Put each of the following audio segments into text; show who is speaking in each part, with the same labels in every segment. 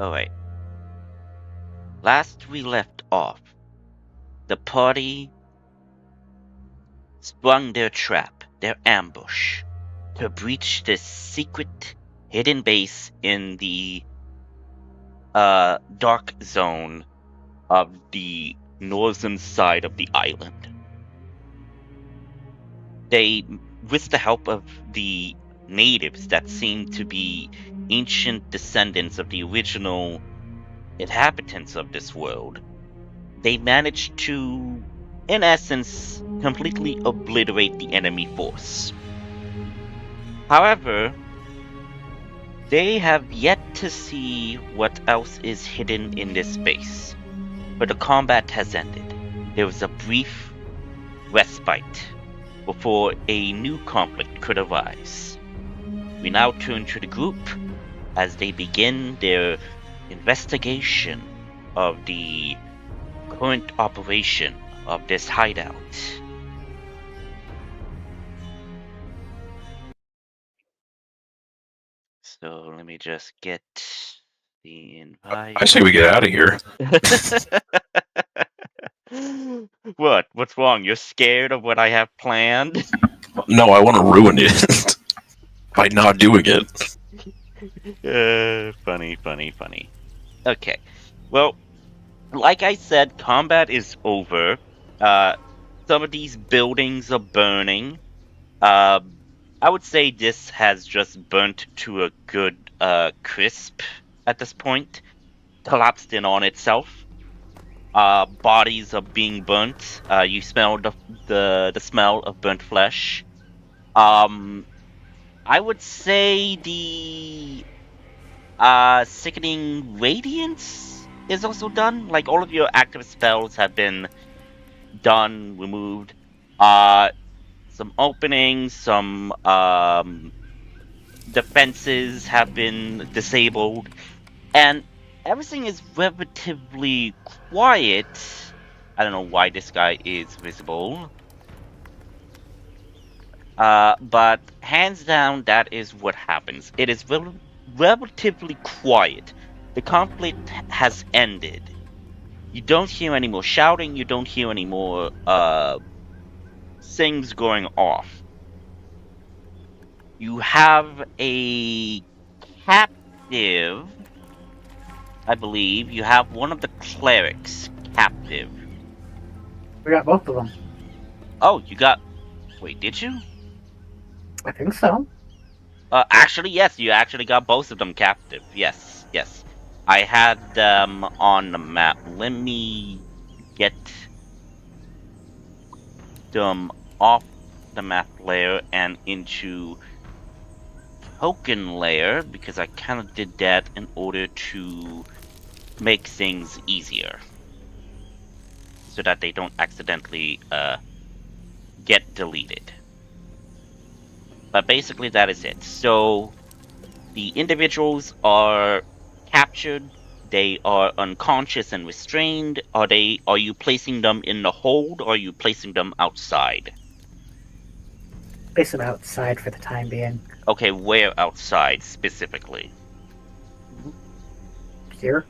Speaker 1: Alright. Last we left off, the party sprung their trap, their ambush, to breach this secret hidden base in the dark zone of the northern side of the island. They, with the help of the natives that seem to be ancient descendants of the original inhabitants of this world, they managed to, in essence, completely obliterate the enemy force. However, they have yet to see what else is hidden in this base, but the combat has ended. There was a brief respite before a new conflict could arise. We now turn to the group as they begin their investigation of the current operation of this hideout. So let me just get the invite.
Speaker 2: I say we get out of here.
Speaker 1: What? What's wrong? You're scared of what I have planned?
Speaker 2: No, I want to ruin it by not doing it.
Speaker 1: Funny. Okay. Well, like I said, combat is over. Some of these buildings are burning. I would say this has just burnt to a good crisp at this point. Collapsed in on itself. Bodies are being burnt. You smell the smell of burnt flesh. I would say the sickening radiance is also done. Like, all of your active spells have been done, removed. Some openings, some defenses have been disabled, and everything is relatively quiet. I don't know why this guy is visible. But hands down, that is what happens. It is relatively quiet. The conflict has ended. You don't hear any more shouting, you don't hear any more things going off. You have a captive, I believe. You have one of the clerics captive.
Speaker 3: We got both of them.
Speaker 1: Oh, you got... Wait, did you?
Speaker 3: I think so.
Speaker 1: Actually, yes, you actually got both of them captive. Yes. I had them on the map. Let me get them off the map layer and into token layer, because I kind of did that in order to make things easier, so that they don't accidentally get deleted. But basically that is it. So the individuals are captured, they are unconscious and restrained. Are you placing them in the hold, or are you placing them outside?
Speaker 3: Place them outside for the time being.
Speaker 1: Okay, where outside specifically?
Speaker 3: Here?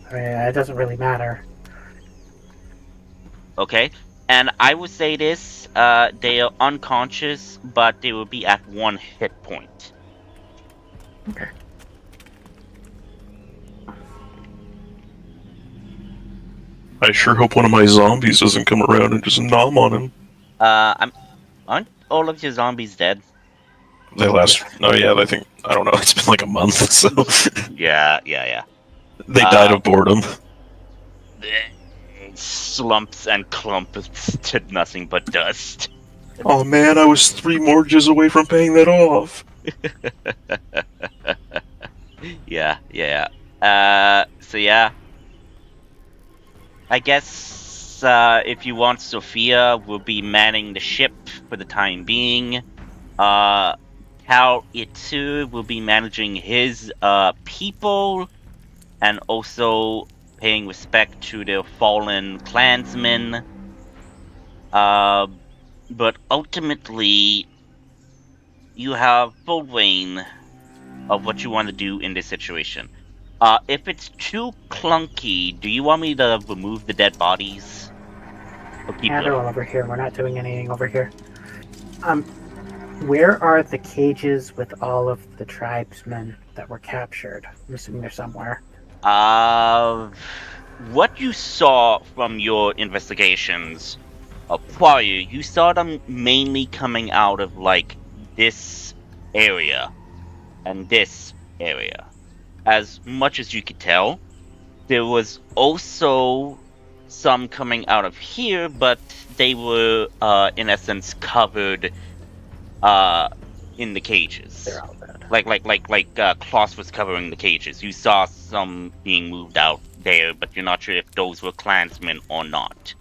Speaker 3: I mean, it doesn't really matter.
Speaker 1: Okay, and I would say this, they are unconscious, but they will be at 1 hit point.
Speaker 3: Okay.
Speaker 2: I sure hope one of my zombies doesn't come around and just nom on him.
Speaker 1: Aren't all of your zombies dead?
Speaker 2: They last... Oh yeah, I think... I don't know, it's been like a month, so...
Speaker 1: Yeah.
Speaker 2: They died of boredom.
Speaker 1: Slumps and clumps to nothing but dust.
Speaker 2: Oh man, I was 3 mortgages away from paying that off.
Speaker 1: Yeah. So yeah. I guess if you want, Sophia will be manning the ship for the time being. Cal Itu will be managing his people, and also paying respect to their fallen clansmen. But ultimately, you have full reign of what you want to do in this situation. If it's too clunky, do you want me to remove the dead bodies? Or keep
Speaker 3: Yeah, they're
Speaker 1: them?
Speaker 3: all over here. We're not doing anything over here. Where are the cages with all of the tribesmen that were captured? I'm assuming they're somewhere.
Speaker 1: What you saw from your investigations prior, you saw them mainly coming out of, like, this area and this area. As much as you could tell, there was also some coming out of here, but they were, in essence, covered, in the cages.
Speaker 3: They're all dead.
Speaker 1: Like Klaus was covering the cages. You saw some being moved out there, but you're not sure if those were clansmen or not.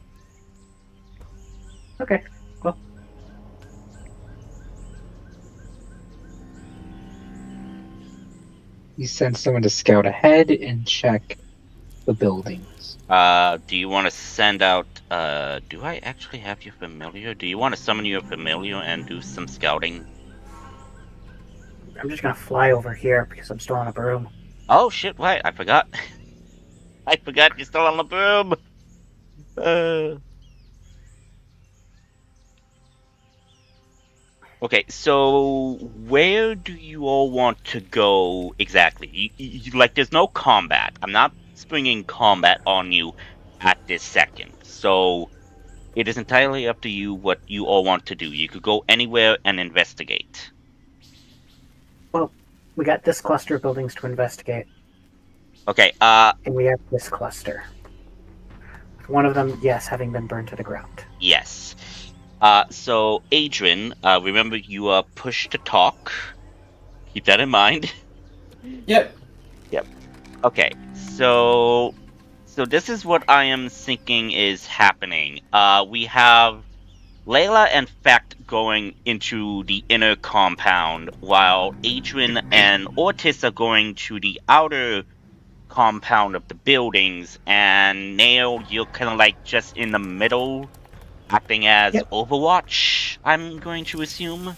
Speaker 3: Okay, cool.
Speaker 4: You send someone to scout ahead and check the buildings.
Speaker 1: Do you want to send out, do I actually have your familiar? Do you want to summon your familiar and do some scouting?
Speaker 3: I'm just gonna fly over here because I'm still on a broom.
Speaker 1: Oh shit, right, I forgot. I forgot you're still on the broom! Okay, so where do you all want to go exactly? Like, there's no combat. I'm not springing combat on you at this second. So, it is entirely up to you what you all want to do. You could go anywhere and investigate.
Speaker 3: Well, we got this cluster of buildings to investigate,
Speaker 1: Okay,
Speaker 3: and we have this cluster. One of them, yes, having been burned to the ground.
Speaker 1: yes. So, Adrian, remember you are pushed to talk. Keep that in mind.
Speaker 5: Yep.
Speaker 1: Okay, so this is what I am thinking is happening. We have Layla and Fact going into the inner compound, while Adrian and Ortis are going to the outer compound of the buildings, and Nail, you're kind of like just in the middle, acting as
Speaker 3: Yep.
Speaker 1: Overwatch, I'm going to assume.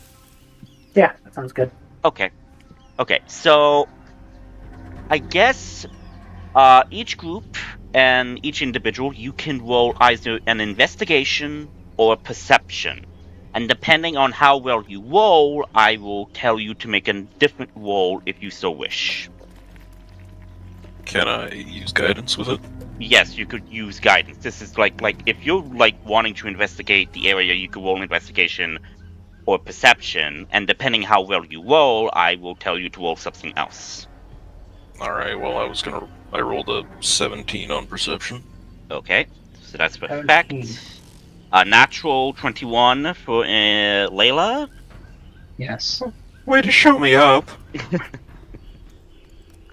Speaker 3: Yeah, that sounds good.
Speaker 1: Okay, so I guess each group and each individual, you can roll either an investigation or a perception. And depending on how well you roll, I will tell you to make a different roll if you so wish.
Speaker 2: Can I use guidance with it?
Speaker 1: Yes, you could use guidance. This is like if you're like wanting to investigate the area, you could roll an investigation or perception, and depending how well you roll, I will tell you to roll something else.
Speaker 2: Alright, well, I rolled a 17 on perception.
Speaker 1: Okay, so that's perfect.
Speaker 3: 17.
Speaker 1: Natural 21 for Layla.
Speaker 4: Yes.
Speaker 2: Way to show me up!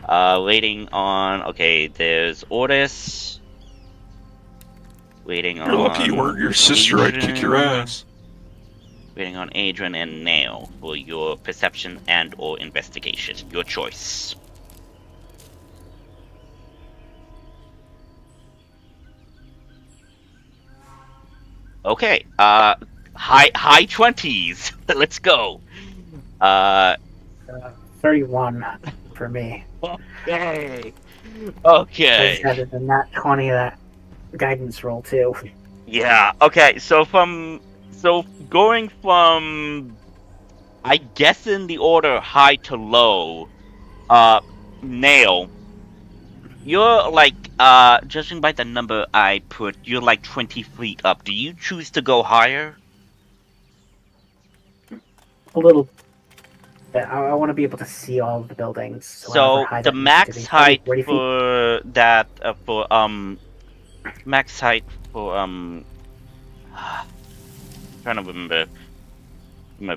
Speaker 1: Waiting on. Okay, there's Ortis. Waiting on.
Speaker 2: You're lucky you weren't your sister, I'd kick your ass.
Speaker 1: Waiting on Adrian and Nail for your perception and or investigation. Your choice. Okay. High 20s. Let's go.
Speaker 3: 31 for me.
Speaker 1: Okay.
Speaker 3: I
Speaker 1: Okay.
Speaker 3: just added the nat 20 of that guidance roll too.
Speaker 1: Yeah. Okay. So going from, I guess in the order high to low, Nail, you're like, judging by the number I put, you're like 20 feet up. Do you choose to go higher?
Speaker 3: A little bit. I want to be able to see all of the buildings.
Speaker 1: So
Speaker 3: however high
Speaker 1: the
Speaker 3: that needs
Speaker 1: max
Speaker 3: to be.
Speaker 1: height
Speaker 3: 40 feet.
Speaker 1: for that, max height for, trying to remember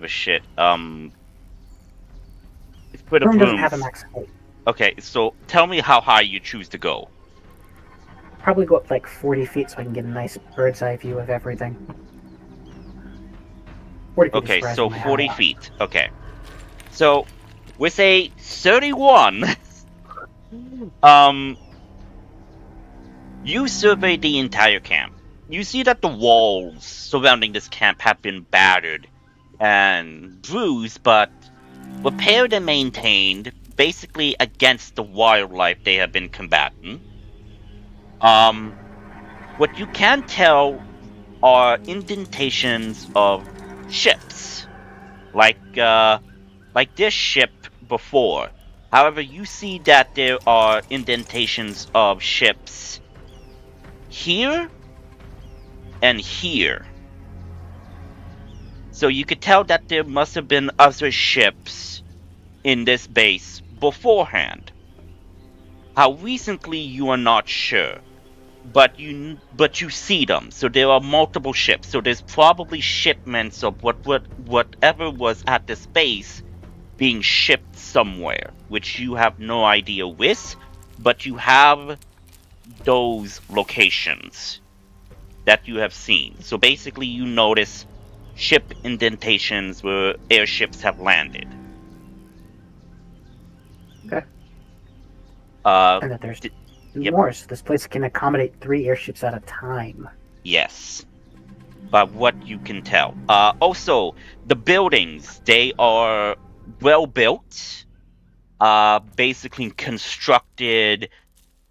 Speaker 1: shit. It's for the
Speaker 3: Room doesn't have a
Speaker 1: rooms.
Speaker 3: max height.
Speaker 1: Okay, so tell me how high you choose to go.
Speaker 3: Probably go up like 40 feet so I can get a nice bird's eye view of everything. 40 feet is
Speaker 1: Okay, so
Speaker 3: surprisingly
Speaker 1: 40
Speaker 3: high.
Speaker 1: feet. Okay. So, with a 31, you survey the entire camp. You see that the walls surrounding this camp have been battered and bruised, but repaired and maintained, basically against the wildlife they have been combating. What you can tell are indentations of ships, like this ship before. However, you see that there are indentations of ships here and here. So you could tell that there must have been other ships in this base beforehand. How recently, you are not sure, but you see them. So there are multiple ships. So there's probably shipments of whatever was at this base being shipped somewhere, which you have no idea with, but you have those locations that you have seen. So basically, you notice ship indentations where airships have landed.
Speaker 3: Okay.
Speaker 1: And
Speaker 3: that there's more, so this place can accommodate 3 airships at a time.
Speaker 1: Yes. But what you can tell. Also, the buildings, they are well built, basically constructed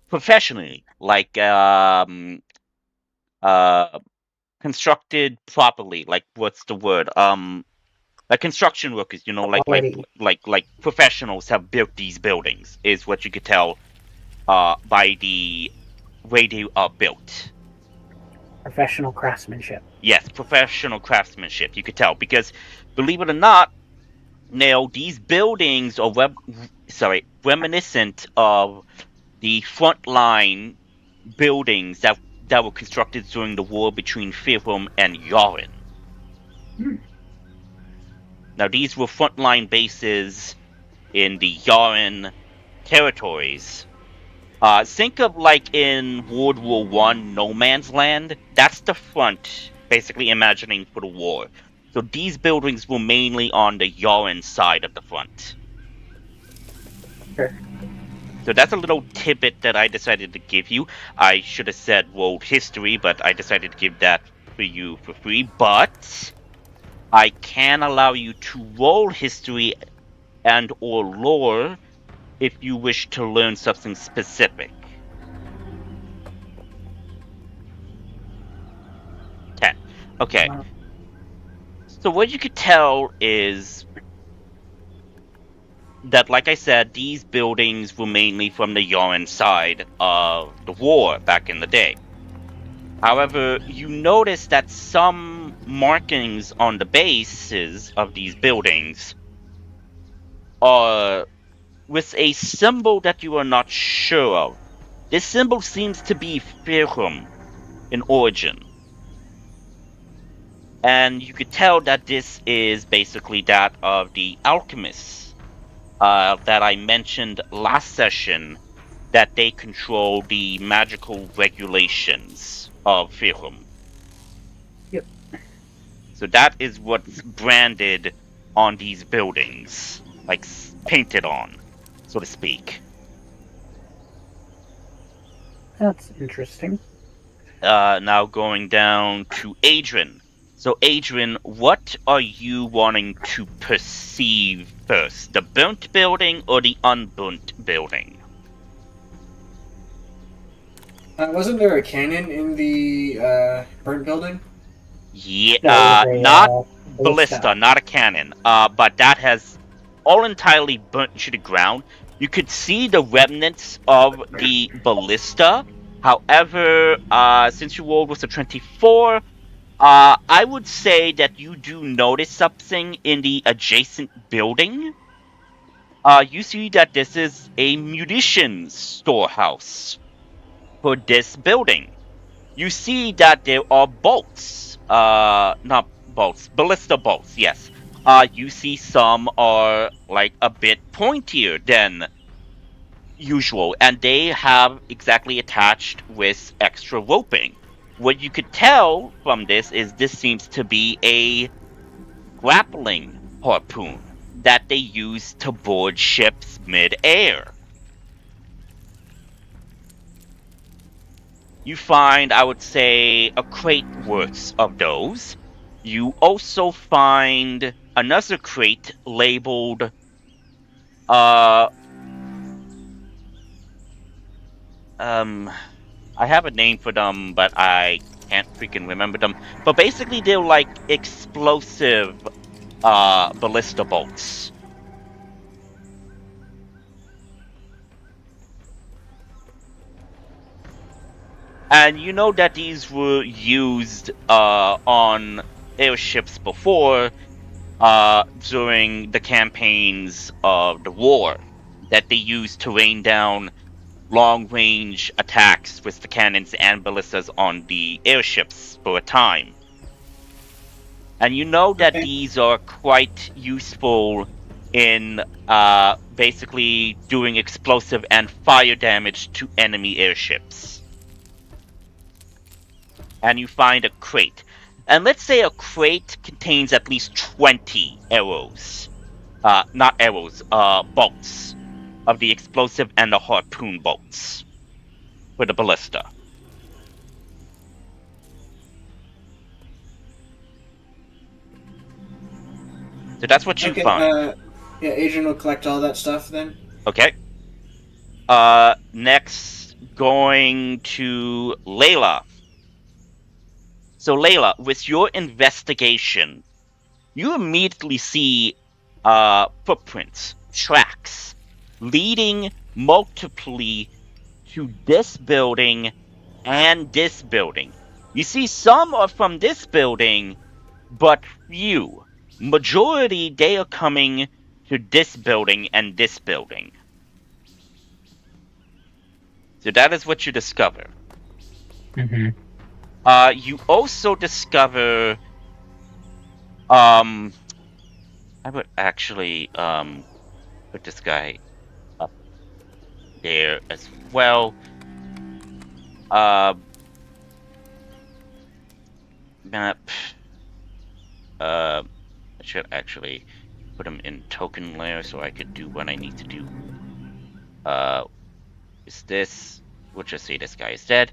Speaker 1: professionally, like constructed properly. Like, what's the word? Like construction workers, like professionals have built these buildings, is what you could tell by the way they are built.
Speaker 3: Professional craftsmanship.
Speaker 1: Yes, professional craftsmanship. You could tell because, believe it or not, now these buildings are reminiscent of the frontline buildings that were constructed during the war between Firhum and Yaren. Now, these were frontline bases in the Yaren territories. Think of like in World War I, No Man's Land. That's the front, basically imagining for the war. So these buildings were mainly on the Yaren side of the front.
Speaker 3: Sure.
Speaker 1: So that's a little tidbit that I decided to give you. I should have said world history, but I decided to give that for you for free. But I can allow you to roll history and or lore if you wish to learn something specific. 10. Okay. So what you could tell is that, like I said, these buildings were mainly from the Yaren side of the war back in the day. However, you notice that some markings on the bases of these buildings are with a symbol that you are not sure of. This symbol seems to be Firhum in origin. And you could tell that this is basically that of the alchemists that I mentioned last session, that they control the magical regulations of Firhum.
Speaker 3: Yep.
Speaker 1: So that is what's branded on these buildings, like painted on, so to speak.
Speaker 3: That's interesting.
Speaker 1: Now going down to Adrian. So Adrian, what are you wanting to perceive first? The burnt building or the unburnt building?
Speaker 5: Wasn't there a cannon in the burnt building?
Speaker 1: Yeah, not ballista, not a cannon. But that has all entirely burnt to the ground. You could see the remnants of the ballista. However, since you rolled with a 24, I would say that you do notice something in the adjacent building. You see that this is a munitions storehouse for this building. You see that there are bolts. Not bolts, ballista bolts, yes. You see some are like a bit pointier than usual, and they have exactly attached with extra roping. What you could tell from this is this seems to be a grappling harpoon that they use to board ships mid-air. You find, I would say, a crate worth of those. You also find another crate labeled I have a name for them, but I can't freaking remember them. But basically they're like explosive ballista bolts. And you know that these were used on airships before during the campaigns of the war, that they used to rain down long-range attacks with the cannons and ballistas on the airships for a time. And you know that these are quite useful in basically doing explosive and fire damage to enemy airships. And you find a crate. And let's say a crate contains at least 20 arrows. Not arrows, bolts of the explosive and the harpoon bolts for the ballista. So that's what you find.
Speaker 5: Yeah, Adrian will collect all that stuff then.
Speaker 1: Okay. Next, going to Layla. So Layla, with your investigation, you immediately see footprints, tracks, leading multiply to this building and this building. You see some are from this building, but few. Majority, they are coming to this building and this building. So that is what you discover.
Speaker 4: Mm-hmm.
Speaker 1: You also discover, I would actually, put this guy up there as well. Map. I should actually put him in token layer so I could do what I need to do. Is this? We'll just say this guy is dead.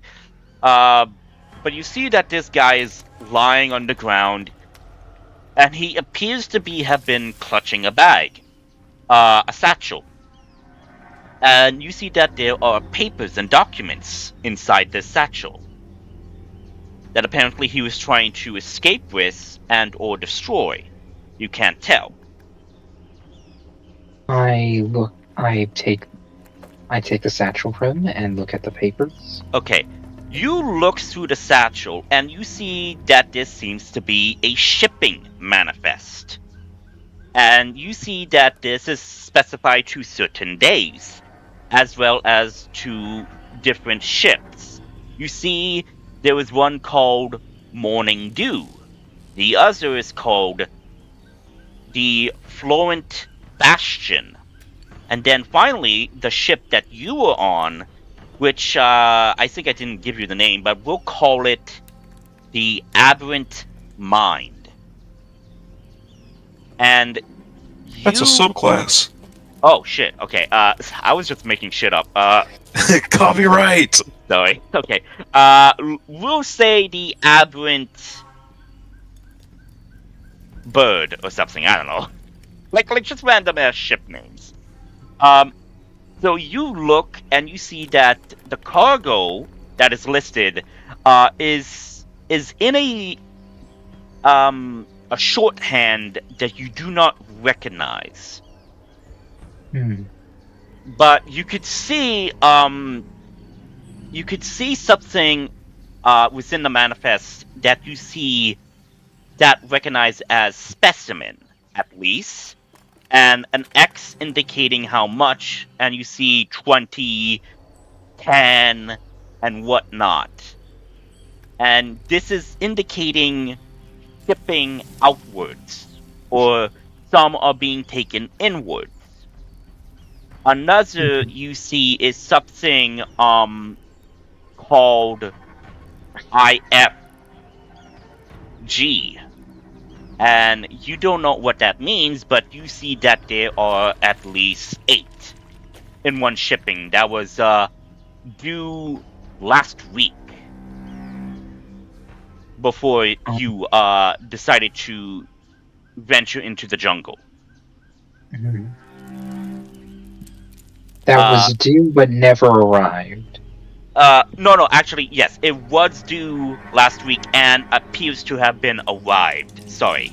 Speaker 1: But you see that this guy is lying on the ground, and he appears to have been clutching a bag, a satchel. And you see that there are papers and documents inside this satchel that apparently he was trying to escape with and or destroy. You can't tell.
Speaker 4: I take the satchel from him and look at the papers.
Speaker 1: Okay. You look through the satchel and you see that this seems to be a shipping manifest. And you see that this is specified to certain days, as well as to different ships. You see there is one called Morning Dew. The other is called the Florent Bastion. And then finally, the ship that you were on, which I think I didn't give you the name, but we'll call it the Aberrant Mind. And
Speaker 2: That's a subclass.
Speaker 1: Oh, shit. Okay. I was just making shit up.
Speaker 2: Copyright!
Speaker 1: Sorry. Okay. We'll say the Aberrant Bird or something. I don't know. Like just random ass ship names. So you look and you see that the cargo that is listed is in a shorthand that you do not recognize. But you could see something within the manifest that you see that recognize as specimen, at least. And an X indicating how much, and you see 20, 10, and whatnot. And this is indicating shipping outwards, or some are being taken inwards. Another you see is something called IFG. And you don't know what that means, but you see that there are at least 8 in one shipping that was due last week. before you decided to venture into the jungle.
Speaker 4: Mhm. That was due but never arrived.
Speaker 1: No, actually, yes, it was due last week and appears to have been arrived. Sorry.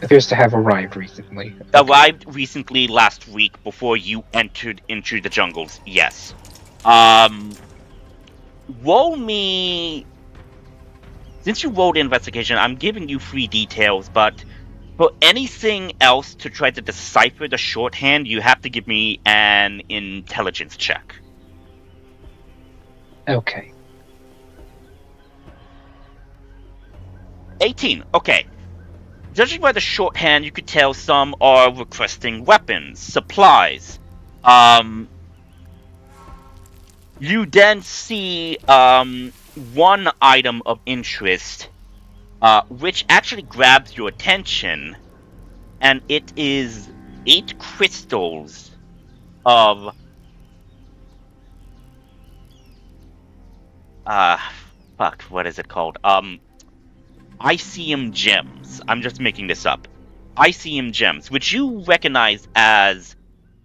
Speaker 4: Appears to have arrived recently.
Speaker 1: Arrived recently last week before you entered into the jungles, yes. Roll me... Since you rolled investigation, I'm giving you free details, but for anything else to try to decipher the shorthand, you have to give me an intelligence check.
Speaker 4: Okay.
Speaker 1: 18, okay. Judging by the shorthand, you could tell some are requesting weapons, supplies. You then see one item of interest, which actually grabs your attention, and it is 8 crystals of what is it called? Icium gems. I'm just making this up. Icium gems, which you recognize as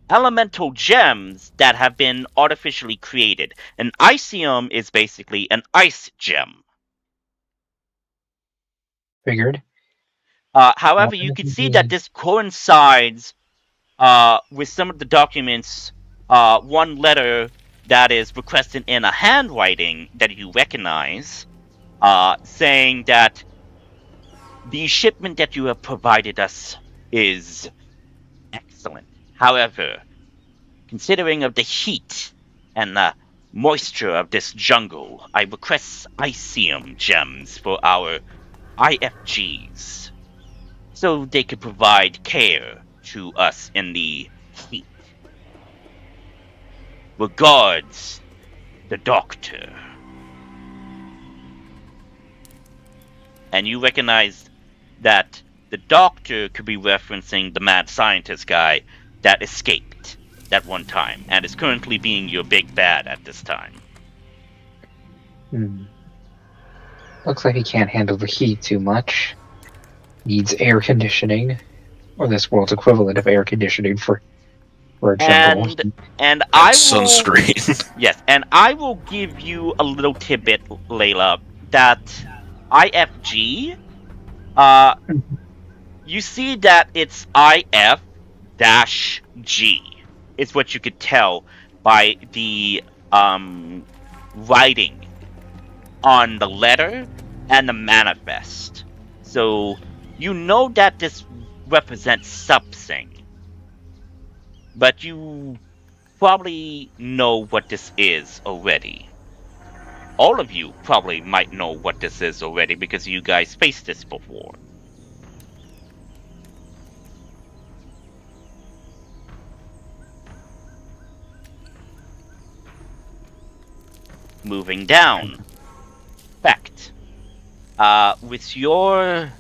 Speaker 1: elemental gems that have been artificially created. An Icium is basically an ice gem.
Speaker 4: Figured.
Speaker 1: However, you can see that this coincides with some of the documents, one letter that is requested in a handwriting that you recognize, saying that the shipment that you have provided us is excellent. However, considering of the heat and the moisture of this jungle, I request Icium gems for our IFGs, so they could provide care to us in the heat. Regards, the doctor. And you recognize that the doctor could be referencing the mad scientist guy that escaped that one time and is currently being your big bad at this time.
Speaker 4: Looks like he can't handle the heat too much. Needs air conditioning, or this world's equivalent of air conditioning for a jungle.
Speaker 1: And I will,
Speaker 2: sunscreen.
Speaker 1: Yes, and I will give you a little tidbit, Layla, that IFG, you see that it's IF-G. Is what you could tell by the writing on the letter and the manifest. So you know that this represents something, but you probably know what this is already. All of you probably might know what this is already because you guys faced this before. Moving down. Fact. With your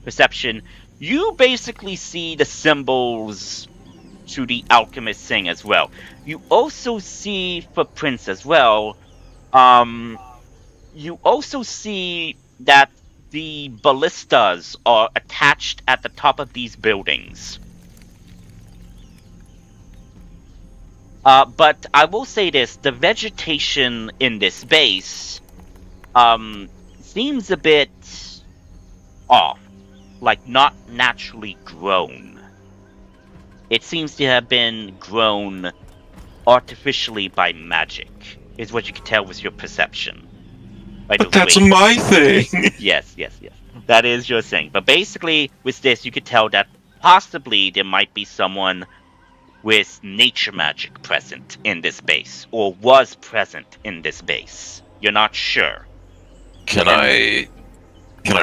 Speaker 1: perception, you basically see the symbols to the alchemist thing as well. You also see footprints as well. You also see that the ballistas are attached at the top of these buildings. But I will say this, the vegetation in this base seems a bit off, like not naturally grown. It seems to have been grown artificially by magic, is what you can tell with your perception.
Speaker 2: But that's my thing!
Speaker 1: Yes. That is your thing. But basically, with this, you could tell that possibly there might be someone with nature magic present in this base, or was present in this base. You're not sure.
Speaker 2: Can I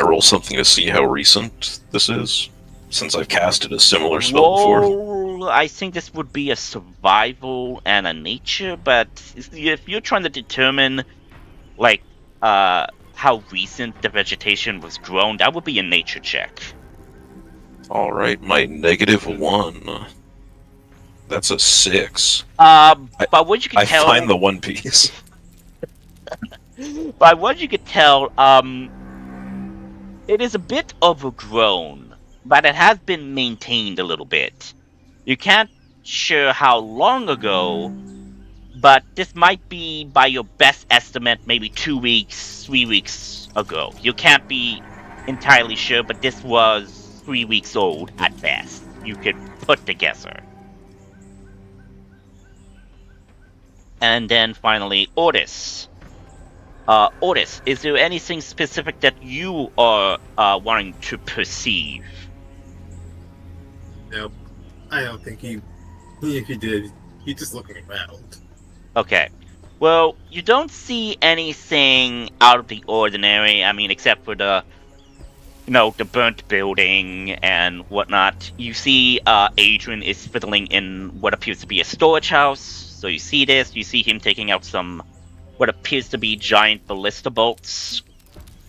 Speaker 2: roll something to see how recent this is? Since I've casted a similar spell before.
Speaker 1: I think this would be a survival and a nature, but if you're trying to determine, like, how recent the vegetation was grown, that would be a nature check.
Speaker 2: Alright, my -1. That's a 6.
Speaker 1: But what you can tell...
Speaker 2: I find the one piece.
Speaker 1: By what you could tell, it is a bit overgrown, but it has been maintained a little bit. You can't sure how long ago, but this might be, by your best estimate, maybe 2 weeks, 3 weeks ago. You can't be entirely sure, but this was 3 weeks old at best. You could put the guesser. And then finally, Otis. Otis, is there anything specific that you are wanting to perceive?
Speaker 6: Nope. I don't think he. If he did, he's just looking around.
Speaker 1: Okay. Well, you don't see anything out of the ordinary. I mean, except for the burnt building and whatnot. You see Adrian is fiddling in what appears to be a storage house. So you see this. You see him taking out some what appears to be giant ballista bolts.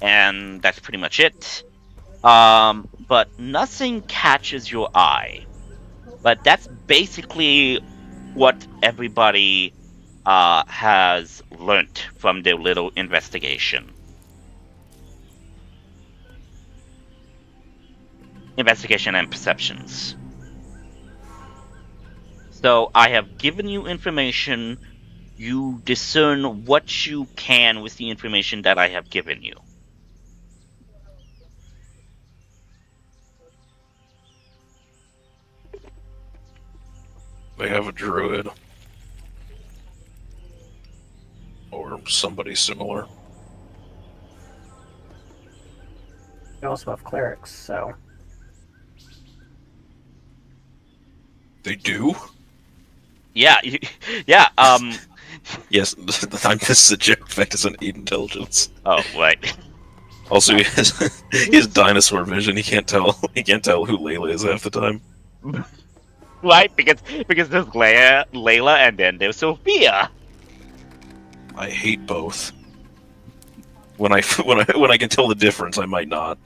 Speaker 1: And that's pretty much it. But nothing catches your eye. But that's basically what everybody has learnt from their little investigation. Investigation and perceptions. So I have given you information. You discern what you can with the information that I have given you.
Speaker 2: They have a druid. Or somebody similar.
Speaker 3: We also have clerics, so
Speaker 2: They do?
Speaker 1: Yeah, yeah.
Speaker 2: Yes, this is a joke. In fact, it's an 8 intelligence.
Speaker 1: Oh, right.
Speaker 2: Also, he has dinosaur vision. He can't tell who Layla is half the time.
Speaker 1: Right, because there's Layla, and then there's Sophia.
Speaker 2: I hate both. When I can tell the difference, I might not.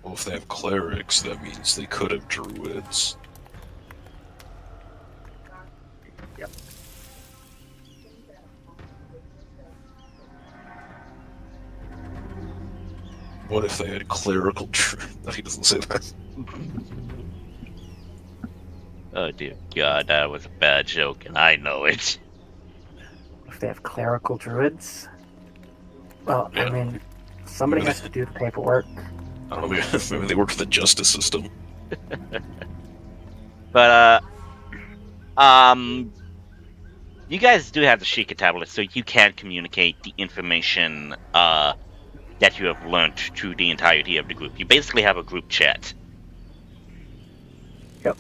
Speaker 2: Well, if they have clerics, that means they could have druids.
Speaker 3: Yep.
Speaker 2: What if they had clerical No, he doesn't say that.
Speaker 1: Oh dear God, that was a bad joke, and I know it.
Speaker 3: if they have clerical druids, well,
Speaker 2: Yeah.
Speaker 3: I mean, somebody has to do the paperwork.
Speaker 2: I don't know, maybe they work for the justice system.
Speaker 1: But you guys do have the Sheikah tablet, so you can communicate the information that you have learned to the entirety of the group. You basically have a group chat.
Speaker 3: Yep.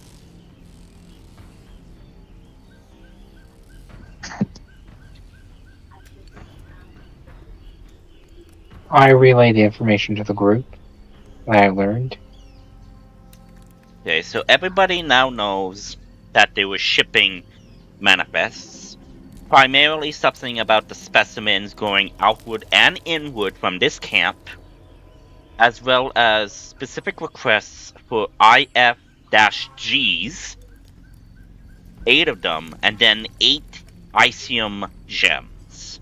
Speaker 4: I relay the information to the group that I learned.
Speaker 1: Okay, so everybody now knows that they were shipping manifests. Primarily something about the specimens going outward and inward from this camp, as well as specific requests for IF-Gs, 8 of them, and then 8 Icium gems.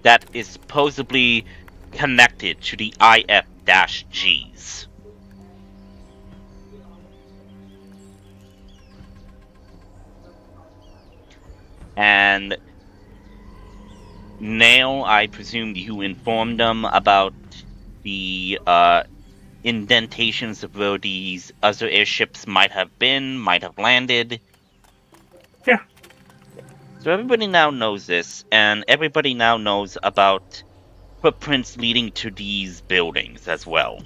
Speaker 1: That is supposedly connected to the IF-Gs. And Nail, I presume you informed them about the indentations of where these other airships might have landed.
Speaker 3: Yeah.
Speaker 1: So everybody now knows this, and everybody now knows about footprints leading to these buildings as well.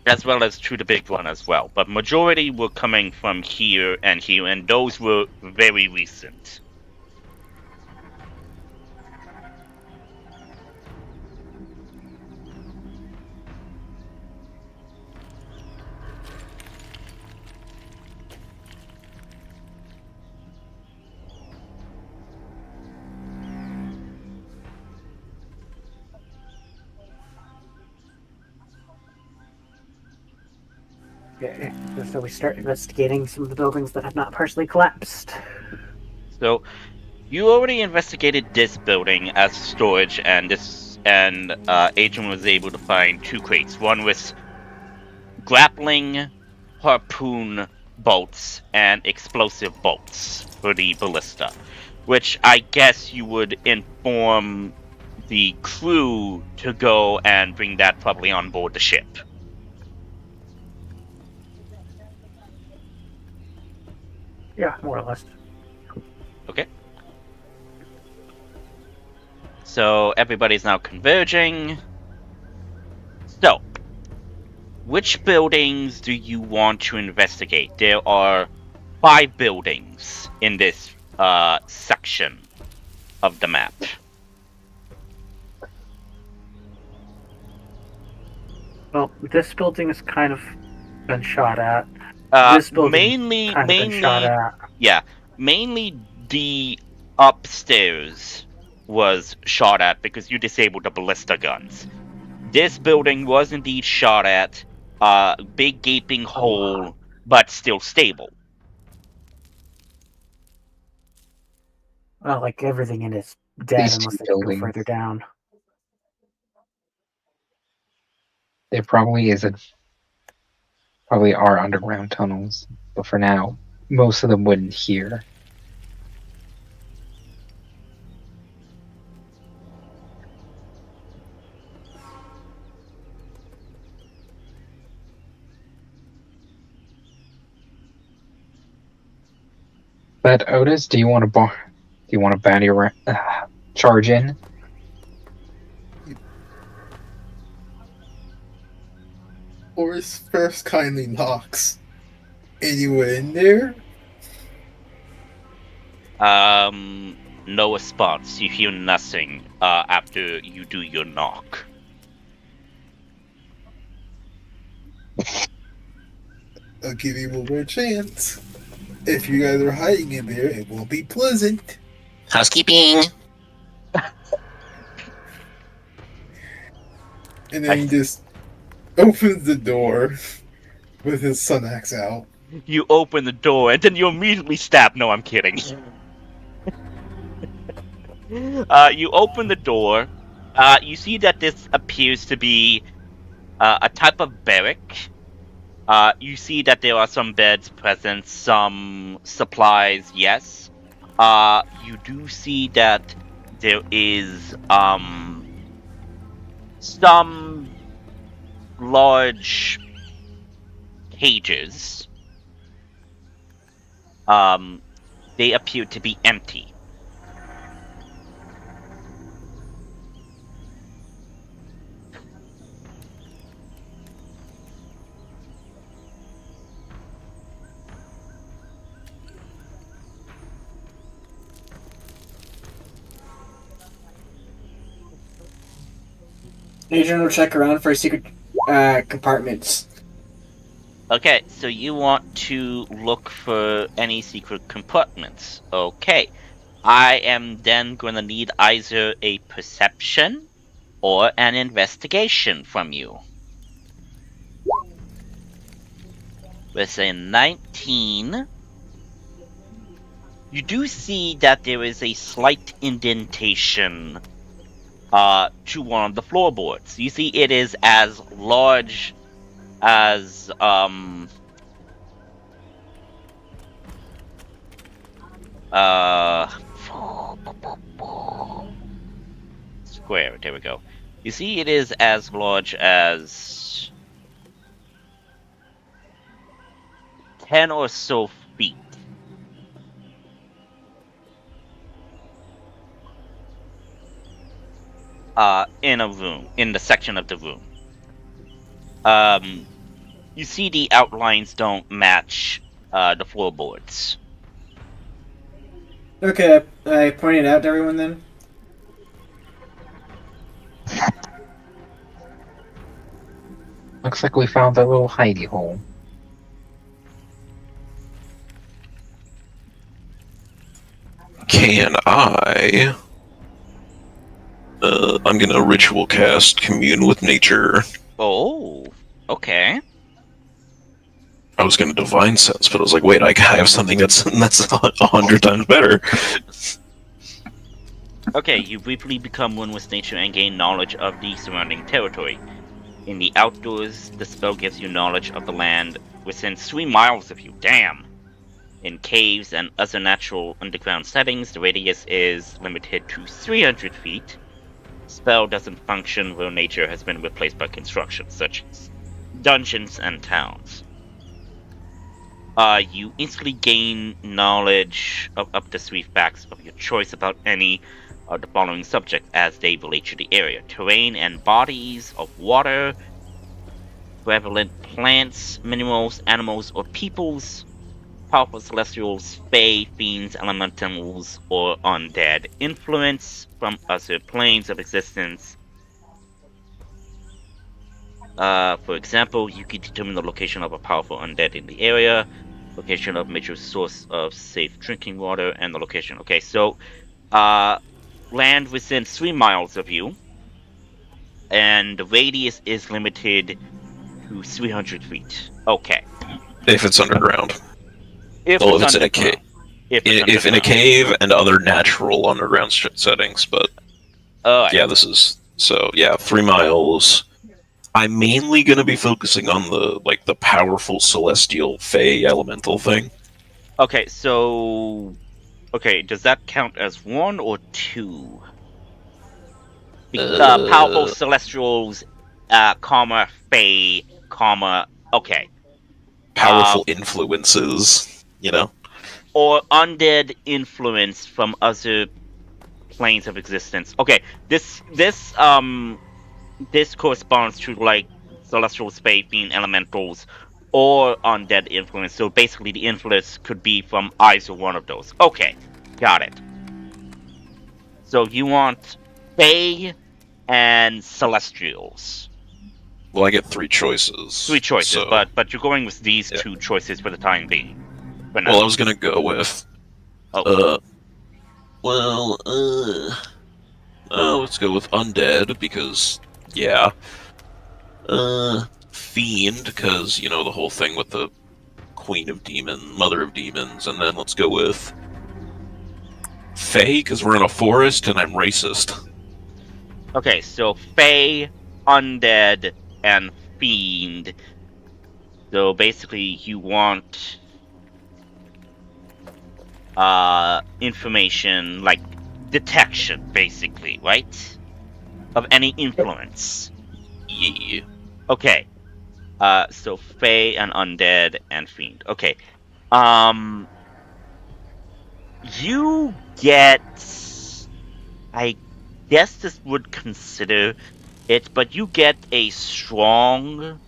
Speaker 1: As well as to the big one as well. But majority were coming from here, and those were very recent.
Speaker 3: Okay, so we start investigating some of the buildings that have not partially collapsed.
Speaker 1: So, you already investigated this building as storage, and Agent was able to find 2 crates. One with grappling harpoon bolts and explosive bolts for the ballista, which I guess you would inform the crew to go and bring that probably on board the ship.
Speaker 3: Yeah, more or less.
Speaker 1: Okay. So everybody's now converging. So, which buildings do you want to investigate? There are 5 buildings in this section of the map.
Speaker 3: Well, this building has kind of been shot at. This building been shot at.
Speaker 1: Yeah, mainly the upstairs was shot at because you disabled the ballista guns. This building was indeed shot at, big gaping hole, but still stable.
Speaker 3: Well, like everything in it's dead
Speaker 4: These
Speaker 3: unless
Speaker 4: two
Speaker 3: they go
Speaker 4: buildings.
Speaker 3: further down.
Speaker 4: There probably are underground tunnels, but for now, most of them wouldn't hear. But Otis, do you want to charge in?
Speaker 6: Boris first kindly knocks. Anyone in there?
Speaker 1: No response. You hear nothing after you do your knock.
Speaker 6: I'll give you one more chance. If you guys are hiding in there, it won't be pleasant.
Speaker 2: Housekeeping.
Speaker 6: And then he just opens the door with his sun axe out.
Speaker 1: You open the door and then you immediately stab. No, I'm kidding. You open the door. You see that this appears to be a type of barrack. You see that there are some beds present, some supplies, yes. You do see that there is some large cages. They appear to be empty.
Speaker 5: Agent will check around for secret compartments.
Speaker 1: Okay, so you want to look for any secret compartments. Okay. I am then going to need either a perception or an investigation from you. With a 19, you do see that there is a slight indentation to one of the floorboards. You see it is as large as square. There we go. You see it is as large as 10 or so feet. In a room, in the section of the room. You see the outlines don't match the floorboards.
Speaker 5: Okay, I pointed out to everyone then.
Speaker 4: Looks like we found that little hidey hole.
Speaker 2: Can I? I'm gonna ritual cast Commune with Nature.
Speaker 1: Oh, okay.
Speaker 2: I was going to divine sense, but I was like, wait, I have something that's 100 times better.
Speaker 1: Okay, you briefly become one with nature and gain knowledge of the surrounding territory. In the outdoors, the spell gives you knowledge of the land within 3 miles of you. Damn! In caves and other natural underground settings, the radius is limited to 300 feet. The spell doesn't function where nature has been replaced by construction, such as dungeons and towns. You instantly gain knowledge of up to 3 facts of your choice about any of the following subjects as they relate to the area: terrain and bodies of water, prevalent plants, minerals, animals, or peoples, powerful celestials, fae, fiends, elementals, or undead, influence from other planes of existence. For example, you can determine the location of a powerful undead in the area, location of major source of safe drinking water, and the location. Okay, so land within 3 miles of you, and the radius is limited to 300 feet. Okay.
Speaker 2: If it's underground.
Speaker 1: If it's in a cave.
Speaker 2: If in a cave and other natural underground settings, but yeah, this is 3 miles. I'm mainly going to be focusing on the powerful celestial fae elemental thing.
Speaker 1: Okay, so does that count as 1 or 2? Powerful celestials, comma fae, comma okay.
Speaker 2: Powerful influences, you know,
Speaker 1: or undead influence from other planes of existence. Okay, this corresponds to like celestial fae, fiend, elementals, or undead influence. So basically, the influence could be from either one of those. Okay, got it. So you want fae and celestials.
Speaker 2: Well, I get 3 choices.
Speaker 1: 3 choices,
Speaker 2: so...
Speaker 1: but you're going with these 2 choices for the time being.
Speaker 2: Well, I was gonna go with. Let's go with undead because, yeah. Fiend because the whole thing with the Queen of Demons, Mother of Demons, and then let's go with Fae because we're in a forest and I'm racist.
Speaker 1: Okay, so Fae, undead, and fiend. So basically, you want information like detection, basically, right? Of any influence.
Speaker 2: Yeah.
Speaker 1: Okay. So Fae and undead and fiend. Okay. You get, I guess this would consider it, but you get a strong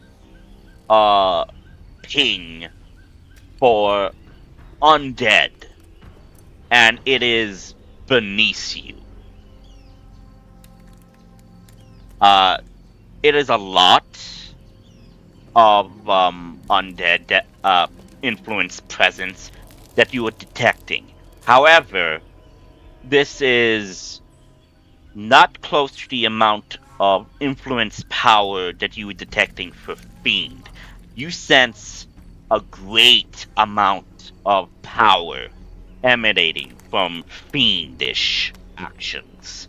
Speaker 1: ping for undead, and it is beneath you. It is a lot of undead influence presence that you are detecting. However, this is not close to the amount of influence power that you were detecting for Fiend. You sense a great amount of power emanating from fiendish actions.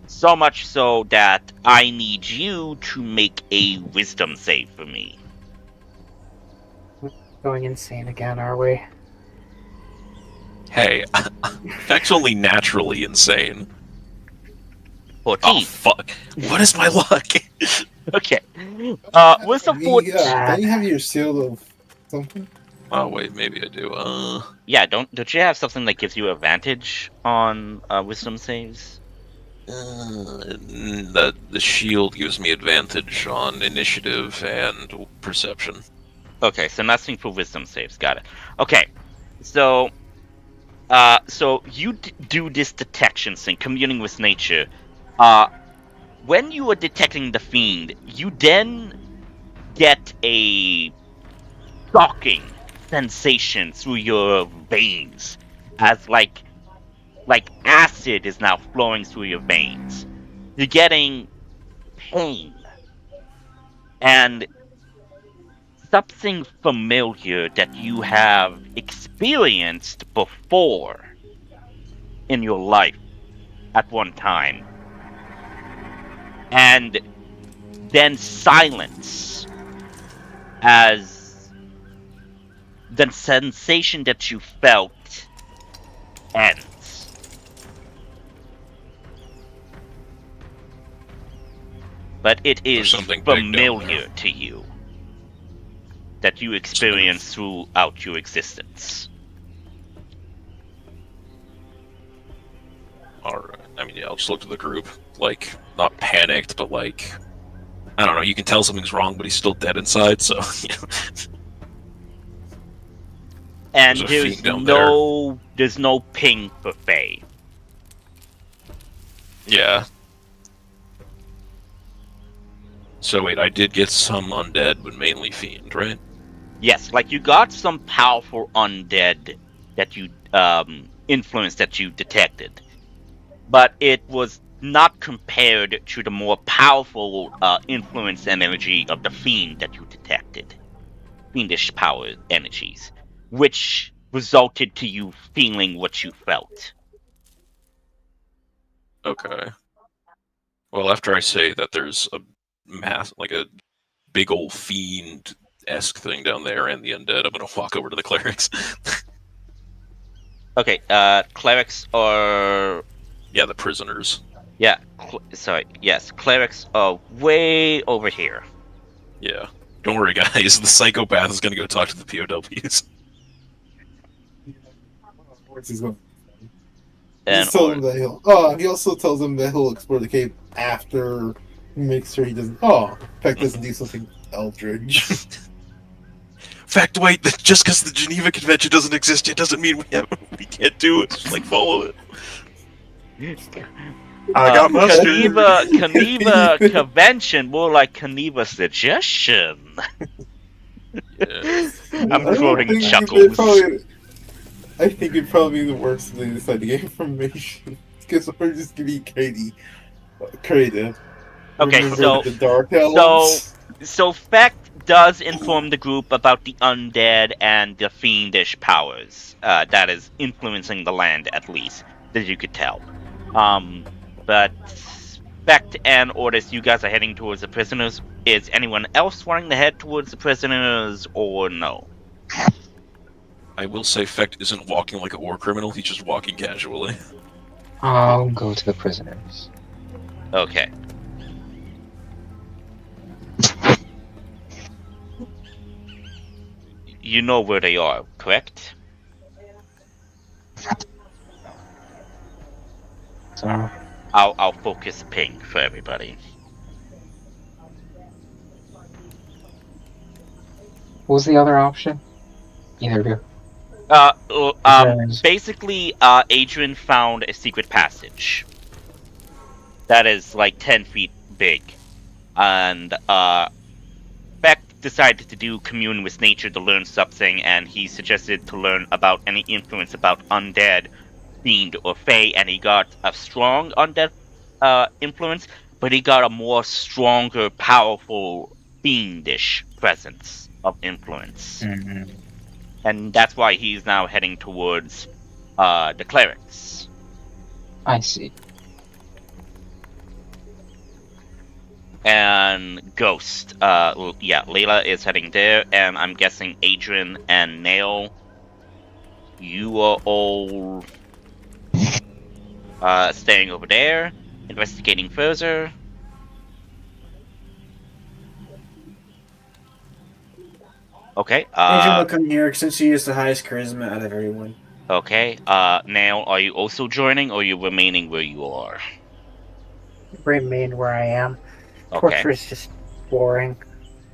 Speaker 1: So much so that I need you to make a wisdom save for me.
Speaker 3: Going insane again, are we?
Speaker 2: Hey, that's only naturally insane.
Speaker 1: 14.
Speaker 2: Oh, fuck. What is my luck?
Speaker 1: Okay. Wisdom 14.
Speaker 6: Don't you have your seal of something?
Speaker 2: Oh, wait, maybe I do.
Speaker 1: Yeah, don't you have something that gives you advantage on wisdom saves?
Speaker 2: The shield gives me advantage on initiative and perception.
Speaker 1: Okay, so nothing for wisdom saves. Got it. Okay, so you do this detection thing, communing with nature. When you are detecting the fiend, you then get a shocking sensation through your veins, as like acid is now flowing through your veins. You're getting pain, and something familiar that you have experienced before in your life at one time. And then silence as the sensation that you felt ends. But it is familiar to you that you experience throughout your existence.
Speaker 2: Alright. I mean, yeah, I'll just look to the group. Like, not panicked, but like, I don't know, you can tell something's wrong, but he's still dead inside, so, you know.
Speaker 1: And there's no ping for Faye.
Speaker 2: Yeah. So wait, I did get some undead, but mainly fiend, right?
Speaker 1: Yes, like you got some powerful undead that you influence that you detected, but it was not compared to the more powerful influence and energy of the fiend that you detected, fiendish power energies, which resulted to you feeling what you felt.
Speaker 2: Okay. Well, after I say that there's a like a big old fiend-esque thing down there and the undead, I'm gonna walk over to the clerics.
Speaker 1: Okay, clerics are...
Speaker 2: Yeah, the prisoners.
Speaker 1: Yeah, yes, clerics are way over here.
Speaker 2: Yeah. Don't worry, guys, the psychopath is gonna go talk to the POWs.
Speaker 6: He also tells them that he'll explore the cave after he makes sure he doesn't. Peck doesn't do something eldritch.
Speaker 2: Fact, wait, just because the Geneva Convention doesn't exist yet doesn't mean we can't do it. Just, like, follow it.
Speaker 6: I got
Speaker 1: Geneva Convention, more like Geneva Suggestion.
Speaker 2: Yeah.
Speaker 1: I'm quoting chuckles.
Speaker 6: I think it'd probably be the worst if they decide to get information. Because we're just gonna be creative.
Speaker 1: Okay,
Speaker 6: Remember the Dark Elves?
Speaker 1: so Feck does inform the group about the undead and the fiendish powers that is influencing the land, at least, that you could tell. But Feck and Ordis, you guys are heading towards the prisoners. Is anyone else wanting to head towards the prisoners, or no?
Speaker 2: I will say Feck isn't walking like a war criminal, he's just walking casually.
Speaker 4: I'll go to the prisoners.
Speaker 1: Okay. You know where they are, correct?
Speaker 4: So
Speaker 1: I'll focus ping for everybody.
Speaker 4: what was the other option? Either of you.
Speaker 1: Basically, Adrian found a secret passage that is like 10 feet big, and Beck decided to do commune with nature to learn something, and he suggested to learn about any influence about undead, fiend, or fae, and he got a strong undead influence, but he got a more stronger, powerful, fiendish presence of influence.
Speaker 4: Mm-hmm.
Speaker 1: And that's why he's now heading towards the clerics.
Speaker 4: I see.
Speaker 1: And Ghost. Layla is heading there, and I'm guessing Adrian and Nail, you are all staying over there, investigating further. Okay.
Speaker 5: Adrian will come here since she is the highest charisma out of everyone.
Speaker 1: Okay. Nail, are you also joining, or are you remaining where you are?
Speaker 3: Remain where I am.
Speaker 1: Okay.
Speaker 3: Torture is just boring.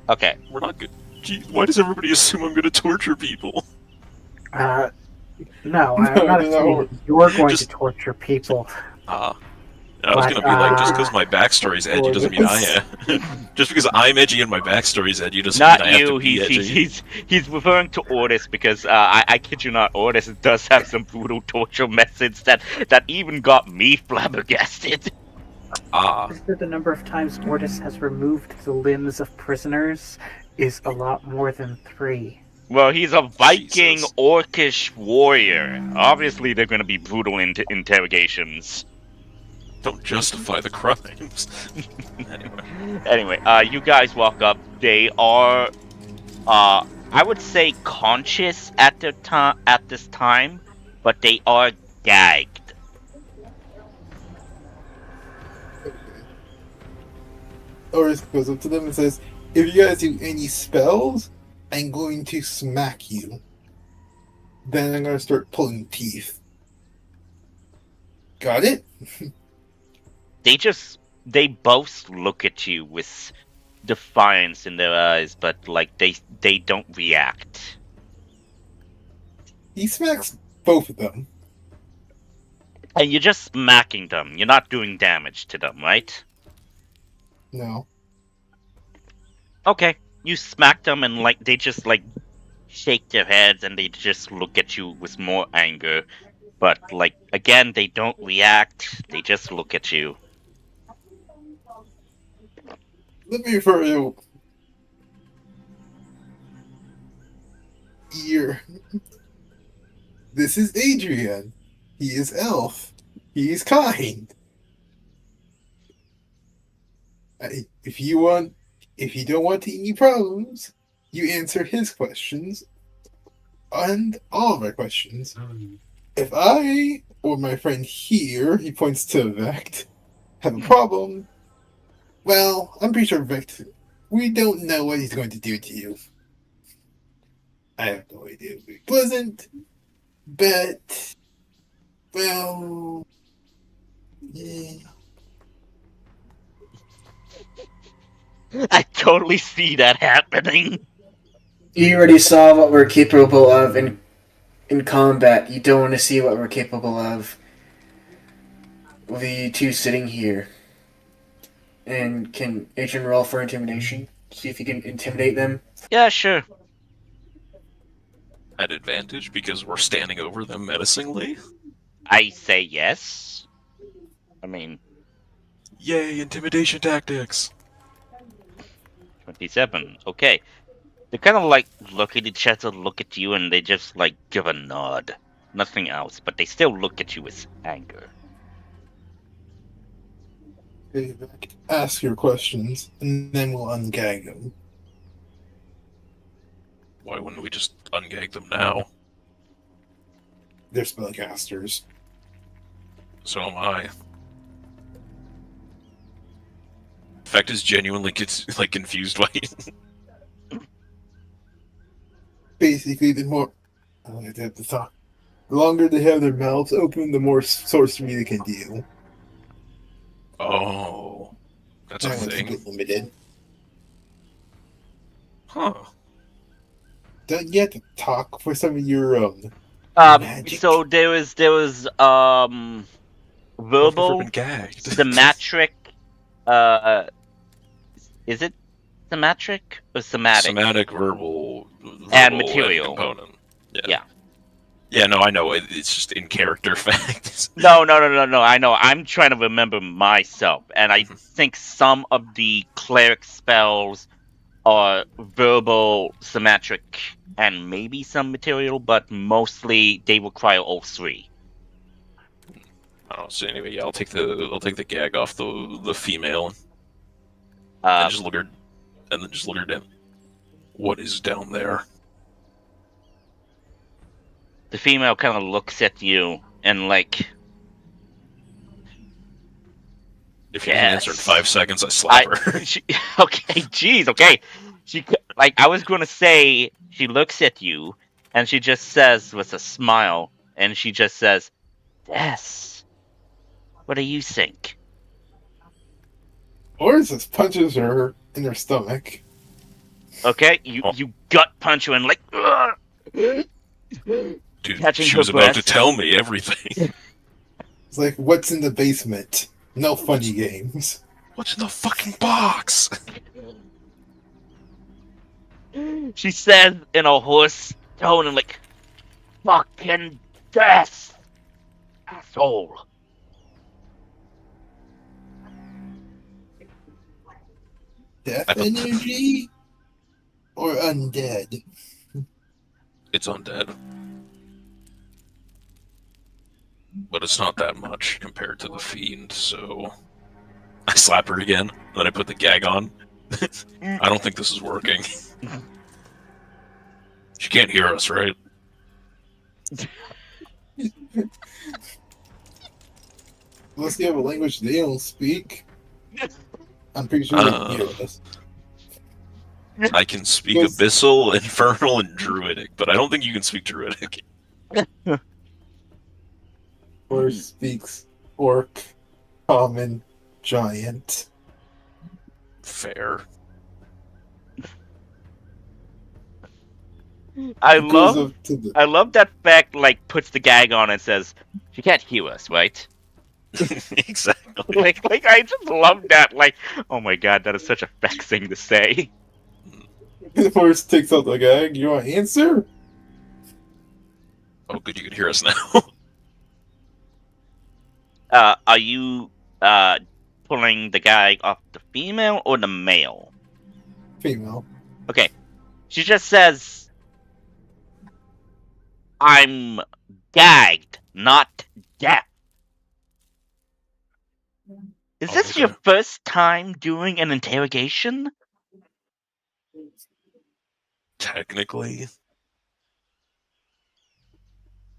Speaker 1: Okay.
Speaker 2: We're not good. Gee, why does everybody assume I'm gonna torture people?
Speaker 3: No, I'm not assuming you're going to torture people.
Speaker 2: I was gonna be like, just because my backstory's edgy doesn't mean I am. Just because I'm edgy and my backstory's edgy doesn't mean I have to be edgy.
Speaker 1: He's referring to Ordis because I kid you not, Ordis does have some brutal torture methods that even got me flabbergasted.
Speaker 3: The number of times Mortis has removed the limbs of prisoners is a lot more than 3.
Speaker 1: Well, he's a Viking
Speaker 2: Jesus.
Speaker 1: orcish warrior. Obviously, they're going to be brutal interrogations.
Speaker 2: Don't justify the crimes.
Speaker 1: Anyway, you guys walk up. They are, I would say, conscious at this time, but they are gagged.
Speaker 6: Oris goes up to them and says, "If you guys do any spells, I'm going to smack you. Then I'm going to start pulling teeth. Got it?"
Speaker 1: They both look at you with defiance in their eyes, but like they don't react.
Speaker 6: He smacks both of them.
Speaker 1: And you're just smacking them. You're not doing damage to them, right?
Speaker 6: No.
Speaker 1: Okay. You smack them and like they just like shake their heads and they just look at you with more anger. But like again, they don't react. They just look at you.
Speaker 6: Let me refer you. Here. This is Adrian. He is elf. He is kind. If you don't want any problems, you answer his questions and all of our questions. If I or my friend here, he points to Vect, have a problem, well, I'm pretty sure Vect, we don't know what he's going to do to you. I have no idea if it be pleasant, but, well, yeah.
Speaker 1: I totally see that happening.
Speaker 5: You already saw what we're capable of in combat. You don't want to see what we're capable of with you two sitting here. And can Adrian roll for intimidation? See if you can intimidate them?
Speaker 1: Yeah, sure.
Speaker 2: At advantage because we're standing over them menacingly?
Speaker 1: I say yes. I mean...
Speaker 2: Yay, intimidation tactics!
Speaker 1: 27. Okay. They kind of like look at each other, look at you, and they just like give a nod. Nothing else, but they still look at you with anger.
Speaker 6: Okay, Vect, ask your questions, and then we'll ungag them.
Speaker 2: Why wouldn't we just ungag them now?
Speaker 6: They're spellcasters.
Speaker 2: So am I. Fact is genuinely confused by it.
Speaker 6: Basically, the more the longer they have their mouths open, the more sorcery they can do.
Speaker 2: Oh, that's a
Speaker 6: That one's
Speaker 2: thing.
Speaker 6: a bit limited.
Speaker 2: Huh.
Speaker 6: Don't you have to talk for some of your magic?
Speaker 1: So there was verbal,
Speaker 2: gagged.
Speaker 1: somatic, is it somatic or somatic?
Speaker 2: Somatic, verbal
Speaker 1: and material
Speaker 2: component.
Speaker 1: Yeah.
Speaker 2: Yeah, no, I know. It's just in character facts.
Speaker 1: No. I know. I'm trying to remember myself, and I think some of the cleric spells are verbal, somatic, and maybe some material, but mostly they require all 3.
Speaker 2: Oh, so anyway, yeah, I'll take the gag off the female, and just look her down. What is down there?
Speaker 1: The female kind of looks at you and like.
Speaker 2: If you can answer in 5 seconds, I slap her.
Speaker 1: Okay, jeez, okay. She I was gonna say she looks at you and she just says with a smile, and she just says, "Yes. What do you think?"
Speaker 6: Oris just punches her in her stomach.
Speaker 1: Okay, you gut punch her and like.
Speaker 2: Dude,
Speaker 1: Catching
Speaker 2: she
Speaker 1: her
Speaker 2: was about
Speaker 1: breath.
Speaker 2: to tell me everything.
Speaker 6: It's like, what's in the basement? No funny games.
Speaker 2: What's in the fucking box?
Speaker 1: She says in a hoarse tone and like, "Fucking death, asshole."
Speaker 6: death energy or undead?
Speaker 2: It's undead. But it's not that much compared to the fiend, so... I slap her again, then I put the gag on. I don't think this is working. She can't hear us, right?
Speaker 6: Unless you have a language they don't speak. I'm pretty sure they can hear us.
Speaker 2: I can speak Abyssal, Infernal, and Druidic, but I don't think you can speak Druidic.
Speaker 6: Or speaks Orc, Common, Giant.
Speaker 2: Fair.
Speaker 1: I love that fact, like, puts the gag on and says, she can't hear us, right?
Speaker 2: Exactly.
Speaker 1: Like, I just love that, like, oh my god, that is such a fact thing to say.
Speaker 6: The force takes out the gag. You want to answer?
Speaker 2: Oh, good, you can hear us now.
Speaker 1: Are you, pulling the gag off the female or the male?
Speaker 6: Female.
Speaker 1: Okay. She just says, I'm gagged, not deaf. Is this your first time doing an interrogation?
Speaker 2: Technically.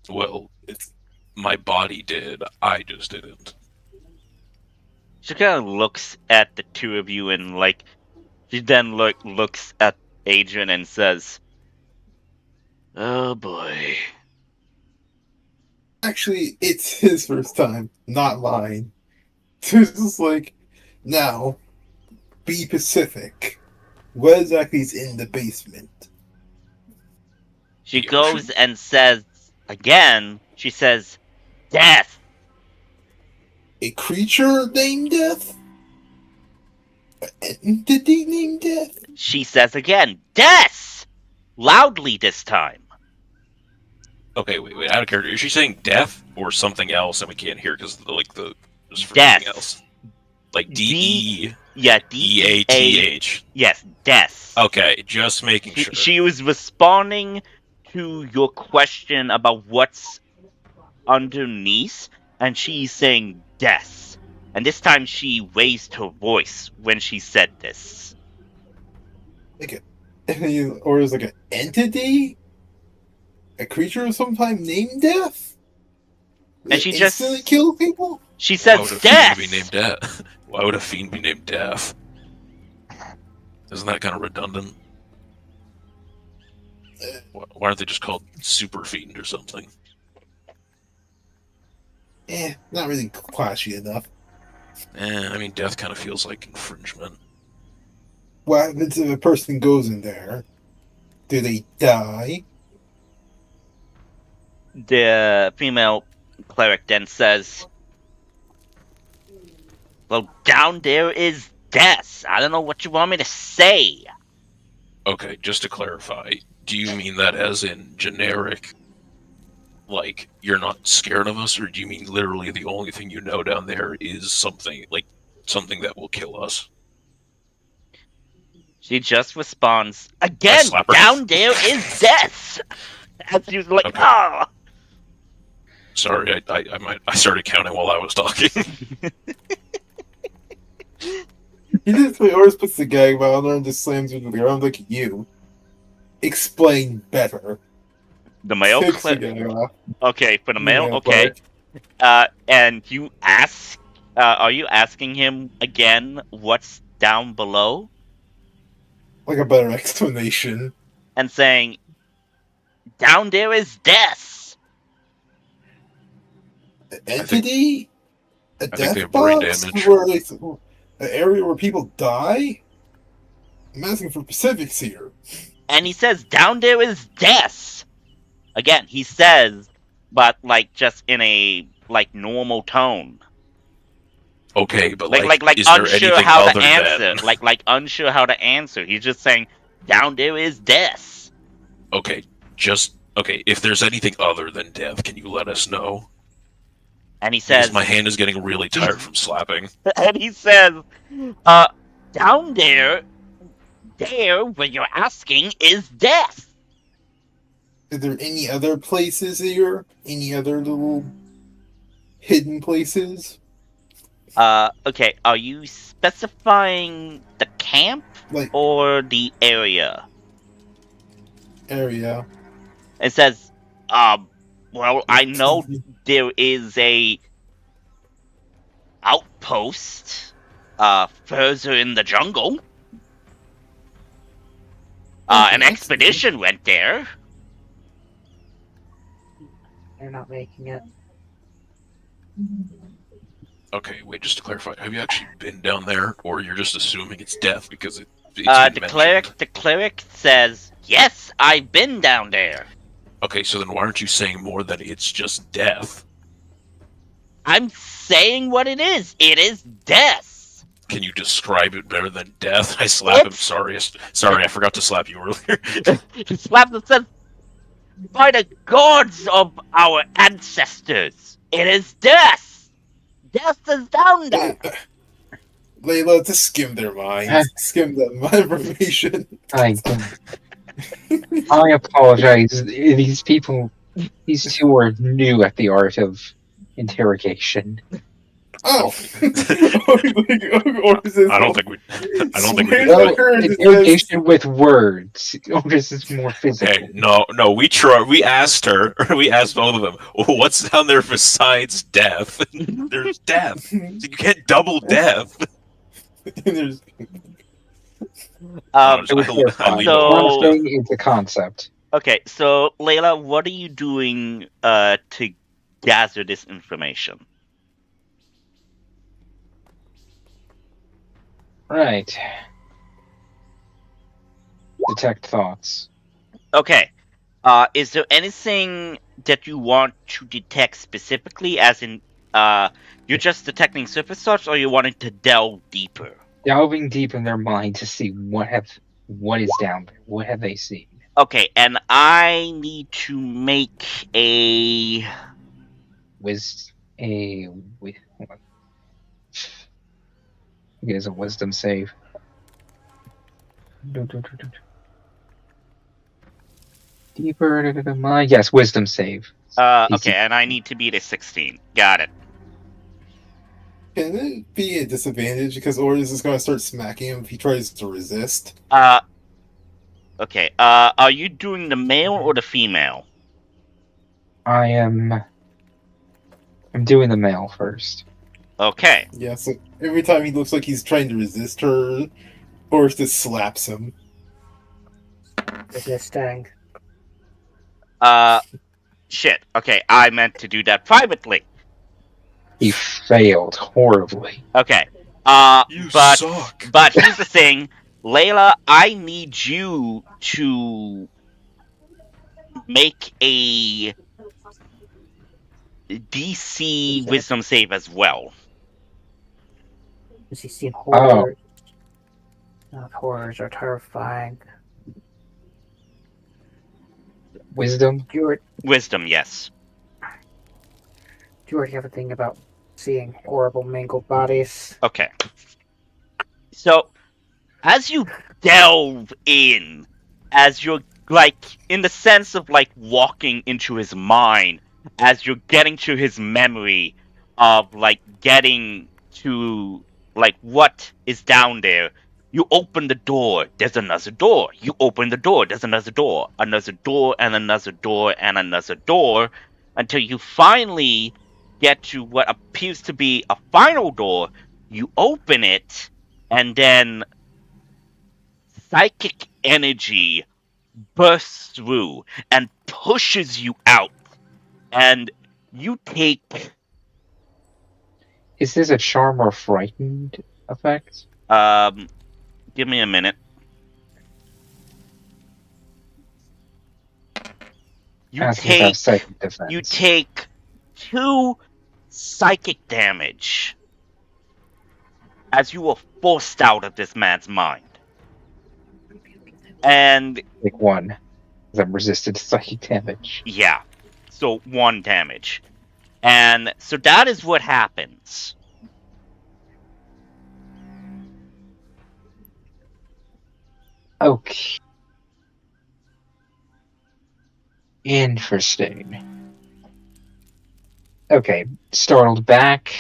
Speaker 2: Well, my body did. I just didn't.
Speaker 1: She kind of looks at the two of you and, like, she then looks at Adrian and says, oh boy.
Speaker 6: Actually, it's his first time, not mine. So it's just like, now, be Pacific. What exactly is in the basement?
Speaker 1: She goes and says, again, she says, death.
Speaker 6: A creature named Death? An entity named Death?
Speaker 1: She says again, death! Loudly this time.
Speaker 2: Okay, wait, out of character. Is she saying death or something else and we can't hear because the just for
Speaker 1: death.
Speaker 2: Something else? Like D-E...
Speaker 1: Yeah,
Speaker 2: D-A-T-H.
Speaker 1: Yes, death.
Speaker 2: Okay, just making sure.
Speaker 1: She was responding to your question about what's underneath, and she's saying death. And this time she raised her voice when she said this.
Speaker 6: Or is like an entity? A creature of some kind named Death?
Speaker 1: And she just
Speaker 6: kill people?
Speaker 1: She said death!
Speaker 2: Why would a fiend be named Death? Isn't that kind of redundant? Why aren't they just called Super Fiend or something?
Speaker 6: Not really clashy enough.
Speaker 2: I mean, death kind of feels like infringement.
Speaker 6: What happens if a person goes in there? Do they die?
Speaker 1: The female cleric then says, well, down there is death. I don't know what you want me to say.
Speaker 2: Okay, just to clarify, do you mean that as in generic, like, you're not scared of us, or do you mean literally the only thing you know down there is something that will kill us?
Speaker 1: She just responds, again, down there is death! As she was like, okay. Oh!
Speaker 2: Sorry, I started counting while I was talking.
Speaker 6: He just always puts the gag on her and just slams her to the ground like you. Explain better.
Speaker 1: The male cleric. Okay, for the male, okay. And you ask, are you asking him again what's down below?
Speaker 6: Like a better explanation.
Speaker 1: And saying, down there is death.
Speaker 6: An entity? A death
Speaker 2: brain
Speaker 6: box?
Speaker 2: damage.
Speaker 6: An area where people die? I'm asking for specifics here.
Speaker 1: And he says, down there is death. Again, he says, but like just in a like normal tone.
Speaker 2: Okay, but
Speaker 1: like
Speaker 2: is
Speaker 1: unsure
Speaker 2: there
Speaker 1: how
Speaker 2: other
Speaker 1: to answer.
Speaker 2: than...
Speaker 1: Like unsure how to answer. He's just saying, down there is death.
Speaker 2: Okay, if there's anything other than death, can you let us know?
Speaker 1: And he says,
Speaker 2: because my hand is getting really tired from slapping.
Speaker 1: And he says, down there there what you're asking is death.
Speaker 6: Is there any other places here? Any other little hidden places?
Speaker 1: Okay, are you specifying the camp or the area?
Speaker 6: Area.
Speaker 1: It says, well, I know there is a outpost, further in the jungle. An expedition went there.
Speaker 3: They're not making it.
Speaker 2: Okay, wait, just to clarify, have you actually been down there, or you're just assuming it's death because it's
Speaker 1: the cleric says, yes, I've been down there.
Speaker 2: Okay, so then why aren't you saying more that it's just death?
Speaker 1: I'm saying what it is. It is death.
Speaker 2: Can you describe it better than death? I slap him. Sorry, I forgot to slap you earlier.
Speaker 1: He slapped and said, by the gods of our ancestors, it is death. Death is down there.
Speaker 6: Layla, just skim their minds. Skim them information.
Speaker 4: I apologize. These two are new at the art of interrogation.
Speaker 6: Oh, I don't think we.
Speaker 4: Interrogation with words. This is more physical.
Speaker 2: Okay, no. We asked her. We asked both of them. What's down there besides death? There's death. So you can't double death.
Speaker 4: It's a concept.
Speaker 1: Okay, so Layla, what are you doing to gather this information?
Speaker 4: Right. Detect thoughts.
Speaker 1: Okay. Is there anything that you want to detect specifically, as in, you're just detecting surface thoughts, or you wanting to delve deeper?
Speaker 4: Delving deep in their mind to see what is down there. What have they seen?
Speaker 1: Okay, and I need to make a...
Speaker 4: It is a wisdom save. Deeper into the mind. Yes, wisdom save.
Speaker 1: Okay, and I need to beat a 16. Got it.
Speaker 6: Can it be a disadvantage because Ordis is going to start smacking him if he tries to resist?
Speaker 1: Okay, are you doing the male or the female?
Speaker 4: I'm doing the male first.
Speaker 1: Okay.
Speaker 6: Yeah, so every time he looks like he's trying to resist her, Ordis just slaps him.
Speaker 3: Resisting.
Speaker 1: Shit. Okay, I meant to do that privately.
Speaker 4: He failed horribly.
Speaker 1: Okay.
Speaker 2: You
Speaker 1: but
Speaker 2: suck.
Speaker 1: But here's the thing, Layla, I need you to make a DC wisdom save as well.
Speaker 3: Has he seen horrors? Not horrors are terrifying.
Speaker 4: Wisdom?
Speaker 1: Wisdom, yes.
Speaker 3: Do you already have a thing about seeing horrible mangled bodies?
Speaker 1: Okay. So, as you delve in, as you're, in the sense of, walking into his mind, as you're getting to his memory of, getting to, what is down there, you open the door, there's another door. You open the door, there's another door, and another door, and another door, until you finally get to what appears to be a final door. You open it, and then psychic energy bursts through and pushes you out, and you take...
Speaker 4: Is this a charm or frightened effect?
Speaker 1: Give me a minute. You take 2 psychic damage as you were forced out of this man's mind. And...
Speaker 4: Like 1. Because I'm resisted to psychic damage.
Speaker 1: Yeah. So 1 damage. And so that is what happens.
Speaker 4: Okay. Interesting. Okay, startled back,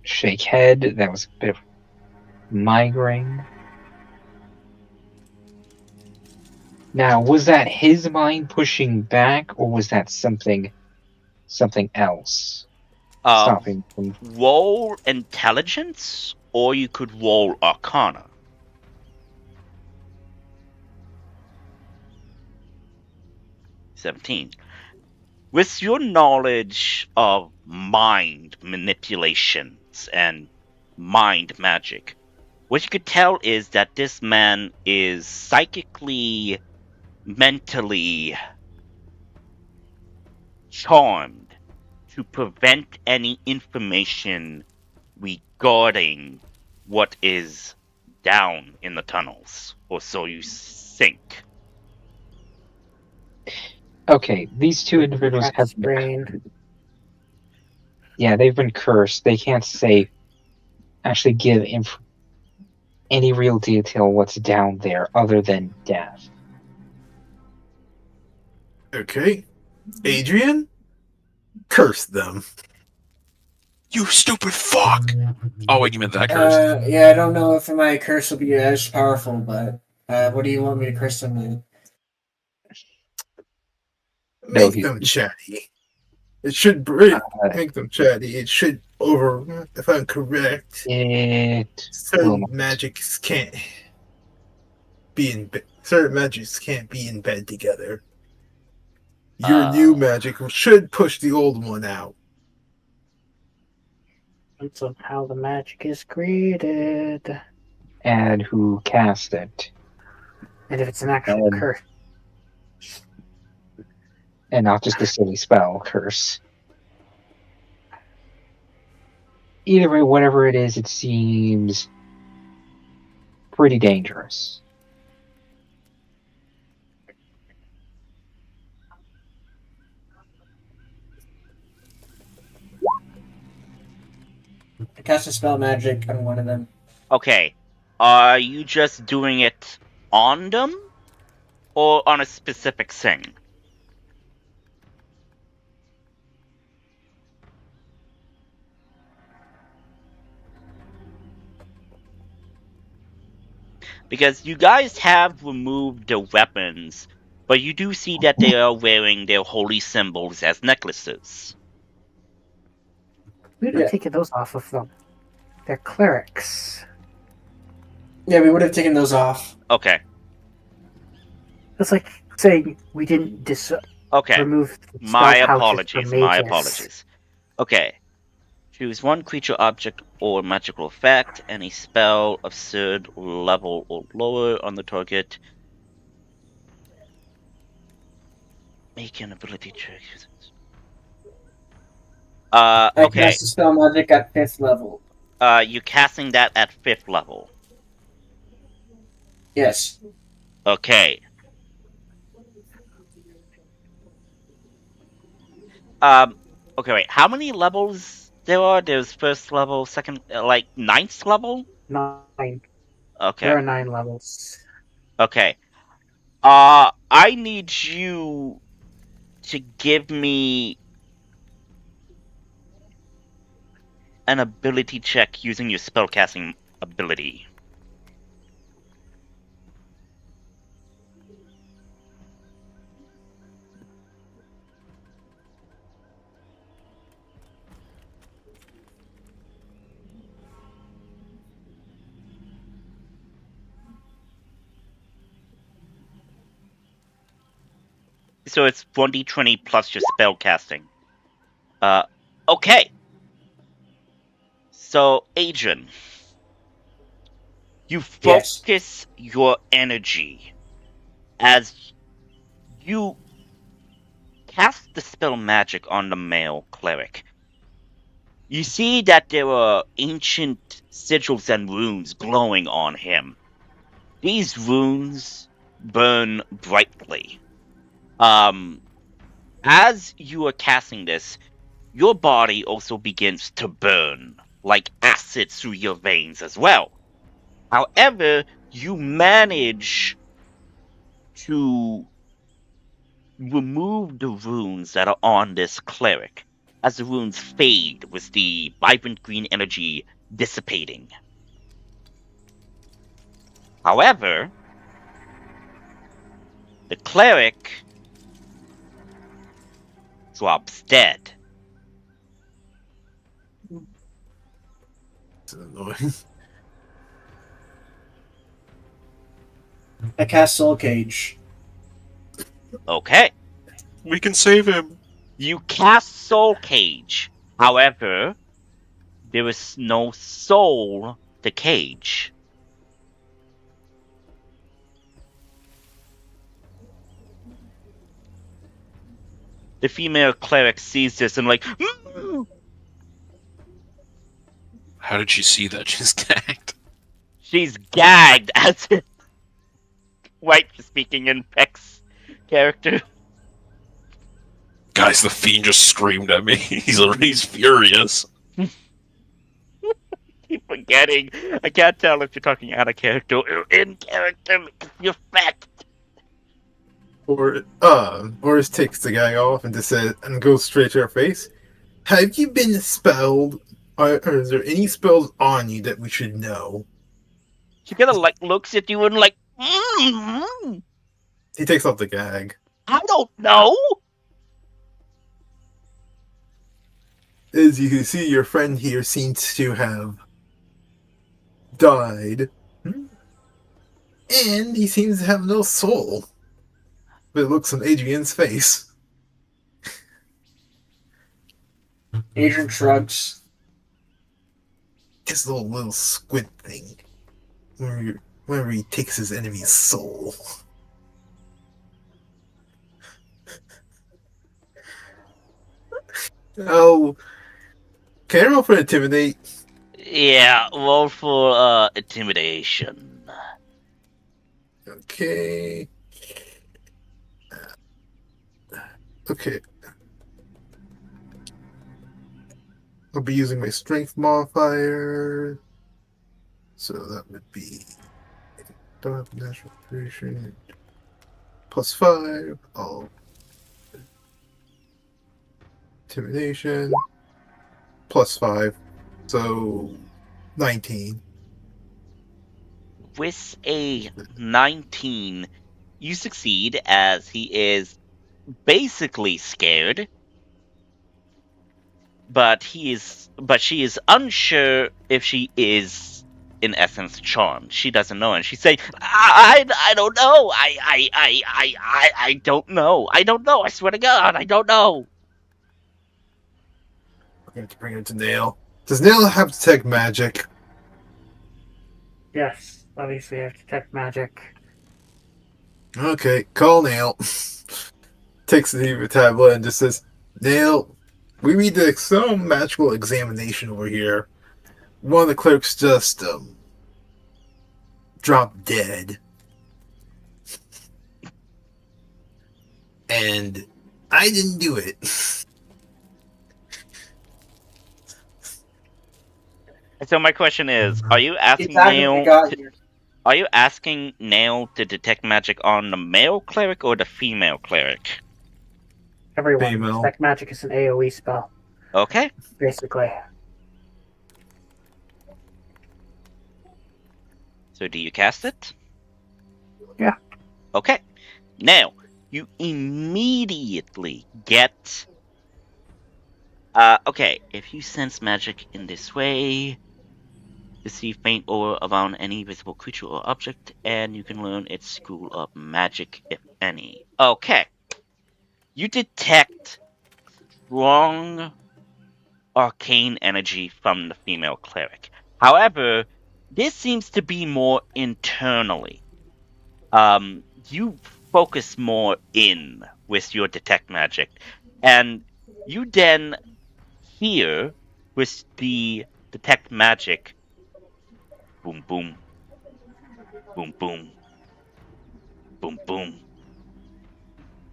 Speaker 4: shake head. That was a bit of migraine. Now, was that his mind pushing back, or was that something else stopping from?
Speaker 1: Roll intelligence, or you could roll arcana. $17. With your knowledge of mind manipulations and mind magic, what you could tell is that this man is psychically, mentally charmed to prevent any information regarding what is down in the tunnels, or so you think.
Speaker 4: Okay, these two individuals have
Speaker 3: brain.
Speaker 4: Yeah, they've been cursed. They can't actually give any real detail what's down there other than death.
Speaker 6: Okay. Adrian? Curse them.
Speaker 2: You stupid fuck! Oh wait, you meant that curse?
Speaker 5: Yeah, I don't know if my curse will be as powerful, but what do you want me to curse them with?
Speaker 6: Make them chatty. It should make them chatty. It should if I'm correct. Certain magics can't be in bed together. Your new magic should push the old one out.
Speaker 3: Depends on how the magic is created.
Speaker 4: And who cast it.
Speaker 3: And if it's an actual curse.
Speaker 4: And not just a silly spell curse. Either way, whatever it is, it seems pretty dangerous.
Speaker 5: I cast a spell magic on one of them.
Speaker 1: Okay. Are you just doing it on them? Or on a specific thing? Because you guys have removed the weapons, but you do see that they are wearing their holy symbols as necklaces.
Speaker 3: We would have taken those off of them. They're clerics.
Speaker 5: Yeah, we would have taken those off.
Speaker 1: Okay.
Speaker 3: It's like saying we didn't remove the
Speaker 1: my apologies. Okay. Choose one creature, object, or magical effect, any spell of third level or lower on the target. Make an ability check.
Speaker 5: I
Speaker 1: okay.
Speaker 5: cast a spell magic at 5th level.
Speaker 1: You casting that at 5th level?
Speaker 5: Yes.
Speaker 1: Okay. Okay, wait. How many levels there are? There's first level, second, like 9th level?
Speaker 3: 9.
Speaker 1: Okay.
Speaker 3: There are 9 levels.
Speaker 1: Okay. I need you to give me an ability check using your spellcasting ability. So it's 1d20 plus your spell casting. Okay. So, Adrian, you focus your energy as you cast the spell magic on the male cleric. You see that there are ancient sigils and runes glowing on him. These runes burn brightly. As you are casting this, your body also begins to burn, like acid through your veins as well. However, you manage to remove the runes that are on this cleric as the runes fade with the vibrant green energy dissipating. However, the cleric drops dead.
Speaker 6: It's annoying.
Speaker 5: I cast Soul Cage.
Speaker 1: Okay.
Speaker 2: We can save him.
Speaker 1: You cast Soul Cage. However, there is no soul to cage. The female cleric sees this and
Speaker 2: How did she see that? She's gagged.
Speaker 1: She's gagged as if White speaking in Peck's character.
Speaker 2: Guys, the fiend just screamed at me. He's furious.
Speaker 1: Keep forgetting. I can't tell if you're talking out of character or in character because you're fat.
Speaker 6: Or just takes the guy off and just says, and goes straight to her face. Have you been spelled? Or is there any spells on you that we should know?
Speaker 1: She kind of looks at you and mm-hmm.
Speaker 6: He takes off the gag.
Speaker 1: I don't know.
Speaker 6: As you can see, your friend here seems to have died. And he seems to have no soul. But it looks on Adrian's face.
Speaker 5: Adrian shrugs.
Speaker 6: His little squid thing. Whenever he takes his enemy's soul. Oh. Can I roll for intimidate?
Speaker 1: Yeah, roll for intimidation.
Speaker 6: Okay. Okay. I'll be using my strength modifier. So that would be don't have natural creation. +5. Oh. Intimidation. +5. So 19.
Speaker 1: With a 19, you succeed as he is basically scared, but she is unsure if she is in essence charmed. She doesn't know, and she's saying, I don't know. I don't know. I don't know. I swear to God, I don't know.
Speaker 6: I'm going to bring it to Nail. Does Nail have detect magic?
Speaker 3: Yes, obviously I have detect magic.
Speaker 6: Okay, call Nail. Takes the tablet and just says, Nail, we read the external magical examination over here. One of the clerks just dropped dead. And I didn't do it.
Speaker 1: So my question is, are you asking Nail to detect magic on the male cleric or the female cleric?
Speaker 3: Everyone.
Speaker 6: Female.
Speaker 3: Detect magic is an AoE spell.
Speaker 1: Okay.
Speaker 3: Basically.
Speaker 1: So do you cast it?
Speaker 3: Yeah.
Speaker 1: Okay. Now, you immediately get... okay, if you sense magic in this way, you see faint aura around any visible creature or object, and you can learn its school of magic, if any. Okay. You detect strong arcane energy from the female cleric. However, this seems to be more internally. You focus more in with your detect magic, and you then hear with the detect magic, boom boom, boom boom, boom boom,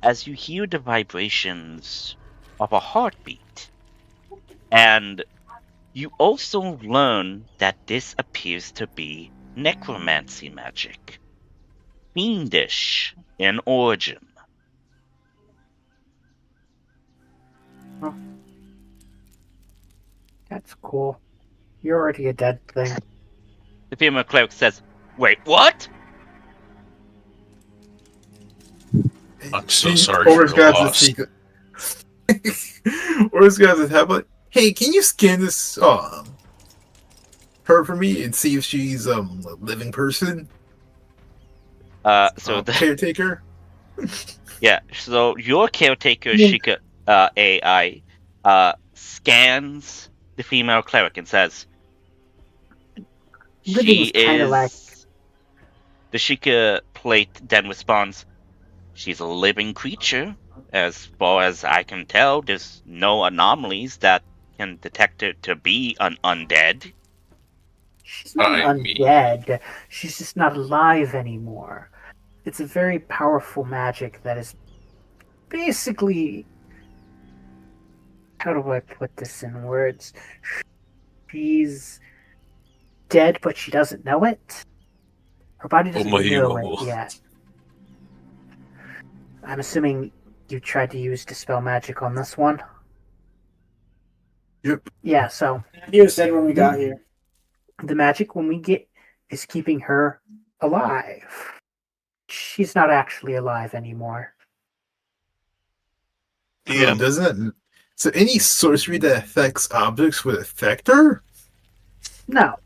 Speaker 1: as you hear the vibrations of a heartbeat. And you also learn that this appears to be necromancy magic. Fiendish in origin.
Speaker 3: Oh. That's cool. You're already a dead thing.
Speaker 1: The female cleric says, "Wait, what?"
Speaker 2: I'm so sorry for your loss.
Speaker 6: Or's got the tablet. Hey, can you scan this her for me and see if she's a living person?
Speaker 1: So the
Speaker 6: caretaker.
Speaker 1: Yeah, so your caretaker Sheikah AI scans the female cleric and says, "She is."
Speaker 3: Like...
Speaker 1: The Sheikah plate then responds, "She's a living creature. As far as I can tell, there's no anomalies that can detect her to be an undead."
Speaker 3: She's not undead. She's just not alive anymore. It's a very powerful magic that is basically... How do I put this in words? She's dead, but she doesn't know it. Her body doesn't know it yet. I'm assuming you tried to use Dispel Magic on this one?
Speaker 6: Yep.
Speaker 3: Yeah, so...
Speaker 5: You said when we got here.
Speaker 3: The magic when we get is keeping her alive. She's not actually alive anymore.
Speaker 6: Yeah, doesn't it? So any sorcery that affects objects would affect her?
Speaker 3: No.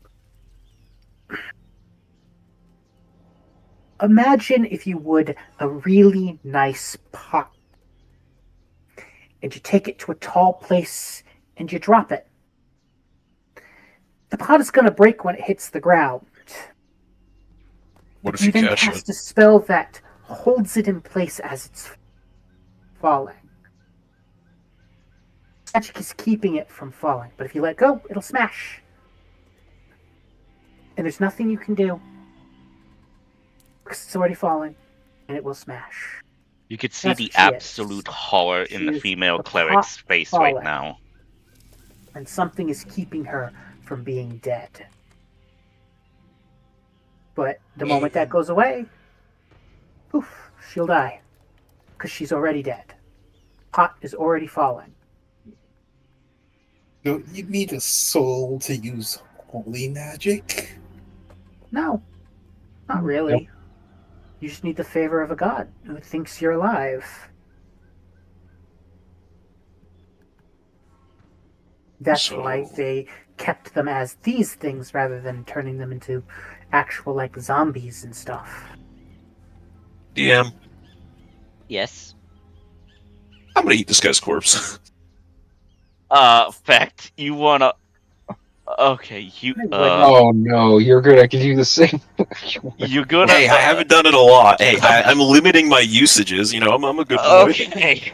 Speaker 3: Imagine, if you would, a really nice pot. And you take it to a tall place and you drop it. The pot is going to break when it hits the ground.
Speaker 2: What if you catch it?
Speaker 3: You then cast a spell that holds it in place as it's falling. Magic is keeping it from falling, but if you let go, it'll smash. And there's nothing you can do, because it's already falling, and it will smash.
Speaker 1: You could see the absolute horror in the female cleric's face right now.
Speaker 3: And something is keeping her from being dead. But the moment that goes away, poof, she'll die. Because she's already dead. Pot is already falling.
Speaker 6: Don't you need a soul to use holy magic?
Speaker 3: No, not really. Nope. You just need the favor of a god who thinks you're alive. That's why they kept them as these things rather than turning them into actual, like, zombies and stuff.
Speaker 2: DM.
Speaker 1: Yes?
Speaker 2: I'm gonna eat this guy's corpse.
Speaker 1: Fact, you wanna... Okay, you...
Speaker 4: Oh no, you're gonna do the same.
Speaker 1: You're gonna...
Speaker 2: Hey, I haven't done it a lot. Hey, I'm limiting my usages, you know, I'm a good boy.
Speaker 1: Okay,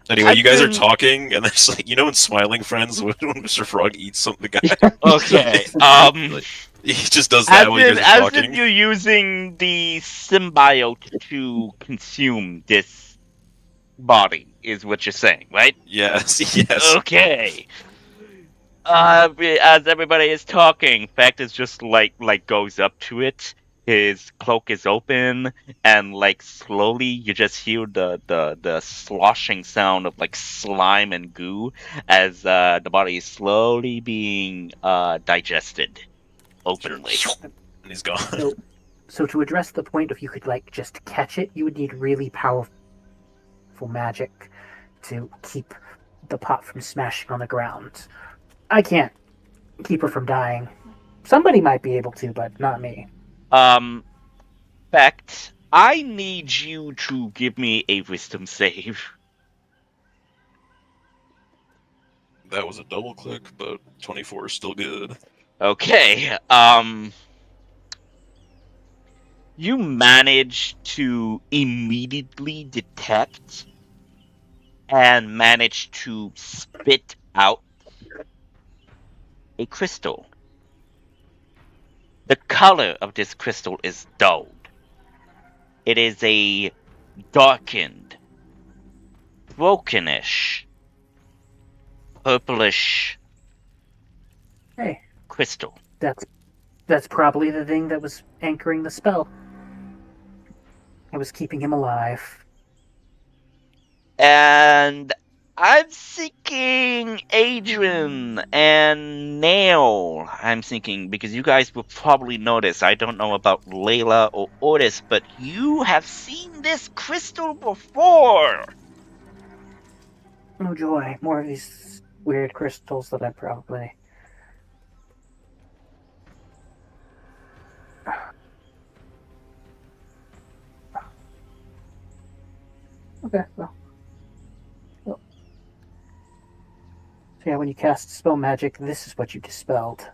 Speaker 2: Anyway, you guys are talking, and there's like, you know, in Smiling Friends, when Mr. Frog eats something, the guy.
Speaker 1: Okay,
Speaker 2: like, he just does that while you guys are talking.
Speaker 1: As if you're using the symbiote to consume this body, is what you're saying, right?
Speaker 2: Yes, yes.
Speaker 1: Okay. As everybody is talking, Fact is just like goes up to it. His cloak is open, and like slowly you just hear the sloshing sound of like slime and goo as the body is slowly being digested openly.
Speaker 2: And he's gone.
Speaker 3: So to address the point of you could like just catch it, you would need really powerful magic to keep the pot from smashing on the ground. I can't keep her from dying. Somebody might be able to, but not me.
Speaker 1: Fact, I need you to give me a wisdom save.
Speaker 2: That was a double click, but 24 is still good.
Speaker 1: Okay, you manage to immediately detect and manage to spit out a crystal. The color of this crystal is dulled. It is a darkened, brokenish, purplish crystal.
Speaker 3: That's probably the thing that was anchoring the spell. was keeping him alive.
Speaker 1: And I'm thinking Adrian and Nail. I'm thinking, because you guys will probably notice, I don't know about Layla or Otis, but you have seen this crystal before!
Speaker 3: Oh joy, more of these weird crystals that I probably... Okay, well. So yeah, when you cast spell magic, this is what you dispelled.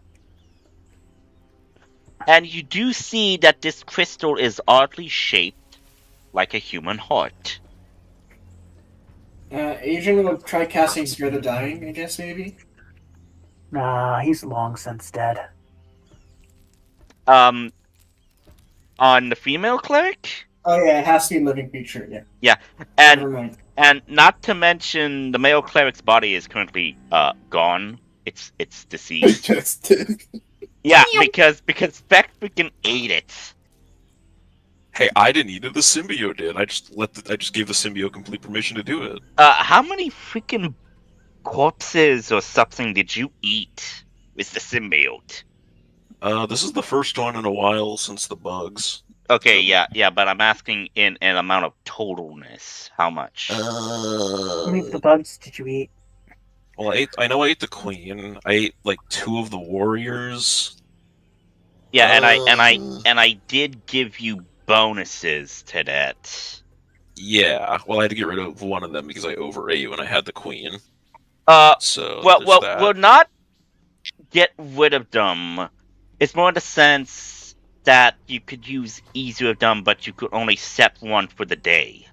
Speaker 1: And you do see that this crystal is oddly shaped like a human heart.
Speaker 5: Adrian will try casting Spirit of Dying, I guess, maybe?
Speaker 3: Nah, he's long since dead.
Speaker 1: On the female cleric?
Speaker 5: Oh yeah, it has to be a living creature, yeah.
Speaker 1: Yeah,
Speaker 5: Never mind.
Speaker 1: and not to mention the male cleric's body is currently gone. It's deceased.
Speaker 6: Just did.
Speaker 1: Yeah, because Beck freaking ate it.
Speaker 2: Hey, I didn't eat it. The symbiote did. I just gave the symbiote complete permission to do it.
Speaker 1: How many freaking corpses or something did you eat with the symbiote?
Speaker 2: This is the first one in a while since the bugs.
Speaker 1: Okay, yeah, but I'm asking in an amount of totalness. How much?
Speaker 3: How many of the bugs did you eat?
Speaker 2: Well, I know I ate the queen. I ate like 2 of the warriors.
Speaker 1: Yeah, and I did give you bonuses to that.
Speaker 2: Yeah, well, I had to get rid of one of them because I overate when I had the queen. So
Speaker 1: we'll not get rid of them. It's more in the sense that you could use either of them, but you could only set one for the day.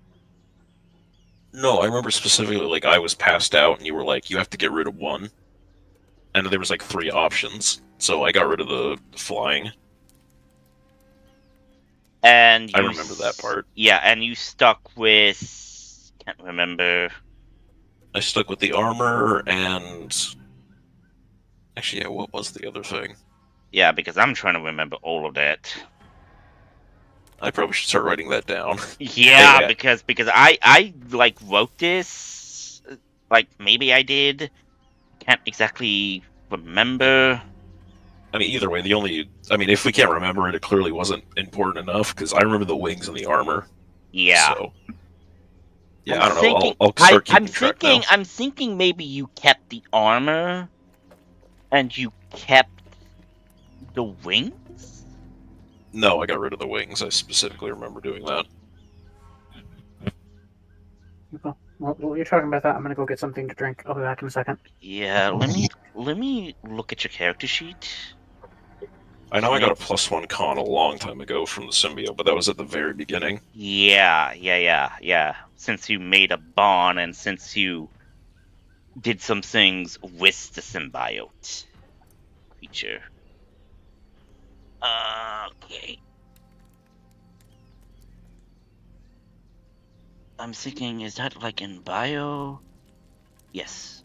Speaker 2: No, I remember specifically, like, I was passed out, and you were like, you have to get rid of one. And there was, like, 3 options. So I got rid of the flying.
Speaker 1: And
Speaker 2: I remember that part.
Speaker 1: Yeah, and you stuck with... Can't remember.
Speaker 2: I stuck with the armor, and... Actually, yeah, what was the other thing?
Speaker 1: Yeah, because I'm trying to remember all of that.
Speaker 2: I probably should start writing that down.
Speaker 1: Yeah,
Speaker 2: Hey,
Speaker 1: because I like wrote this, like maybe I did. Can't exactly remember.
Speaker 2: I mean, either way, if we can't remember it, it clearly wasn't important enough, because I remember the wings and the armor.
Speaker 1: Yeah.
Speaker 2: So, yeah, I don't know. I'll start keeping track now.
Speaker 1: I'm thinking maybe you kept the armor, and you kept the wings?
Speaker 2: No, I got rid of the wings. I specifically remember doing that.
Speaker 3: Well, while you're talking about that, I'm gonna go get something to drink. I'll be back in a second.
Speaker 1: Yeah, let me look at your character sheet.
Speaker 2: I know I got a +1 con a long time ago from the symbiote, but that was at the very beginning.
Speaker 1: Yeah. Since you made a bond and since you did some things with the symbiote creature. Okay. I'm thinking, is that like in bio? Yes.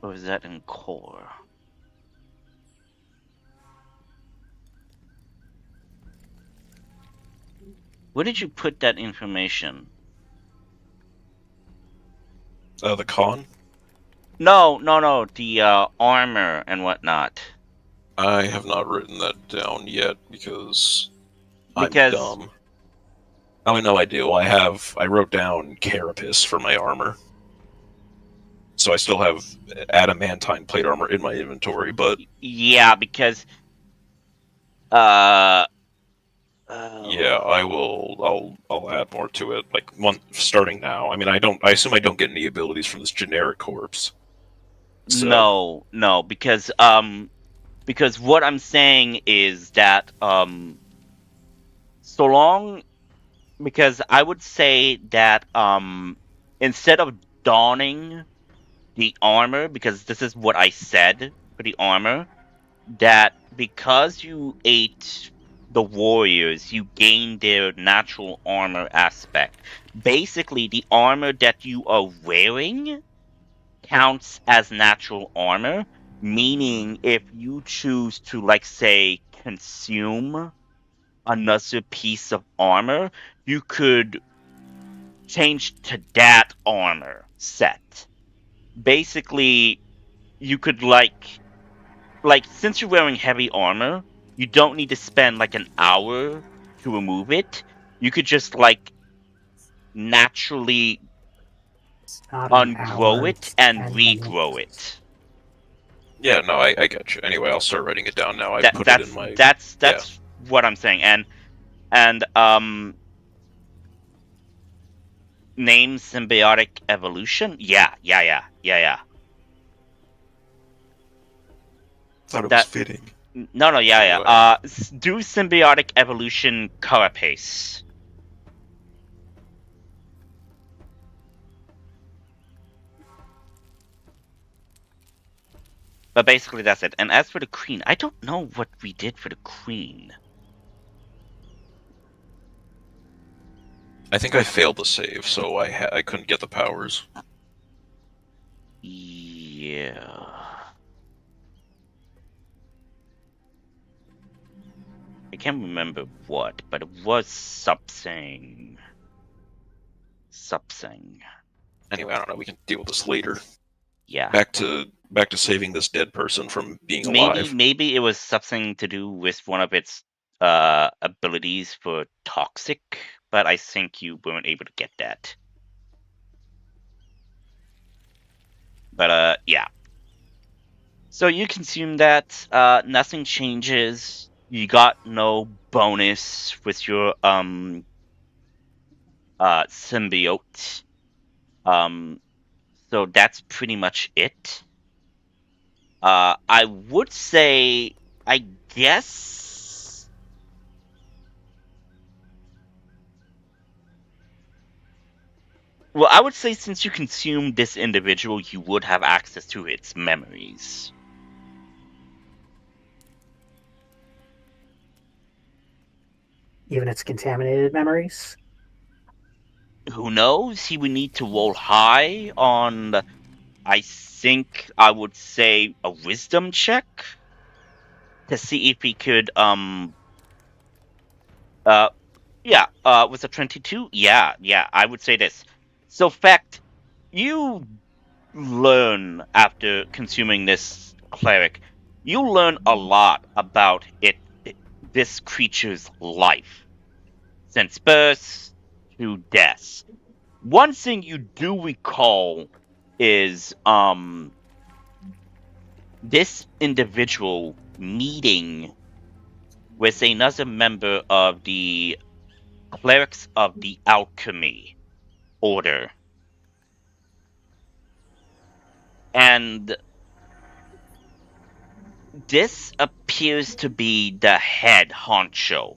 Speaker 1: Or is that in core? Where did you put that information?
Speaker 2: The con?
Speaker 1: No, the armor and whatnot.
Speaker 2: I have not written that down yet because I'm dumb. Oh, no, I do. I wrote down carapace for my armor. So I still have adamantine plate armor in my inventory, but...
Speaker 1: Yeah, because...
Speaker 2: Yeah, I'll add more to it, like, starting now. I mean, I assume I don't get any abilities from this generic corpse. So.
Speaker 1: No, because what I'm saying is that, so long... Because I would say that, instead of donning the armor, because this is what I said for the armor, that because you ate the warriors, you gain their natural armor aspect. Basically, the armor that you are wearing counts as natural armor, meaning if you choose to, like, say, consume another piece of armor, you could change to that armor set. Basically, you could like since you're wearing heavy armor, you don't need to spend like an hour to remove it. You could just like naturally ungrow it and regrow it.
Speaker 2: Yeah, no, I get you. Anyway, I'll start writing it down now. Put it in my...
Speaker 1: That's what I'm saying. And name symbiotic evolution? Yeah.
Speaker 2: Thought it was fitting.
Speaker 1: No, yeah. Do symbiotic evolution carapace. But basically that's it. And as for the queen, I don't know what we did for the queen.
Speaker 2: I think I failed the save, so I couldn't get the powers.
Speaker 1: Yeah. I can't remember what, but it was something.
Speaker 2: Anyway, I don't know. We can deal with this later.
Speaker 1: Yeah.
Speaker 2: Back to saving this dead person from being alive.
Speaker 1: Maybe it was something to do with one of its abilities for toxic, but I think you weren't able to get that. But yeah. So you consume that. Nothing changes. You got no bonus with your symbiote. So that's pretty much it. I would say, I guess... Well, I would say since you consumed this individual, you would have access to its memories.
Speaker 3: Even its contaminated memories?
Speaker 1: Who knows? He would need to roll high on, I think I would say, a wisdom check to see if he could, with a 22? Yeah, I would say this. So, fact, you learn after consuming this cleric, you learn a lot about this creature's life. Since birth to death. One thing you do recall is this individual meeting with another member of the Clerics of the Alchemy Order. And this appears to be the head honcho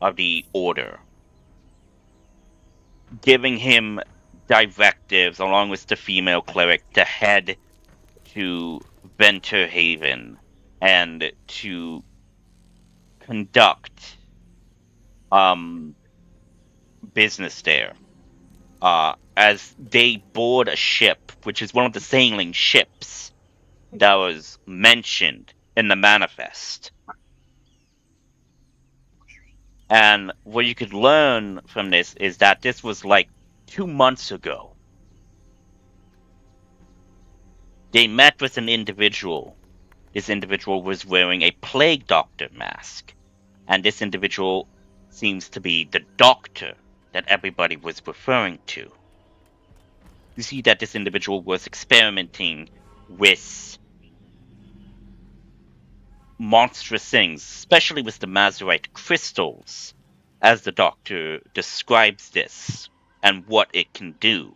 Speaker 1: of the order, giving him directives along with the female cleric to head to Venterhaven and to conduct business there. As they board a ship, which is one of the sailing ships that was mentioned in the manifest. And what you could learn from this is that this was like 2 months ago. They met with an individual. This individual was wearing a plague doctor mask. And this individual seems to be the doctor that everybody was referring to. You see that this individual was experimenting with monstrous things, especially with the Mazurite crystals, as the doctor describes this and what it can do.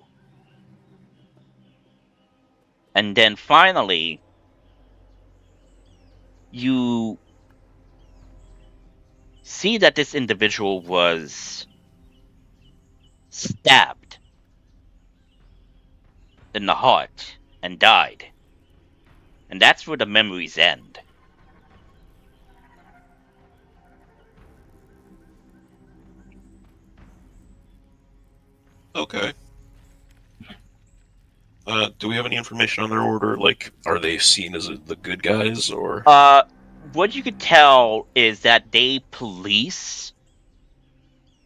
Speaker 1: And then finally, you see that this individual was stabbed in the heart and died. And that's where the memories end.
Speaker 2: Okay. Do we have any information on their order? Like, are they seen as the good guys, or?
Speaker 1: what you could tell is that they police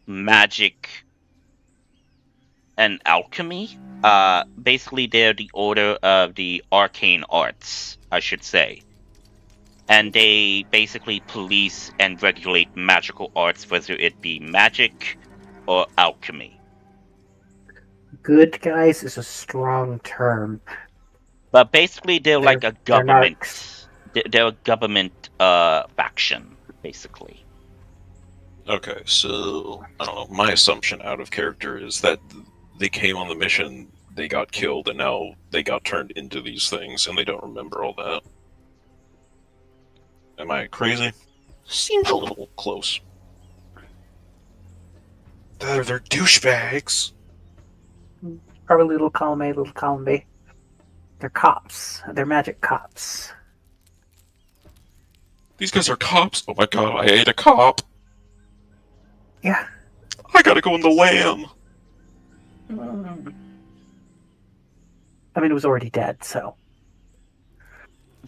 Speaker 1: magic and alchemy. Basically, they're the order of the arcane arts, I should say. And they basically police and regulate magical arts, whether it be magic or alchemy.
Speaker 3: Good guys is a strong term.
Speaker 1: But basically, they're like a government. They're a government faction, basically.
Speaker 2: Okay, so I don't know. My assumption out of character is that they came on the mission, they got killed, and now they got turned into these things, and they don't remember all that. Am I crazy? Seems a little close. They're douchebags.
Speaker 3: Probably little column A, little column B. They're cops. They're magic cops.
Speaker 2: These guys are cops. Oh my god, I ate a cop.
Speaker 3: Yeah.
Speaker 2: I gotta go in the lamb.
Speaker 3: I mean, it was already dead, so.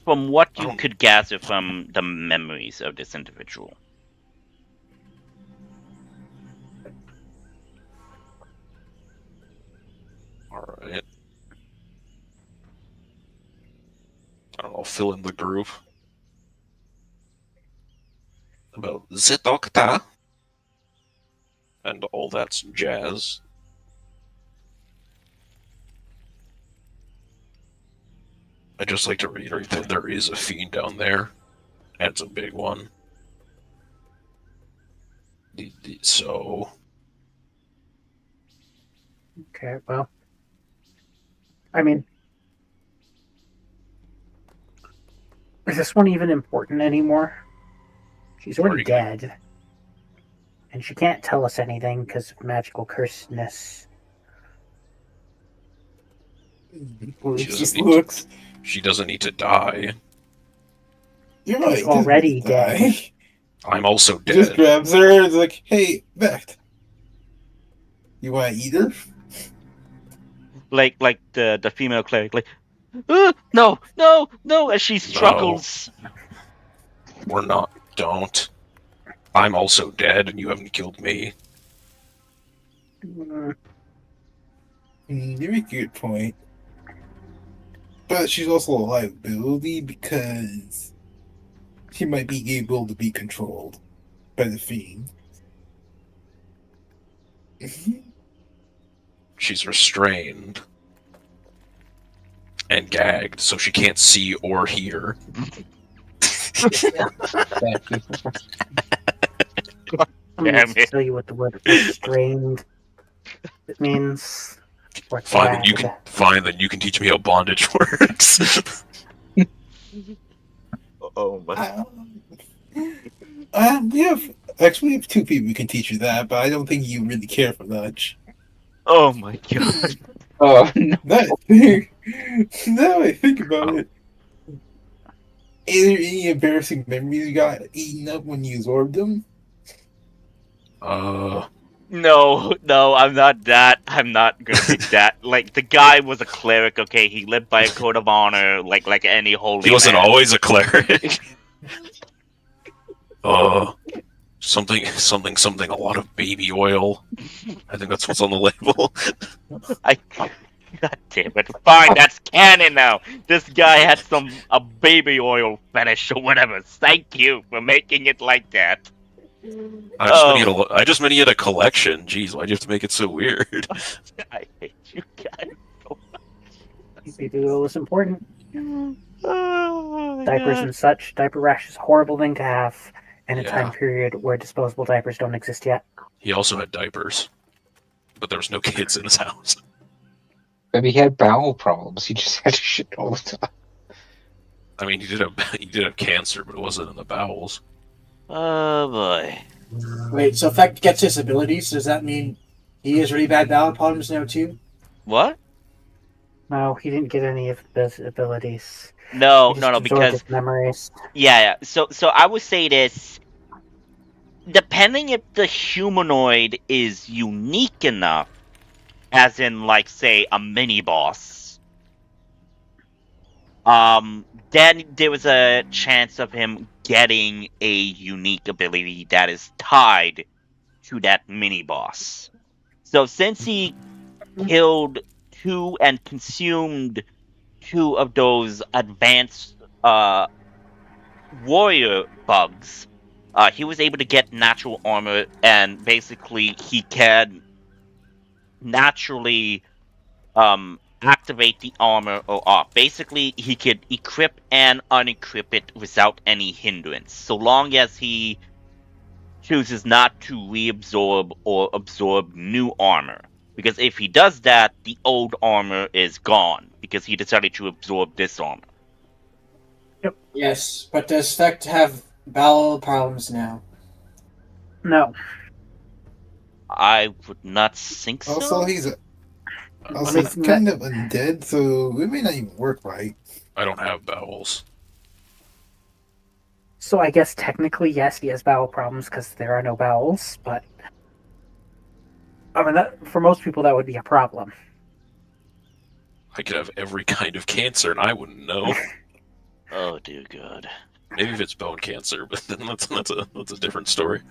Speaker 1: From what you could gather from the memories of this individual.
Speaker 2: Alright. I don't know, fill in the group. About the doctor. And all that jazz. I'd just like to reiterate that there is a fiend down there. And it's a big one. So...
Speaker 3: Okay, well. I mean... Is this one even important anymore? She's already dead. And she can't tell us anything because of magical cursedness.
Speaker 2: She doesn't need to die.
Speaker 6: You're right.
Speaker 3: She's already dead.
Speaker 2: I'm also dead.
Speaker 6: Just grabs her and is like, hey, Beth. You want to eat her?
Speaker 1: Like the female cleric, like, no, as she struggles.
Speaker 2: No. We're not. Don't. I'm also dead, and you haven't killed me.
Speaker 6: You make a good point. But she's also a liability because she might be able to be controlled by the fiend.
Speaker 2: She's restrained and gagged, so she can't see or hear.
Speaker 3: I'm going to tell you what the word restrained it means.
Speaker 2: Fine, then you can teach me how bondage works.
Speaker 1: Oh my.
Speaker 6: We have two people who can teach you that, but I don't think you really care for much.
Speaker 1: Oh my god.
Speaker 4: Oh no.
Speaker 6: Now I think about it. Is there any embarrassing memories you got eaten up when you absorbed them?
Speaker 1: No, I'm not that. I'm not gonna be that. Like, the guy was a cleric, okay? He lived by a code of honor, like any holy
Speaker 2: He wasn't
Speaker 1: man.
Speaker 2: always a cleric. Something, a lot of baby oil. I think that's what's on the label.
Speaker 1: God damn it. Fine, that's canon now. This guy had a baby oil fetish or whatever. Thank you for making it like that.
Speaker 2: I just meant he had a collection. Jeez, why'd you have to make it so weird?
Speaker 1: I hate you guys so much.
Speaker 3: Baby oil is important.
Speaker 1: Oh,
Speaker 3: Diapers
Speaker 1: God.
Speaker 3: and such. Diaper rash is a horrible thing to have in a
Speaker 2: Yeah.
Speaker 3: time period where disposable diapers don't exist yet.
Speaker 2: He also had diapers, but there was no kids in his house.
Speaker 4: Maybe he had bowel problems. He just had to shit all the time.
Speaker 2: I mean, he did have cancer, but it wasn't in the bowels.
Speaker 1: Oh boy.
Speaker 5: Wait, so Feck gets his abilities. Does that mean he has really bad bowel problems now too?
Speaker 1: What?
Speaker 3: No, he didn't get any of those abilities.
Speaker 1: No,
Speaker 3: He just absorbed
Speaker 1: because
Speaker 3: his memories.
Speaker 1: yeah. So I would say this. Depending if the humanoid is unique enough, as in, like, say, a mini boss, then there was a chance of him getting a unique ability that is tied to that mini boss. So since he killed 2 and consumed 2 of those advanced warrior bugs, he was able to get natural armor, and basically he can naturally activate the armor or off. Basically, he could equip and unequip it without any hindrance, so long as he chooses not to reabsorb or absorb new armor. Because if he does that, the old armor is gone because he decided to absorb this armor.
Speaker 5: Yes, but does Spect have bowel problems now?
Speaker 3: No.
Speaker 1: I would not think so.
Speaker 6: Also, he's kind of undead, so it may not even work right.
Speaker 2: I don't have bowels.
Speaker 3: So I guess technically, yes, he has bowel problems because there are no bowels, but I mean, for most people, that would be a problem.
Speaker 2: I could have every kind of cancer, and I wouldn't know.
Speaker 1: Oh dear God.
Speaker 2: Maybe if it's bone cancer, but then that's a different story.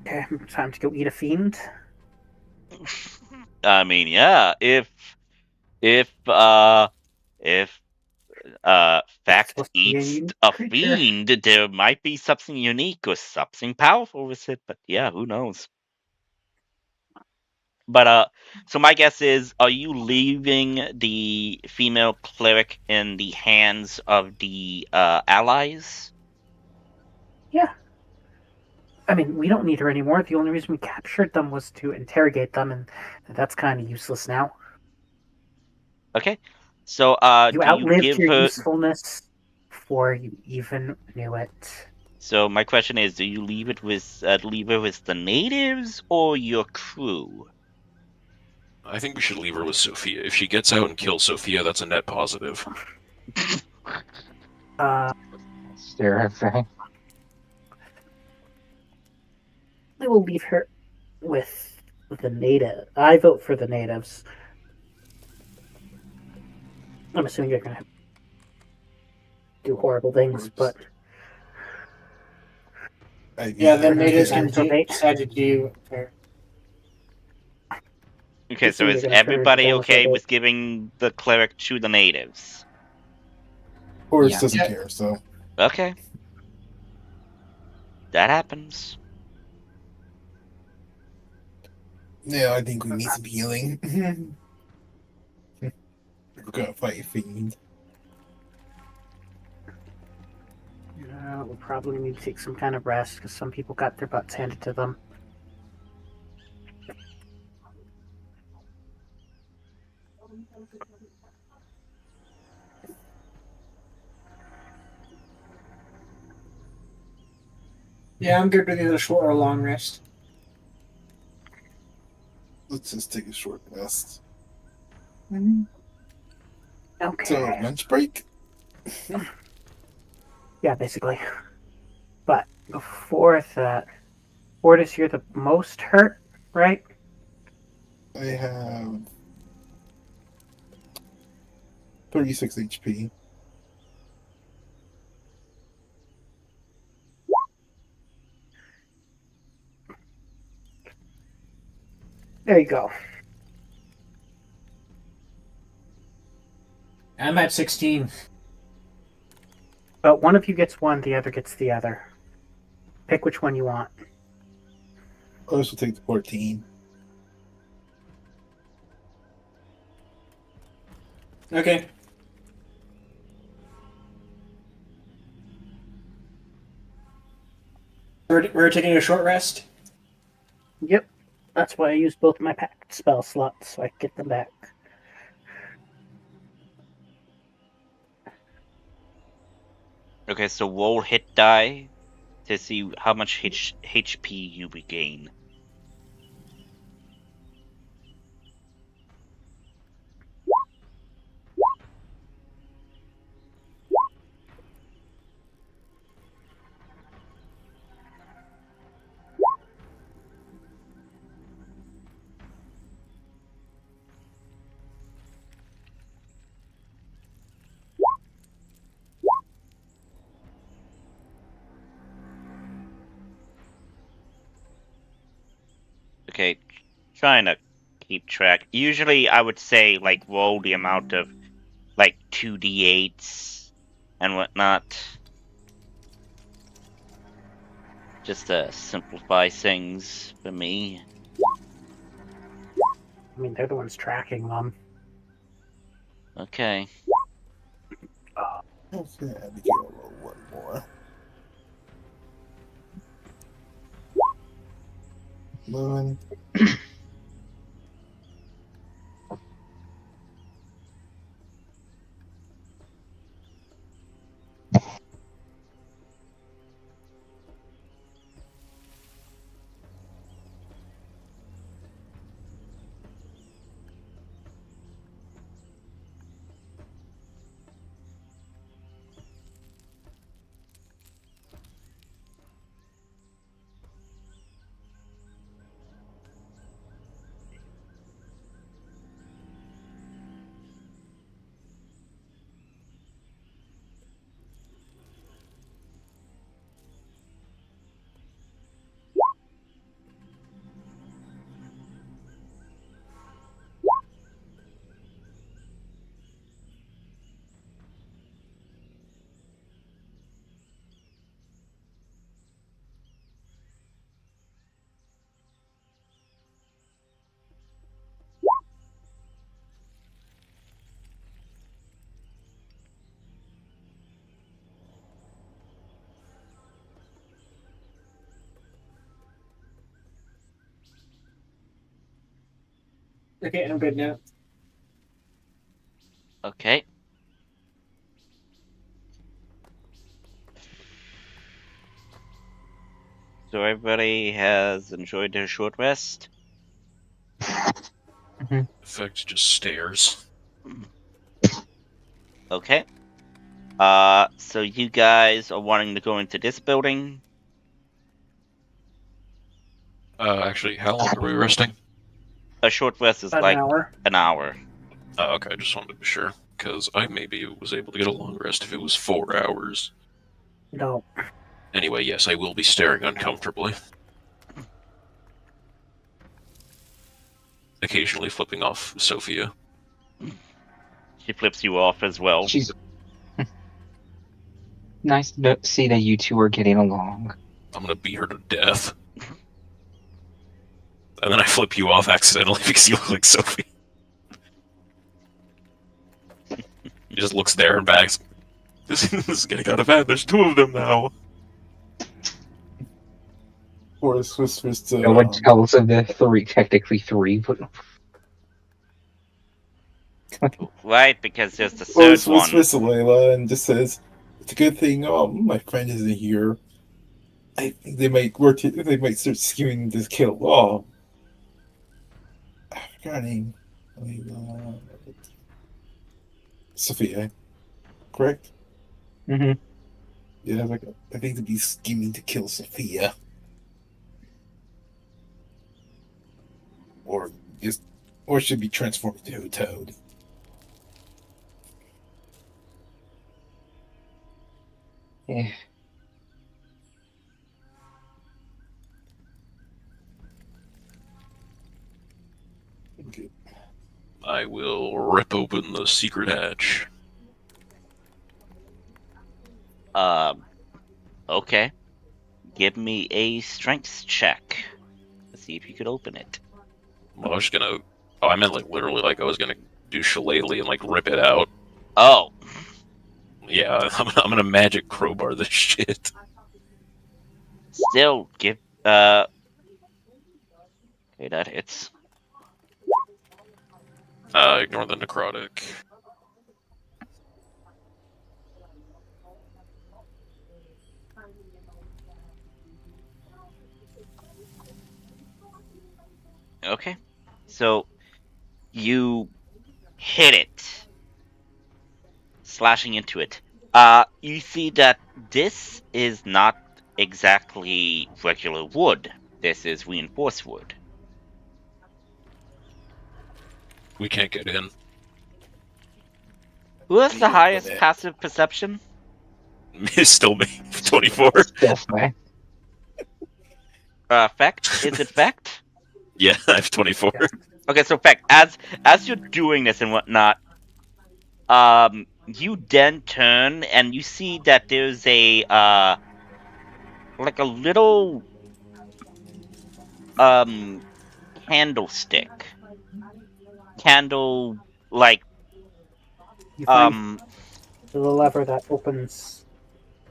Speaker 3: Okay, time to go eat a fiend.
Speaker 1: I mean, yeah, if Fact eats a fiend, there might be something unique or something powerful with it, but yeah, who knows? But so my guess is, are you leaving the female cleric in the hands of the allies?
Speaker 3: Yeah. I mean, we don't need her anymore. The only reason we captured them was to interrogate them, and that's kind of useless now.
Speaker 1: Okay. So,
Speaker 3: you
Speaker 1: do
Speaker 3: outlived
Speaker 1: you give
Speaker 3: your
Speaker 1: her
Speaker 3: usefulness before you even knew it.
Speaker 1: So my question is, do you leave her with the natives or your crew?
Speaker 2: I think we should leave her with Sophia. If she gets out and kills Sophia, that's a net positive.
Speaker 4: Terrifying.
Speaker 3: I will leave her with the native. I vote for the natives. I'm assuming you're gonna do horrible things, but
Speaker 5: yeah, the natives can decide to do.
Speaker 1: Okay, so is everybody okay with giving the cleric to the natives?
Speaker 6: Horus doesn't care, so.
Speaker 1: Okay. That happens.
Speaker 6: Yeah, I think we need some healing. We're gonna fight a fiend.
Speaker 3: We'll probably need to take some kind of rest because some people got their butts handed to them.
Speaker 5: Yeah, I'm good with either short or long rest.
Speaker 6: Let's just take a short rest.
Speaker 3: Okay.
Speaker 6: So, lunch break?
Speaker 3: Yeah, basically. But before that, Fortis, you're the most hurt, right?
Speaker 6: I have 36 HP.
Speaker 3: There you go.
Speaker 5: I'm at 16.
Speaker 3: But one of you gets one, the other gets the other. Pick which one you want.
Speaker 6: I'll also take the 14.
Speaker 5: Okay. We're taking a short rest?
Speaker 3: Yep. That's why I used both my packed spell slots, so I can get them back.
Speaker 1: Okay, so roll hit die to see how much HP you regain. Okay, trying to keep track. Usually I would say, like, roll the amount of, like, 2d8s and whatnot. Just to simplify things for me.
Speaker 3: I mean, they're the ones tracking them.
Speaker 1: Okay.
Speaker 6: Okay, I think I'll roll one more. 11.
Speaker 3: Okay, I'm good now.
Speaker 1: Okay. So everybody has enjoyed their short rest?
Speaker 2: Effect just stares.
Speaker 1: Okay. So you guys are wanting to go into this building?
Speaker 2: Actually, how long are we resting?
Speaker 1: A short rest is
Speaker 3: About
Speaker 1: like
Speaker 3: an hour.
Speaker 1: an hour.
Speaker 2: Oh, okay, I just wanted to be sure. Because I maybe was able to get a long rest if it was 4 hours.
Speaker 3: No.
Speaker 2: Anyway, yes, I will be staring uncomfortably. Occasionally flipping off Sophia.
Speaker 1: She flips you off as well.
Speaker 4: She's nice to see that you two are getting along.
Speaker 2: I'm gonna beat her to death. And then I flip you off accidentally because you look like Sophie. He just looks there and backs. This is getting out of hand. There's 2 of them now.
Speaker 6: Forrest whispers to.
Speaker 4: No one tells of the 3, technically 3, but
Speaker 1: Right, because there's the third
Speaker 6: Forrest
Speaker 1: one.
Speaker 6: whispers to Layla and just says, "It's a good thing. My friend isn't here. I think they might work. They might start scheming to kill Law." I forgot her name. Layla. Sophia, correct?
Speaker 4: mm-hmm.
Speaker 6: Yeah, I think they'd be scheming to kill Sophia. Or should be transformed into a toad.
Speaker 4: Yeah.
Speaker 6: Okay.
Speaker 2: I will rip open the secret hatch.
Speaker 1: Okay. Give me a strength check. Let's see if you could open it.
Speaker 2: Well, I was just gonna... Oh, I meant like literally like I was gonna do shillelagh and like rip it out.
Speaker 1: Oh.
Speaker 2: Yeah, I'm gonna magic crowbar this shit.
Speaker 1: Still, give, okay, that hits.
Speaker 2: Ignore the necrotic.
Speaker 1: Okay. So, you hit it, slashing into it. You see that this is not exactly regular wood. This is reinforced wood.
Speaker 2: We can't get in.
Speaker 1: Who has the highest passive perception?
Speaker 2: It's still me. 24.
Speaker 4: Definitely.
Speaker 1: Effect? Is it effect?
Speaker 2: Yeah, I have 24.
Speaker 3: Yeah.
Speaker 1: Okay, so in fact, as you're doing this and whatnot, you then turn and you see that there's a like a little candlestick, candle like
Speaker 3: You find the lever that opens.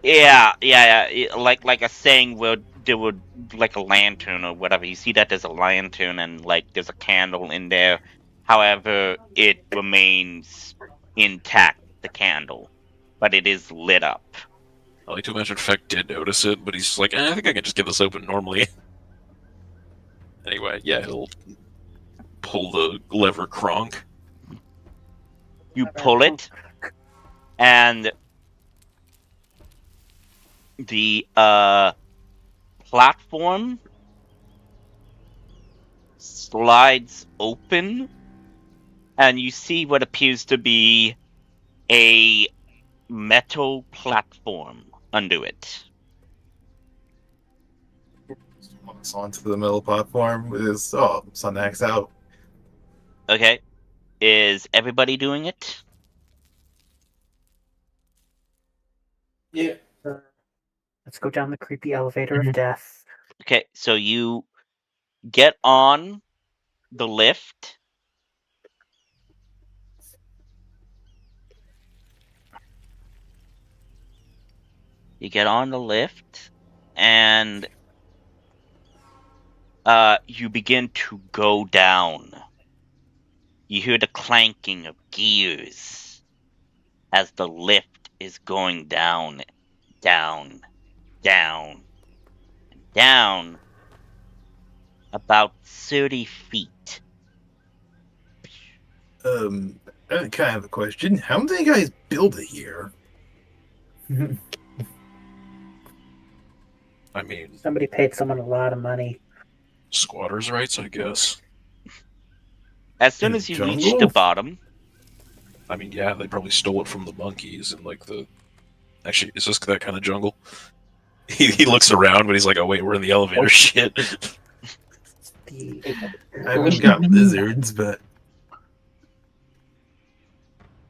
Speaker 1: like a saying where there would like a lantern or whatever. You see that there's a lantern and like there's a candle in there. However, it remains intact, the candle, but it is lit up.
Speaker 2: I like to imagine Feck did notice it, but he's just like, I think I can just get this open normally. Anyway, yeah, he'll pull the lever Kronk.
Speaker 1: You pull it, and the platform slides open, and you see what appears to be a metal platform under it.
Speaker 6: Walks onto the middle platform with his sun axe out.
Speaker 1: Okay. Is everybody doing it?
Speaker 5: Yeah.
Speaker 3: Let's go down the creepy elevator of death.
Speaker 1: Okay, so you get on the lift. You get on the lift, and you begin to go down. You hear the clanking of gears as the lift is going down, down, down, and down about 30 feet.
Speaker 6: I kind of have a question. How did you guys build it here?
Speaker 2: I mean,
Speaker 3: Somebody paid someone a lot of money.
Speaker 2: squatters' rights, I guess.
Speaker 1: As soon
Speaker 6: In
Speaker 1: as you
Speaker 6: jungle?
Speaker 1: reach the bottom,
Speaker 2: I mean, yeah, they probably stole it from the monkeys and like the. Actually, is this that kind of jungle? He looks around, but he's like, "Oh wait, we're in the elevator." Shit.
Speaker 6: I haven't got lizards, but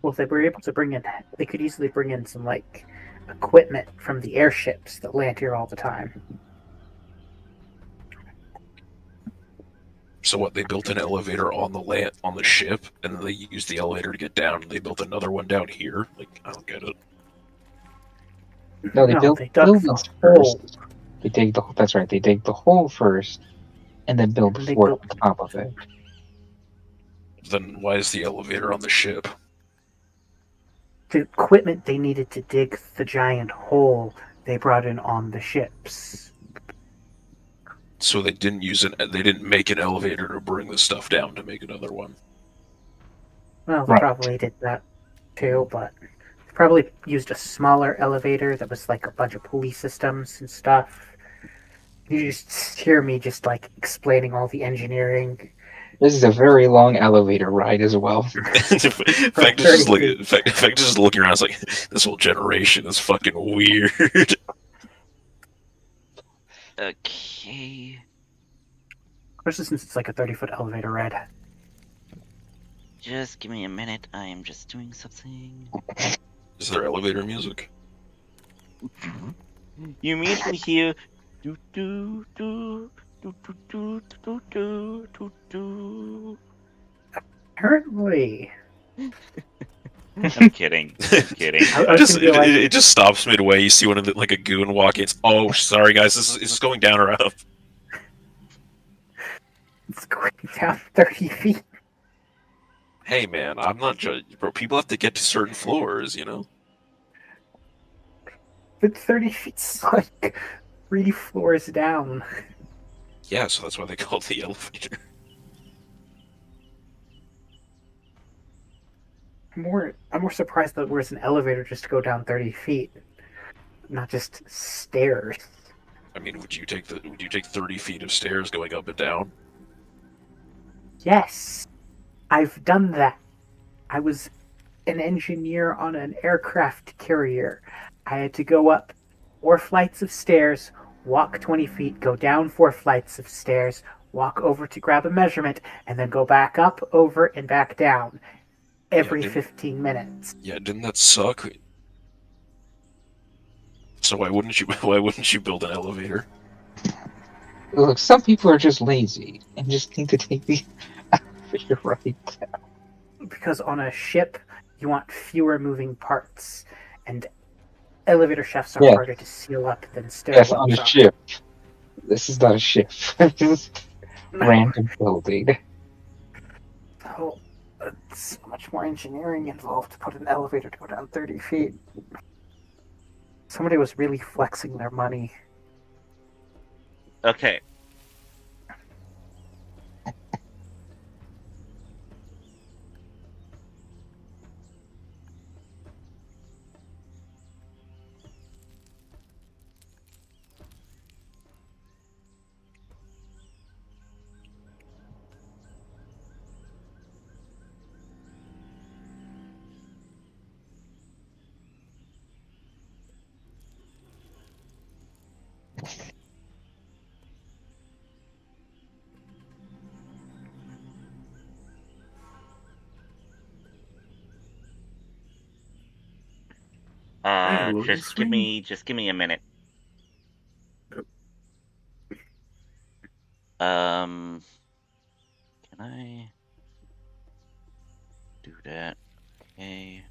Speaker 3: Well, if they were able to bring in, they could easily bring in some like equipment from the airships that land here all the time.
Speaker 2: So what? They built an elevator on the ship, and then they used the elevator to get down. And they built another one down here. Like, I don't get it.
Speaker 4: No, they built
Speaker 3: they dug
Speaker 4: buildings
Speaker 3: the hole.
Speaker 4: first. They dig the. That's right. They dig the hole first, and then build the
Speaker 3: They
Speaker 4: fort
Speaker 3: built-
Speaker 4: on top of it.
Speaker 2: Then why is the elevator on the ship?
Speaker 3: The equipment they needed to dig the giant hole, they brought in on the ships.
Speaker 2: So they didn't They didn't make an elevator to bring the stuff down to make another one.
Speaker 3: Well, they
Speaker 4: Right.
Speaker 3: probably did that too, but they probably used a smaller elevator that was like a bunch of pulley systems and stuff. You just hear me just like explaining all the engineering.
Speaker 4: This is a very long elevator ride as well.
Speaker 2: Fact is just looking around. It's like this whole generation is fucking weird.
Speaker 1: okay.
Speaker 3: Especially since it's like a 30-foot elevator ride.
Speaker 1: Just give me a minute. I am just doing something.
Speaker 2: Is there elevator music?
Speaker 1: You immediately hear do do do do do do do do do do.
Speaker 3: Apparently.
Speaker 1: I'm kidding. I'm kidding.
Speaker 2: It just stops midway. You see one of like a goon walk in. It's, oh, sorry guys, is this going down or up?
Speaker 3: It's going down 30 feet.
Speaker 2: Hey man, I'm not judging, bro. People have to get to certain floors, you know.
Speaker 3: But 30 feet's like 3 floors down.
Speaker 2: Yeah, so that's why they call it the elevator.
Speaker 3: I'm more surprised that there's an elevator just to go down 30 feet, not just stairs.
Speaker 2: I mean, would you take 30 feet of stairs going up and down?
Speaker 3: Yes, I've done that. I was an engineer on an aircraft carrier. I had to go up 4 flights of stairs, walk 20 feet, go down 4 flights of stairs, walk over to grab a measurement, and then go back up, over, and back down every 15 minutes.
Speaker 2: Yeah, didn't that suck? So why wouldn't you build an elevator?
Speaker 4: Look, some people are just lazy and just need to take the elevator right down.
Speaker 3: Because on a ship, you want fewer moving parts, and elevator shafts are harder to seal up than stairwells.
Speaker 4: Yes, on a ship. This is not a ship. Just random building.
Speaker 3: So, it's much more engineering involved to put an elevator to go down 30 feet. Somebody was really flexing their money.
Speaker 1: Okay. Just give me a minute. Can I do that? Okay.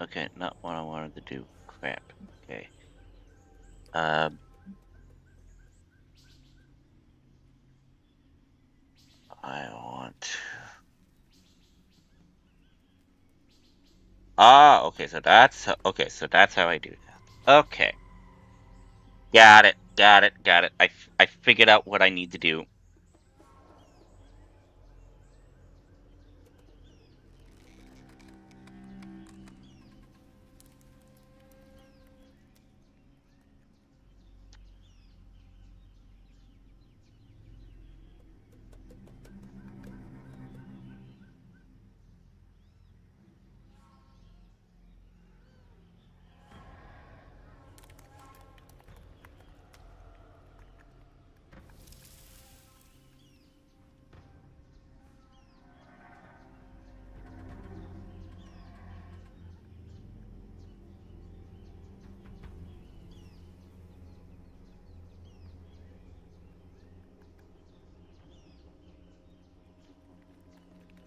Speaker 1: Okay, not what I wanted to do. Crap. Okay. I want. Okay. So that's how I do that. Okay. Got it. I figured out what I need to do.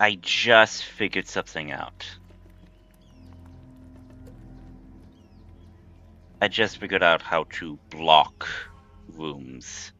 Speaker 1: I just figured something out. I just figured out how to block rooms.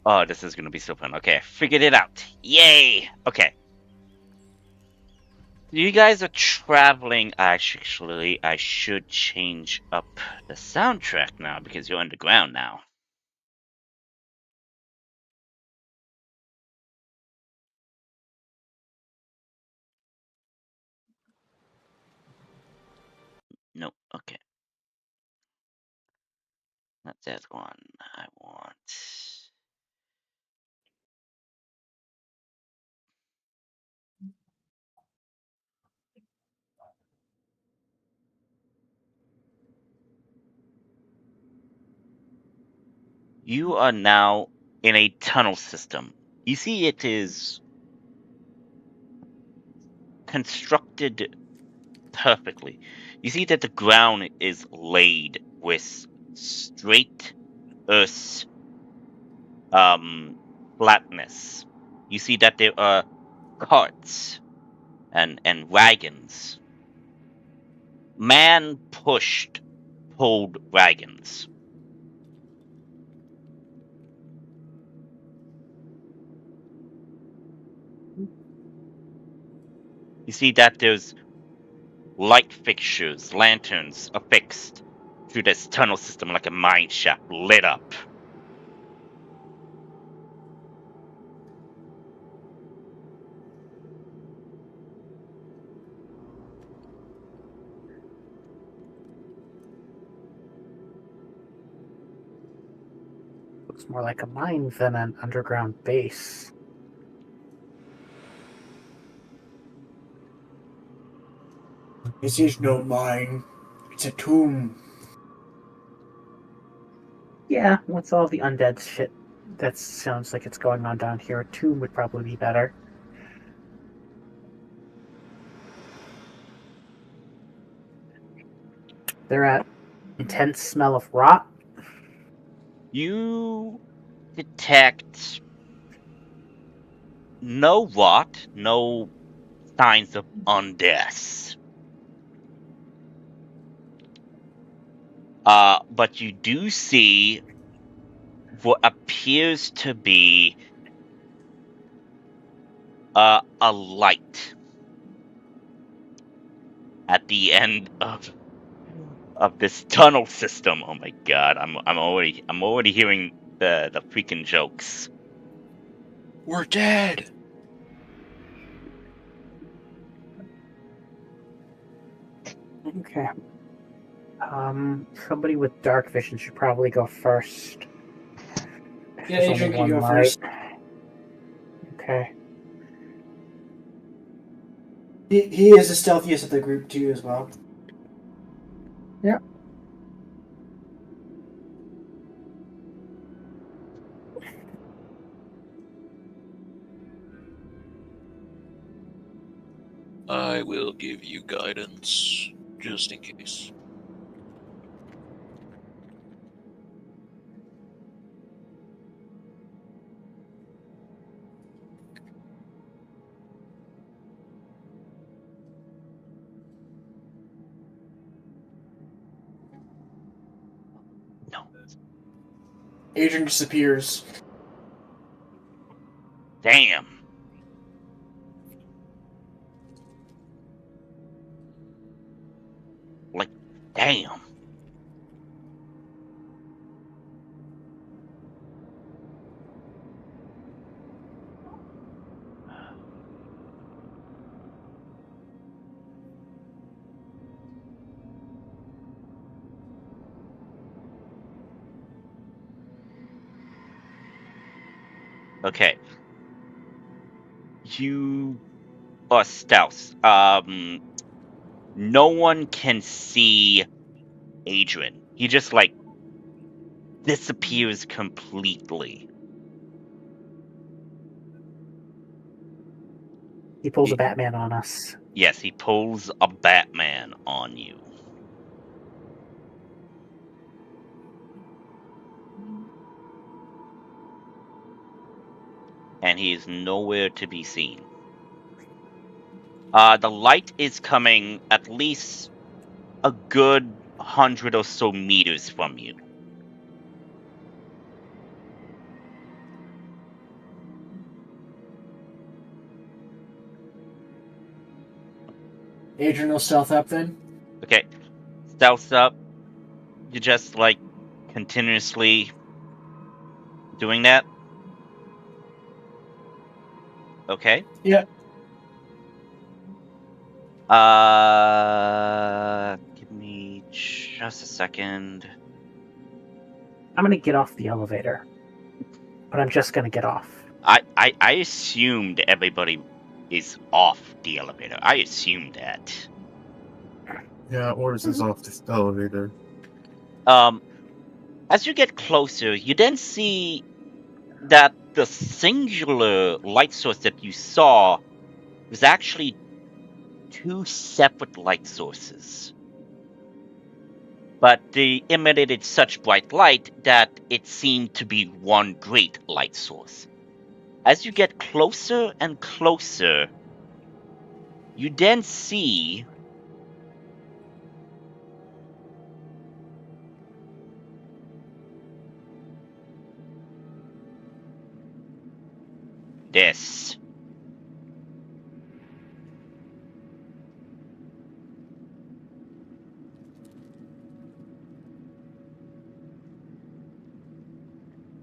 Speaker 1: Oh, this is gonna be so fun. Okay, I figured it out. Yay! Okay. You guys are traveling. Actually, I should change up the soundtrack now because you're underground now. Nope. Okay. Not that one. I want. You are now in a tunnel system. You see, it is constructed perfectly. You see that the ground is laid with straight earth flatness. You see that there are carts and wagons. Man pulled wagons. You see that there's light fixtures, lanterns affixed through this tunnel system like a mine shaft lit up.
Speaker 3: Looks more like a mine than an underground base.
Speaker 5: This is no mine. It's a tomb.
Speaker 3: Yeah, with all the undead shit that sounds like it's going on down here, a tomb would probably be better. They're at intense smell of rot.
Speaker 1: You detect no rot, no signs of undeath. But you do see what appears to be a light at the end of this tunnel system. Oh my god, I'm already hearing the freaking jokes.
Speaker 2: We're dead.
Speaker 3: Okay. Somebody with dark vision should probably go first.
Speaker 5: Yeah,
Speaker 3: There's
Speaker 5: Adrian
Speaker 3: only
Speaker 5: can
Speaker 3: one
Speaker 5: go
Speaker 3: light.
Speaker 5: first.
Speaker 3: Okay.
Speaker 5: He is the stealthiest of the group too, as well.
Speaker 3: Yeah.
Speaker 2: I will give you guidance, just in case.
Speaker 1: No.
Speaker 5: Adrian disappears.
Speaker 1: Damn. Like, damn. Okay. You are stealth. No one can see Adrian. He just like disappears completely.
Speaker 3: He pulls a Batman on us.
Speaker 1: Yes, he pulls a Batman on you. And he is nowhere to be seen. The light is coming at least a good 100 or so meters from you.
Speaker 5: Adrian will stealth up then.
Speaker 1: Okay, stealth up. You're just like continuously doing that. Okay.
Speaker 5: Yeah.
Speaker 1: Give me just a second.
Speaker 3: I'm gonna get off the elevator. But I'm just gonna get off.
Speaker 1: I assumed everybody is off the elevator. I assumed that.
Speaker 6: Yeah, Oars is off this elevator.
Speaker 1: As you get closer, you then see that the singular light source that you saw was actually two separate light sources. But they emitted such bright light that it seemed to be one great light source. As you get closer and closer, you then see this.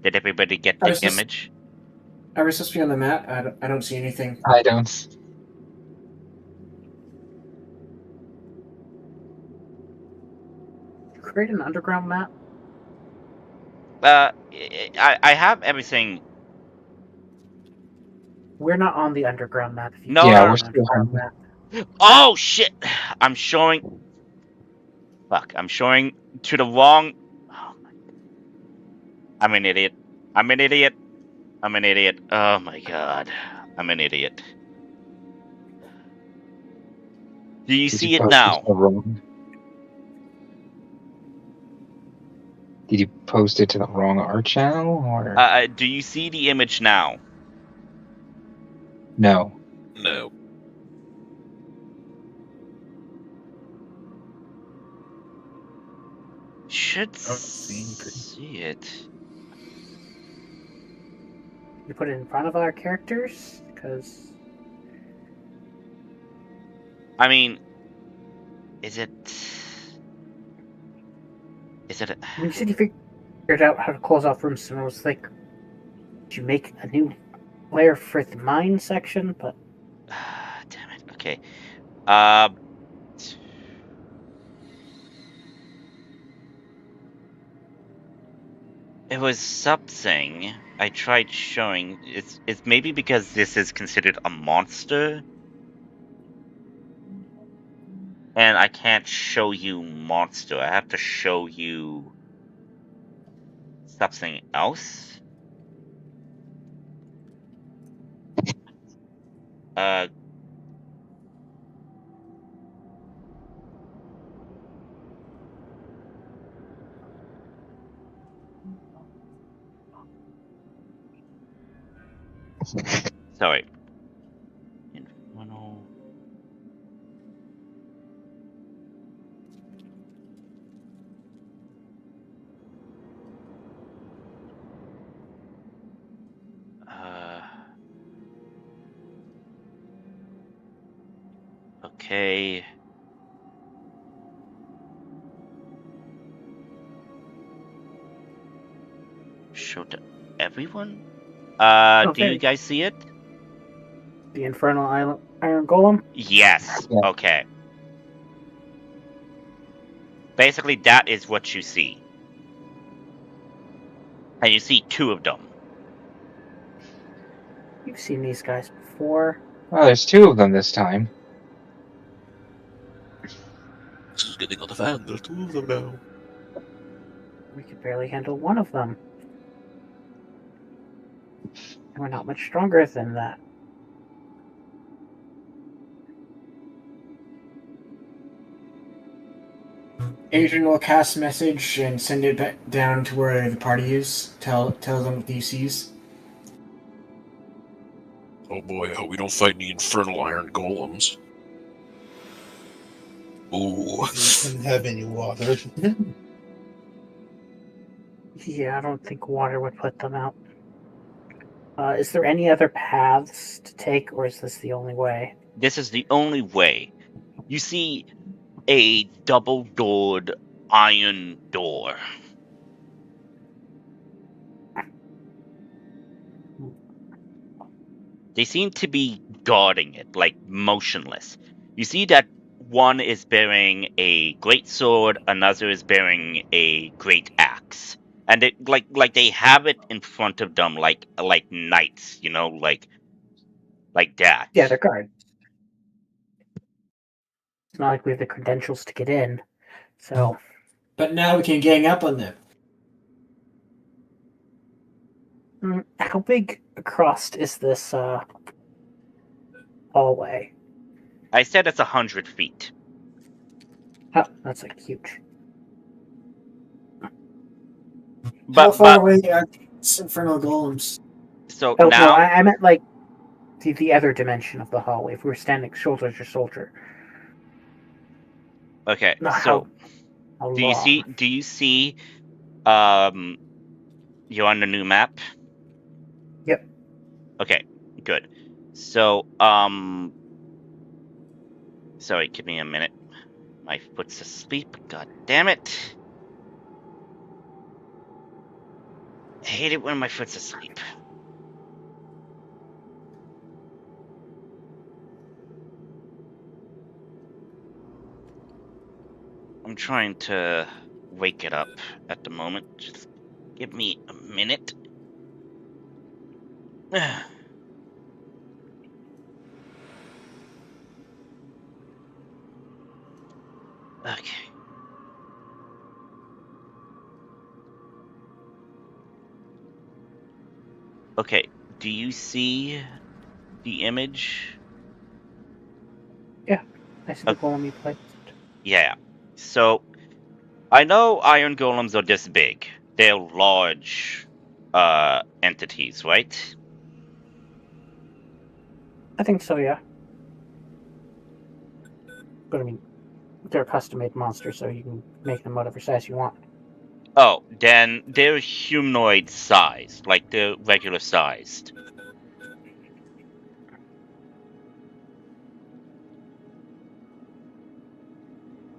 Speaker 1: Did everybody get the image?
Speaker 5: Are we supposed to be on the map? I don't see anything.
Speaker 4: I don't.
Speaker 3: Create an underground map.
Speaker 1: I have everything.
Speaker 3: We're not on the underground map. If you
Speaker 1: No,
Speaker 4: Yeah,
Speaker 1: no.
Speaker 4: we're still on.
Speaker 3: map.
Speaker 1: Oh shit! I'm showing. Fuck! I'm showing to the wrong. Oh, I'm an idiot. I'm an idiot. I'm an idiot. Oh my god! I'm an idiot. Do you see it now?
Speaker 4: Did you post it to the wrong art channel, or
Speaker 1: Do you see the image now?
Speaker 4: no?
Speaker 2: No.
Speaker 1: Should see it.
Speaker 3: You put it in front of our characters, because
Speaker 1: I mean, is it? Is it?
Speaker 3: When you said you figured out how to close off rooms, and I was like, did you make a new layer for the mine section? But
Speaker 1: Damn it. Okay. It was something I tried showing. It's maybe because this is considered a monster, and I can't show you monster. I have to show you something else. Sorry. Infernal. Okay. Show to everyone? Do you guys see it?
Speaker 3: The Infernal Iron Golem?
Speaker 1: Yes.
Speaker 4: Yeah.
Speaker 1: Okay. Basically, that is what you see. And you see two of them.
Speaker 3: You've seen these guys before.
Speaker 4: Oh, there's two of them this time.
Speaker 2: This is getting out of hand. There's two of them now.
Speaker 3: We could barely handle one of them. And we're not much stronger than that.
Speaker 5: Adrian will cast a message and send it back down to where the party is. Tell them what he sees.
Speaker 2: Oh boy, I hope we don't fight any infernal iron golems. Ooh.
Speaker 6: Didn't have any water.
Speaker 3: Yeah, I don't think water would put them out. Is there any other paths to take, or is this the only way?
Speaker 1: This is the only way. You see a double-doored iron door. They seem to be guarding it, like motionless. You see that one is bearing a great sword, another is bearing a great axe, and they like they have it in front of them, like knights, you know, like that.
Speaker 3: Yeah, they're guards. It's not like we have the credentials to get in, so.
Speaker 5: But now we can gang up on them.
Speaker 3: How big across is this hallway?
Speaker 1: I said it's 100 feet.
Speaker 3: Oh, that's like huge.
Speaker 5: How far away are infernal golems?
Speaker 1: So
Speaker 3: Oh
Speaker 1: now,
Speaker 3: no, I meant like the other dimension of the hallway. If we were standing shoulder to shoulder.
Speaker 1: okay.
Speaker 3: Not
Speaker 1: So
Speaker 3: how
Speaker 1: do you
Speaker 3: long.
Speaker 1: see? You're on the new map.
Speaker 3: Yep.
Speaker 1: Okay, good. So sorry, give me a minute. My foot's asleep. God damn it! I hate it when my foot's asleep. I'm trying to wake it up at the moment. Just give me a minute. Okay. Okay. Do you see the image?
Speaker 3: Yeah. I see the golem you placed.
Speaker 1: Yeah. So I know iron golems are this big. They're large entities, right?
Speaker 3: I think so, yeah. But I mean, they're a custom-made monster, so you can make them whatever size you want.
Speaker 1: Oh, then they're humanoid sized, like they're regular sized.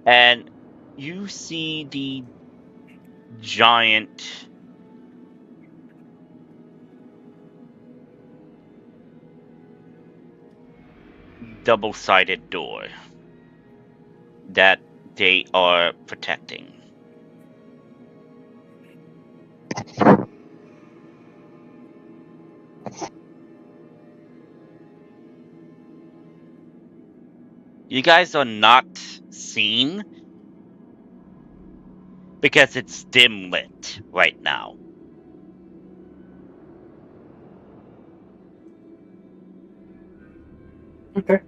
Speaker 1: And you see the giant double-sided door that they are protecting. You guys are not seen because it's dim lit right now.
Speaker 3: Okay.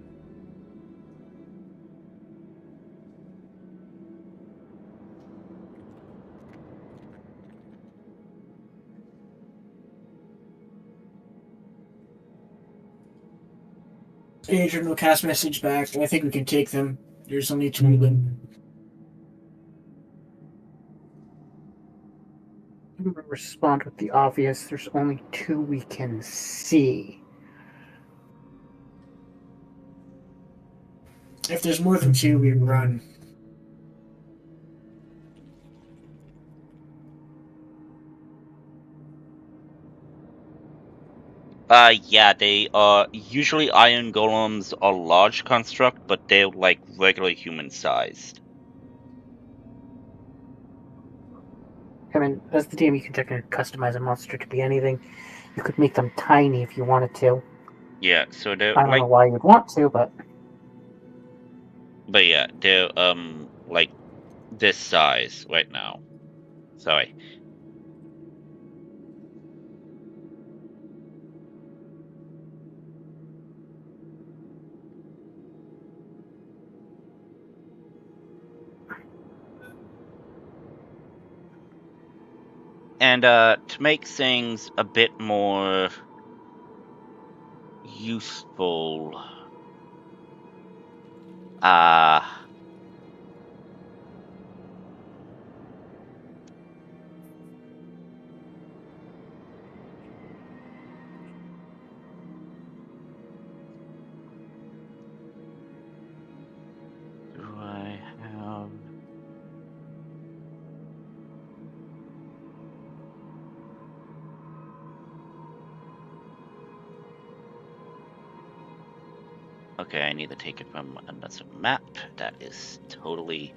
Speaker 5: Agent will cast message back. I think we can take them. There's only two of them.
Speaker 3: I'm gonna respond with the obvious. There's only two we can see.
Speaker 5: If there's more than two, we run.
Speaker 1: Yeah, they are usually iron golems are large construct, but they're like regular human sized.
Speaker 3: I mean, as the DM, you can technically customize a monster to be anything. You could make them tiny if you wanted to.
Speaker 1: Yeah, so they're
Speaker 3: I don't
Speaker 1: like,
Speaker 3: know why you'd want to, but
Speaker 1: yeah, they're like this size right now. Sorry. And to make things a bit more useful, uh do I have Okay, I need to take it from another map. That is totally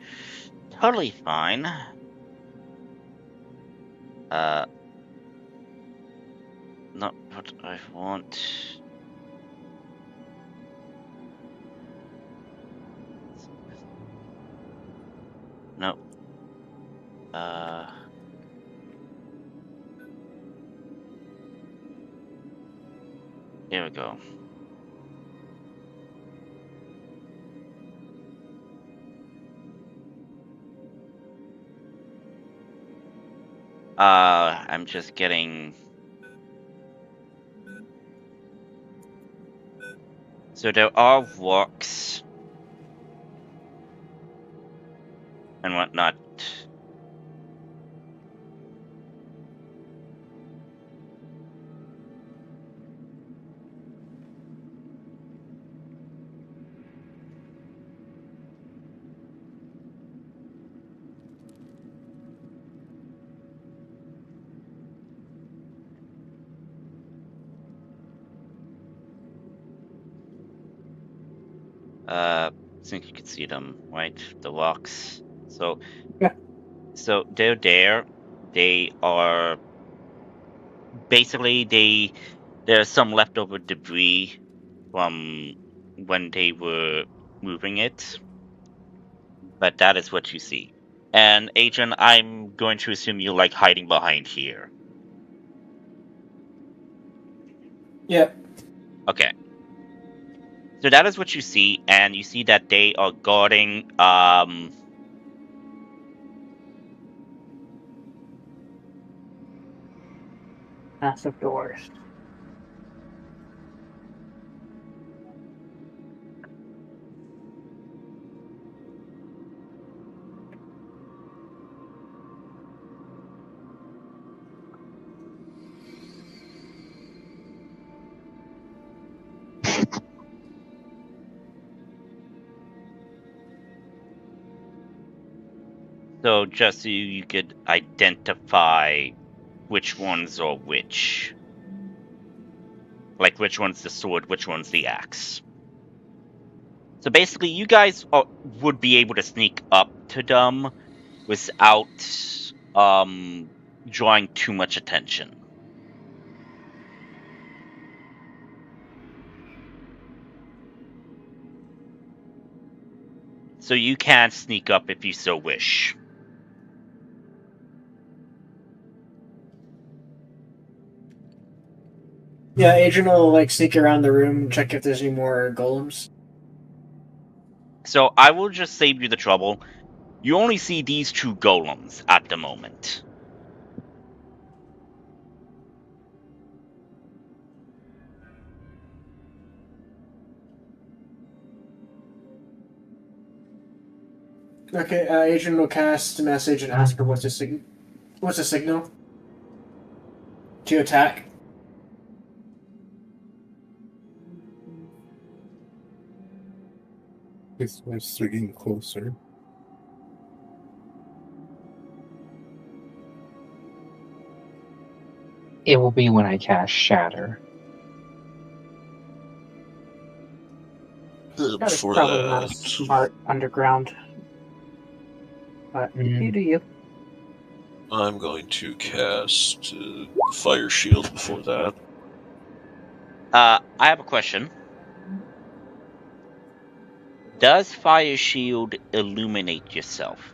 Speaker 1: fine. Not what I want. No. Here we go. I'm just getting So there are rocks and whatnot. I think you can see them, right? The rocks. So
Speaker 3: Yeah.
Speaker 1: So they're there. They are basically there's some leftover debris from when they were moving it, but that is what you see. And Adrian, I'm going to assume you like hiding behind here.
Speaker 5: Yep.
Speaker 1: Okay. So that is what you see, and you see that they are guarding
Speaker 3: Massive doors.
Speaker 1: so just so you could identify which ones are which. Like which one's the sword, which one's the axe. So basically, you guys would be able to sneak up to them without drawing too much attention. So you can sneak up if you so wish.
Speaker 5: Yeah, Adrian will like sneak around the room and check if there's any more golems.
Speaker 1: So I will just save you the trouble. You only see these two golems at the moment.
Speaker 5: Okay, Adrian will cast a message and ask her what's the signal to attack.
Speaker 6: It's they're getting closer.
Speaker 4: It will be when I cast Shatter.
Speaker 3: That is
Speaker 2: Before
Speaker 3: probably not a
Speaker 2: that,
Speaker 3: smart underground. But you do you.
Speaker 2: I'm going to cast Fire Shield before that.
Speaker 1: I have a question. Does Fire Shield illuminate yourself?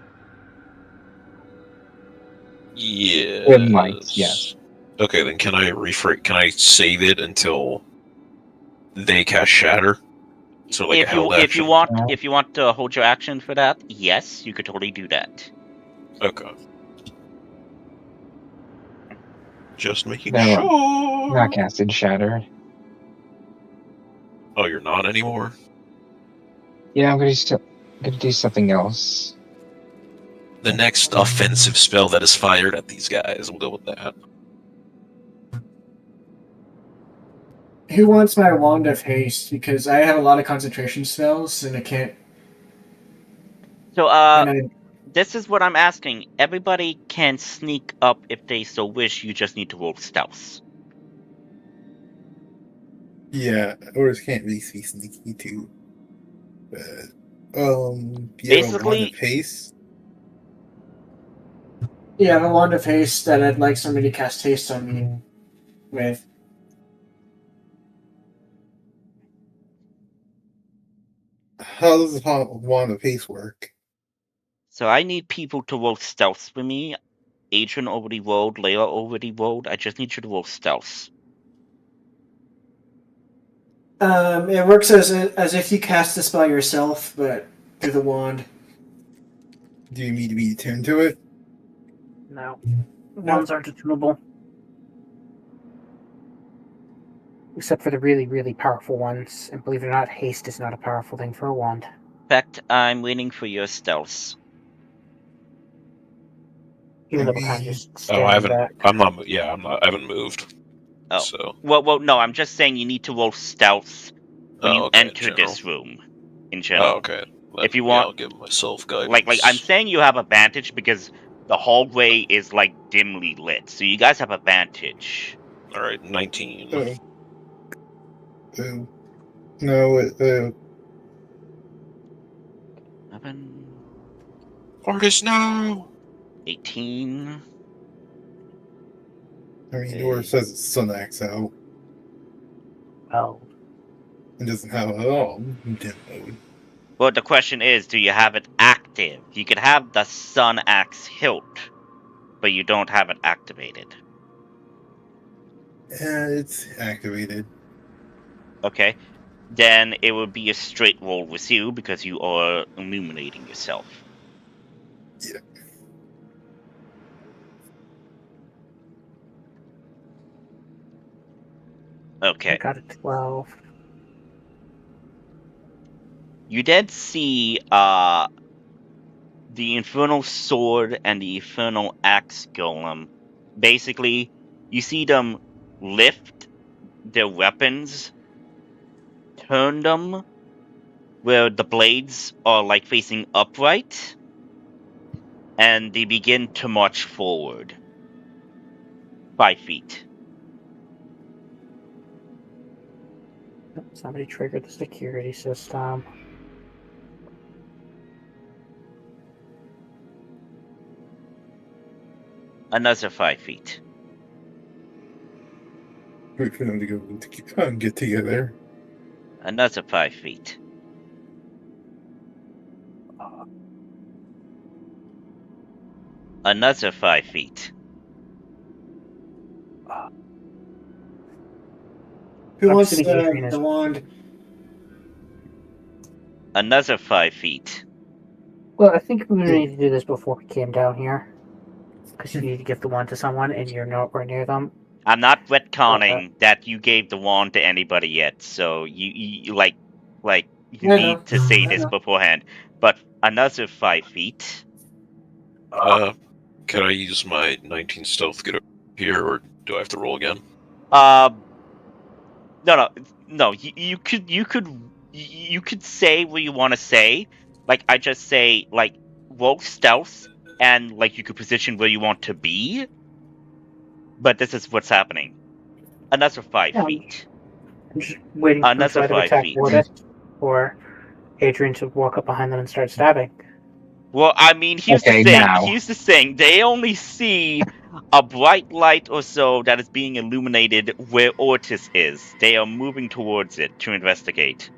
Speaker 2: Yes.
Speaker 4: It might, yes.
Speaker 2: Okay, then can I Can I save it until they cast Shatter? So like a held action.
Speaker 1: If you want to hold your action for that, yes, you could totally do that.
Speaker 2: Okay. Just making
Speaker 4: No,
Speaker 2: sure.
Speaker 4: not casted Shatter.
Speaker 2: Oh, you're not anymore?
Speaker 4: Yeah, I'm gonna do something else.
Speaker 2: The next offensive spell that is fired at these guys, we'll go with that.
Speaker 5: Who wants my Wand of Haste? Because I have a lot of concentration spells and I can't.
Speaker 1: So, this is what I'm asking. Everybody can sneak up if they so wish. You just need to roll stealth.
Speaker 6: Yeah, Oris can't really be sneaky too. But you have a Wand of Haste?
Speaker 5: Yeah, I have a Wand of Haste that I'd like somebody to cast Haste on me with.
Speaker 6: How does the Wand of Haste work?
Speaker 1: So I need people to roll stealth for me. Adrian already rolled. Leia already rolled. I just need you to roll stealth.
Speaker 5: It works as if you cast the spell yourself, but through the wand.
Speaker 6: Do you need to be attuned to it?
Speaker 3: No. Wands aren't attunable. Except for the really, really powerful ones. And believe it or not, haste is not a powerful thing for a wand.
Speaker 1: In fact, I'm waiting for your stealth.
Speaker 3: Even though we're kind of just
Speaker 2: I
Speaker 3: standing
Speaker 2: haven't.
Speaker 3: back.
Speaker 2: I'm not. Yeah, I'm not. I haven't moved.
Speaker 1: Oh.
Speaker 2: So.
Speaker 1: Well, no, I'm just saying you need to roll stealth when you
Speaker 2: okay,
Speaker 1: enter this room. In general.
Speaker 2: Oh, okay. Then,
Speaker 1: If you want,
Speaker 2: I'll give myself guidance.
Speaker 1: like I'm saying, you have advantage because the hallway is like dimly lit, so you guys have advantage.
Speaker 2: All right, 19.
Speaker 6: No.
Speaker 1: 11,
Speaker 2: Artist now.
Speaker 1: 18.
Speaker 6: I mean, Nora says it's sun axe out.
Speaker 3: Oh.
Speaker 6: It doesn't have it at all. Dim mode.
Speaker 1: Well, the question is, do you have it active? You could have the sun axe hilt, but you don't have it activated.
Speaker 6: It's activated.
Speaker 1: Okay. Then it would be a straight roll with you because you are illuminating yourself.
Speaker 6: Yeah.
Speaker 1: Okay.
Speaker 3: I got a 12.
Speaker 1: You did see the Infernal Sword and the Infernal Axe Golem. Basically, you see them lift their weapons, turn them where the blades are like facing upright, and they begin to march forward 5 feet.
Speaker 3: Somebody triggered the security system.
Speaker 1: Another 5 feet.
Speaker 6: Wait for them to go and get together.
Speaker 1: Another 5 feet. Another 5 feet.
Speaker 5: Who
Speaker 3: I'm
Speaker 5: wants
Speaker 3: sitting Adrian
Speaker 5: the
Speaker 3: is-
Speaker 5: wand?
Speaker 1: Another 5 feet.
Speaker 3: Well, I think we need to do this before we came down here. Because you need to give the wand to someone and you're nowhere near them.
Speaker 1: I'm not retconning that you gave the wand to anybody yet, so you need to say this beforehand. But another 5 feet.
Speaker 2: Can I use my 19 stealth to get over here, or do I have to roll again?
Speaker 1: No. You could say what you want to say. Like I just say, like roll stealth, and like you could position where you want to be. But this is what's happening. Another 5 feet.
Speaker 3: I'm just waiting for them to either attack Mortis or Adrian to walk up behind them and start stabbing.
Speaker 1: Well, I mean, here's the thing. They only see a bright light or so that is being illuminated where Ortis is. They are moving towards it to investigate.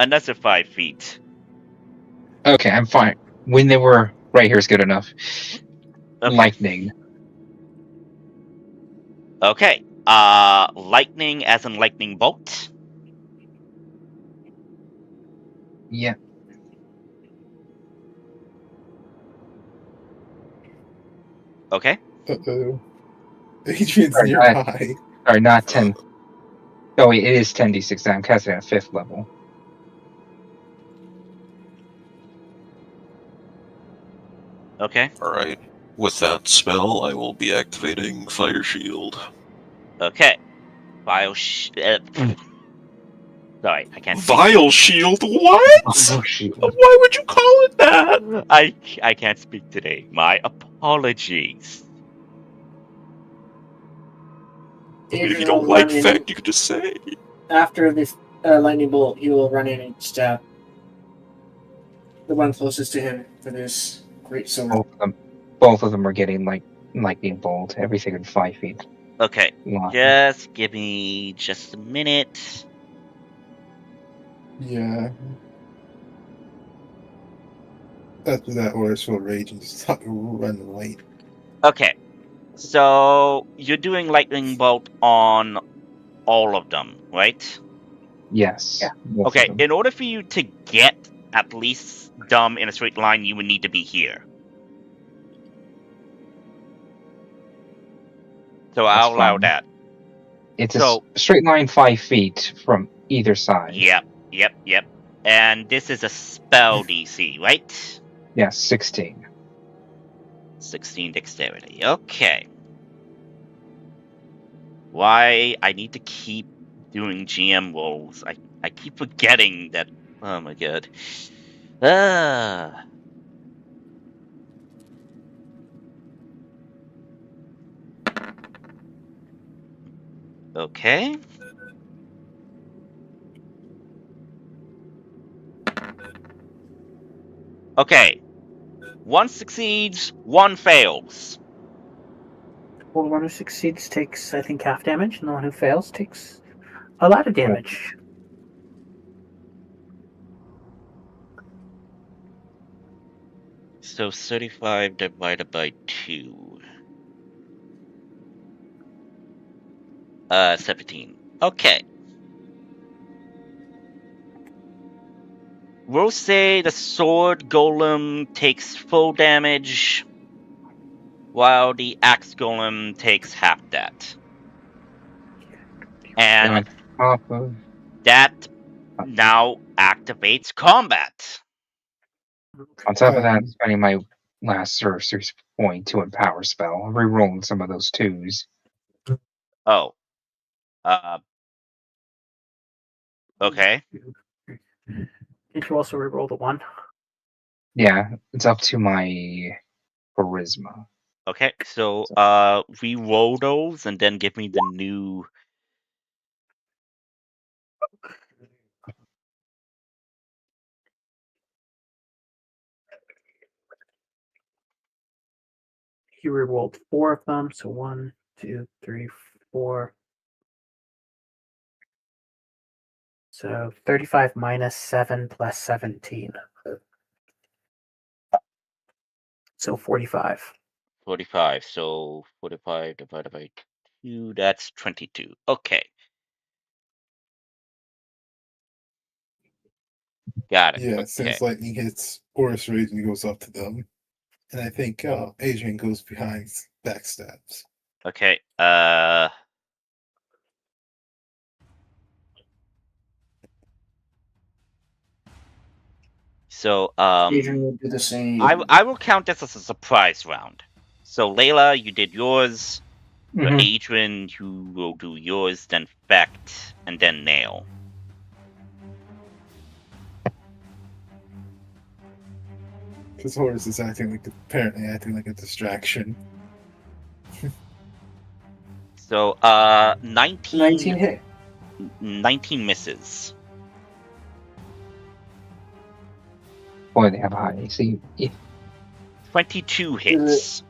Speaker 1: Another 5 feet.
Speaker 4: Okay, I'm fine. When they were right here is good enough.
Speaker 1: Okay.
Speaker 4: Lightning.
Speaker 1: Okay. Lightning as in lightning bolt?
Speaker 4: Yeah.
Speaker 1: Okay.
Speaker 6: Uh-oh. Adrian's nearby.
Speaker 4: Sorry, not 10. Oh, wait, it is 10d6. I'm casting at 5th level.
Speaker 1: Okay.
Speaker 2: Alright. With that spell, I will be activating Fire Shield.
Speaker 1: Okay. Sorry, I can't.
Speaker 2: Vile Shield? What?
Speaker 4: Oh, shoot.
Speaker 2: Why would you call it that?
Speaker 1: I can't speak today. My apologies.
Speaker 2: If you don't like fact, you could just say.
Speaker 5: After this lightning bolt, he will run in and stab the one closest to him for this great sword.
Speaker 4: Both of them are getting like lightning bolt. Everything in 5 feet.
Speaker 1: Okay.
Speaker 4: Lot.
Speaker 1: Just give me just a minute.
Speaker 6: Yeah. After that, Oris will rage and just run away.
Speaker 1: Okay. So you're doing lightning bolt on all of them, right?
Speaker 4: Yes. Yeah.
Speaker 1: Okay. In order for you to get at least them in a straight line, you would need to be here. So I'll allow that.
Speaker 4: It's a straight line 5 feet from either side.
Speaker 1: Yep. And this is a spell DC, right?
Speaker 4: Yeah, 16.
Speaker 1: 16 dexterity. Okay. Why I need to keep doing GM rolls. I keep forgetting that. Oh my god. Okay. Okay. 1 succeeds, 1 fails.
Speaker 3: Well, the one who succeeds takes, I think, half damage, and the one who fails takes a lot of damage.
Speaker 1: So 35 divided by 2. 17. Okay. We'll say the sword golem takes full damage, while the axe golem takes half that. And that now activates combat.
Speaker 4: On top of that, I'm spending my last sorcerer's point to empower spell. I'm re-rolling some of those 2s.
Speaker 1: Oh. Okay.
Speaker 3: Did you also reroll the 1?
Speaker 4: Yeah, it's up to my charisma.
Speaker 1: Okay, so re-roll those and then give me the new.
Speaker 3: You rerolled 4 of them, so 1, 2, 3, 4. So 35 minus 7 plus 17. So 45.
Speaker 1: 45, so 45 divided by 2, that's 22. Okay. Got it.
Speaker 6: Yeah,
Speaker 1: okay.
Speaker 6: since lightning hits Horus Rage and goes up to them. And I think Adrian goes behind, backstabs.
Speaker 1: Okay, So,
Speaker 5: Adrian will do the same.
Speaker 1: I will count this as a surprise round. So, Layla, you did yours. For Adrian, you will do yours, then Fecht, and then Nail.
Speaker 6: Because Horus is apparently acting like a distraction.
Speaker 1: So, 19...
Speaker 5: 19 hit.
Speaker 1: 19 misses.
Speaker 4: Boy, they have a high AC.
Speaker 1: 22 hits.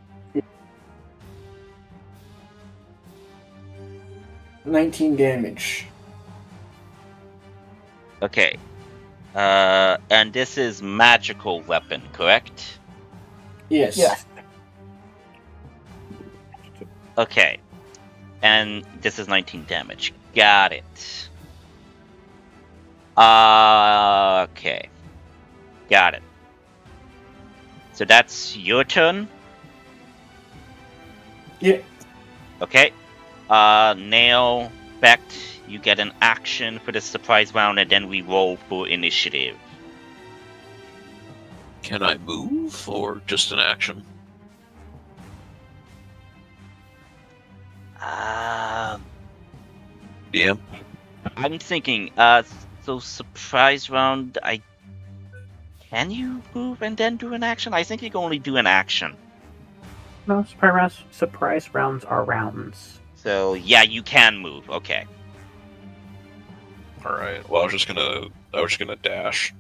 Speaker 5: 19 damage.
Speaker 1: Okay. And this is magical weapon, correct?
Speaker 5: Yes.
Speaker 3: Yes.
Speaker 1: Okay. And this is 19 damage. Got it. Okay. Got it. So that's your turn?
Speaker 5: Yeah.
Speaker 1: Okay. Nail, Fecht, you get an action for the surprise round, and then we roll for initiative.
Speaker 2: Can I move, or just an action? Yeah.
Speaker 1: I'm thinking, so surprise round, can you move and then do an action? I think you can only do an action.
Speaker 3: No, surprise rounds are rounds.
Speaker 1: So, yeah, you can move. Okay.
Speaker 2: Alright, well, I was just gonna dash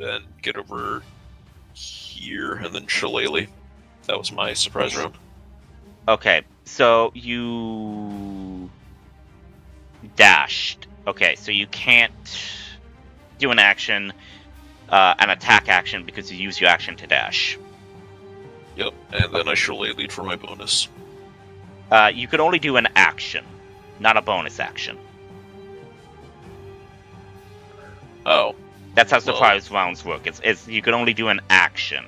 Speaker 2: and get over here, and then shillelagh. That was my surprise round.
Speaker 1: Okay, so you dashed. Okay, so you can't do an action, an attack action, because you use your action to dash.
Speaker 2: Yep, and then I shillelagh for my bonus.
Speaker 1: You could only do an action, not a bonus action.
Speaker 2: Oh.
Speaker 1: That's how surprise rounds work. It's you can only do an action.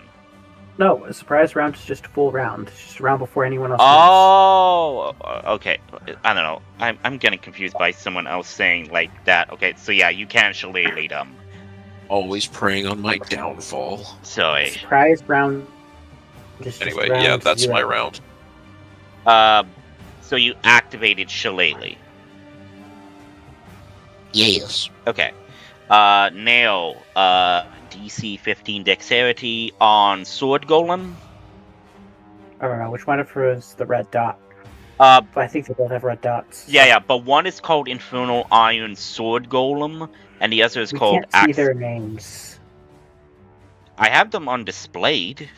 Speaker 3: No, a surprise round is just a full round. It's just a round before anyone else moves.
Speaker 1: Oh, okay. I don't know. I'm getting confused by someone else saying like that. Okay, so yeah, you can shillelagh them.
Speaker 2: Always preying on my downfall.
Speaker 1: Sorry.
Speaker 3: Surprise round.
Speaker 2: Anyway, yeah, that's
Speaker 3: 0.
Speaker 2: my round.
Speaker 1: So you activated shillelagh.
Speaker 2: Yes.
Speaker 1: Okay. Nail. DC 15 dexterity on sword golem.
Speaker 3: I don't know which one of her is the red dot.
Speaker 1: I
Speaker 3: think they both have red dots.
Speaker 1: Yeah, but one is called Infernal Iron Sword Golem, and the other is called
Speaker 3: We can't see their names.
Speaker 1: I have them on displayed.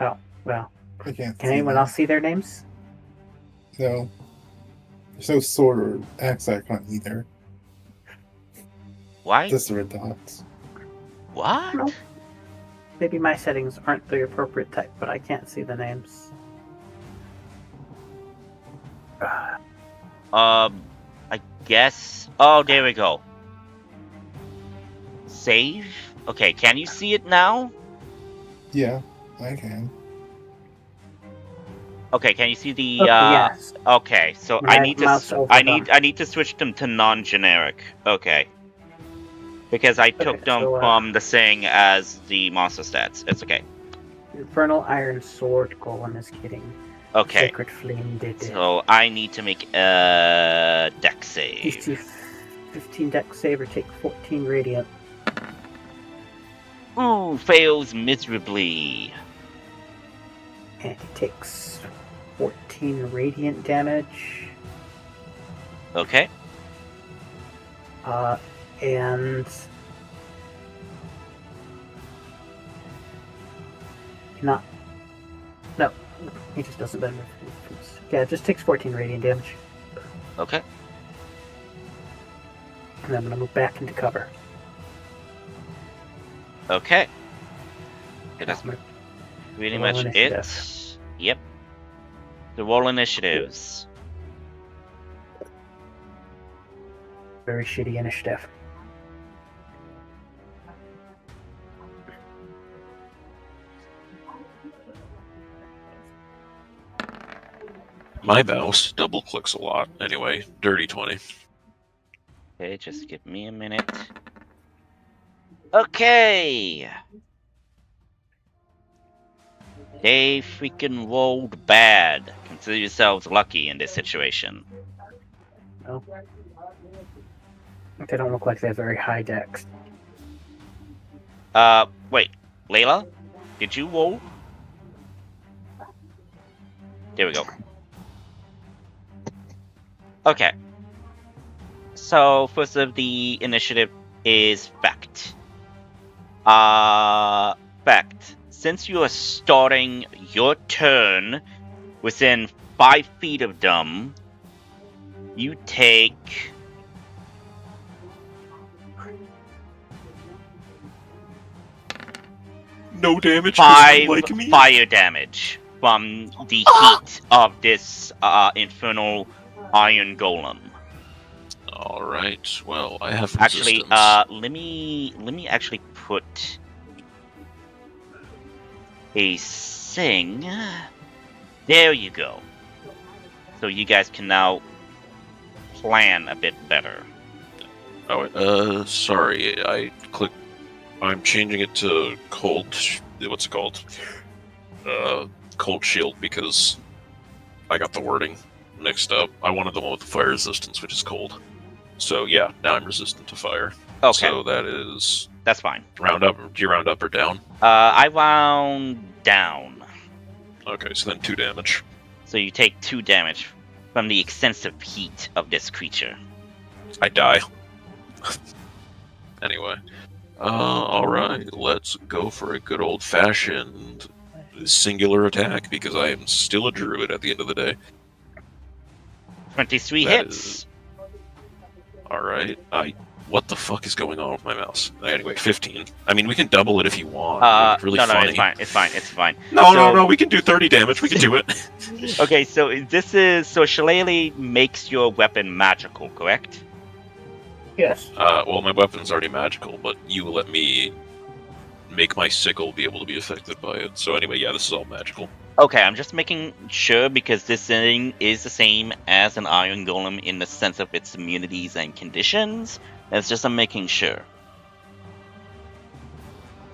Speaker 3: Oh, well.
Speaker 6: I can't.
Speaker 3: Can anyone else see their names?
Speaker 6: No. There's no sword or axe icon either.
Speaker 1: Why?
Speaker 6: Just the red dots.
Speaker 1: What?
Speaker 3: No. Maybe my settings aren't the appropriate type, but I can't see the names.
Speaker 1: I guess. Oh, there we go. Save? Okay, can you see it now?
Speaker 6: Yeah, I can.
Speaker 1: Okay, can you see the
Speaker 3: yes.
Speaker 1: Okay, so
Speaker 3: When
Speaker 1: I
Speaker 3: I
Speaker 1: need to
Speaker 3: mouse over
Speaker 1: I
Speaker 3: them.
Speaker 1: need to switch them to non-generic. Okay. Because I took them
Speaker 3: so,
Speaker 1: from the thing as the monster stats. It's okay.
Speaker 3: Infernal Iron Sword Golem is getting
Speaker 1: Okay.
Speaker 3: Sacred Flame did it.
Speaker 1: So I need to make a dex save.
Speaker 3: DC 15 dex save or take 14 radiant.
Speaker 1: Ooh, fails miserably.
Speaker 3: And he takes 14 radiant damage.
Speaker 1: Okay.
Speaker 3: And no, he just doesn't benefit. Yeah, it just takes 14 radiant damage.
Speaker 1: Okay.
Speaker 3: And I'm gonna move back into cover.
Speaker 1: Okay. Okay, that's
Speaker 3: I'm gonna
Speaker 1: pretty
Speaker 3: roll
Speaker 1: much
Speaker 3: initiative.
Speaker 1: it. Yep. The roll initiatives.
Speaker 3: very shitty initiative.
Speaker 2: My mouse double clicks a lot. Anyway, dirty 20.
Speaker 1: Okay, just give me a minute. Okay. They freaking rolled bad. Consider yourselves lucky in this situation.
Speaker 3: No. They don't look like they have very high dex.
Speaker 1: Wait. Layla? Did you roll? There we go. Okay. So, first of the initiative is Fact. Fact. Since you are starting your turn within 5 feet of them, you take...
Speaker 2: No damage. 'Cause you
Speaker 1: 5
Speaker 2: like me?
Speaker 1: fire damage from the heat of this infernal iron golem.
Speaker 2: All right. Well, I have
Speaker 1: Actually,
Speaker 2: resistance.
Speaker 1: let me actually put a thing. There you go. So you guys can now plan a bit better.
Speaker 2: Oh, sorry. I clicked. I'm changing it to cold. What's it called? Cold shield because I got the wording mixed up. I wanted the one with the fire resistance, which is cold. So yeah, now I'm resistant to fire.
Speaker 1: Okay,
Speaker 2: So that is
Speaker 1: that's fine.
Speaker 2: round up. Do you round up or down?
Speaker 1: I round down.
Speaker 2: Okay, so then 2 damage.
Speaker 1: So you take 2 damage from the extensive heat of this creature.
Speaker 2: I die. Anyway. Alright, let's go for a good old-fashioned singular attack, because I am still a druid at the end of the day.
Speaker 1: 23
Speaker 2: That
Speaker 1: hits.
Speaker 2: Alright, what the fuck is going on with my mouse? Anyway, 15. I mean, we can double it if you want. It's really
Speaker 1: no,
Speaker 2: funny.
Speaker 1: it's fine.
Speaker 2: No, we can do 30 damage, we can do it.
Speaker 1: Okay, so Shillelagh makes your weapon magical, correct?
Speaker 3: Yes.
Speaker 2: Well, my weapon's already magical, but you let me make my sickle be able to be affected by it. So anyway, yeah, this is all magical.
Speaker 1: Okay, I'm just making sure because this thing is the same as an iron golem in the sense of its immunities and conditions. It's just I'm making sure.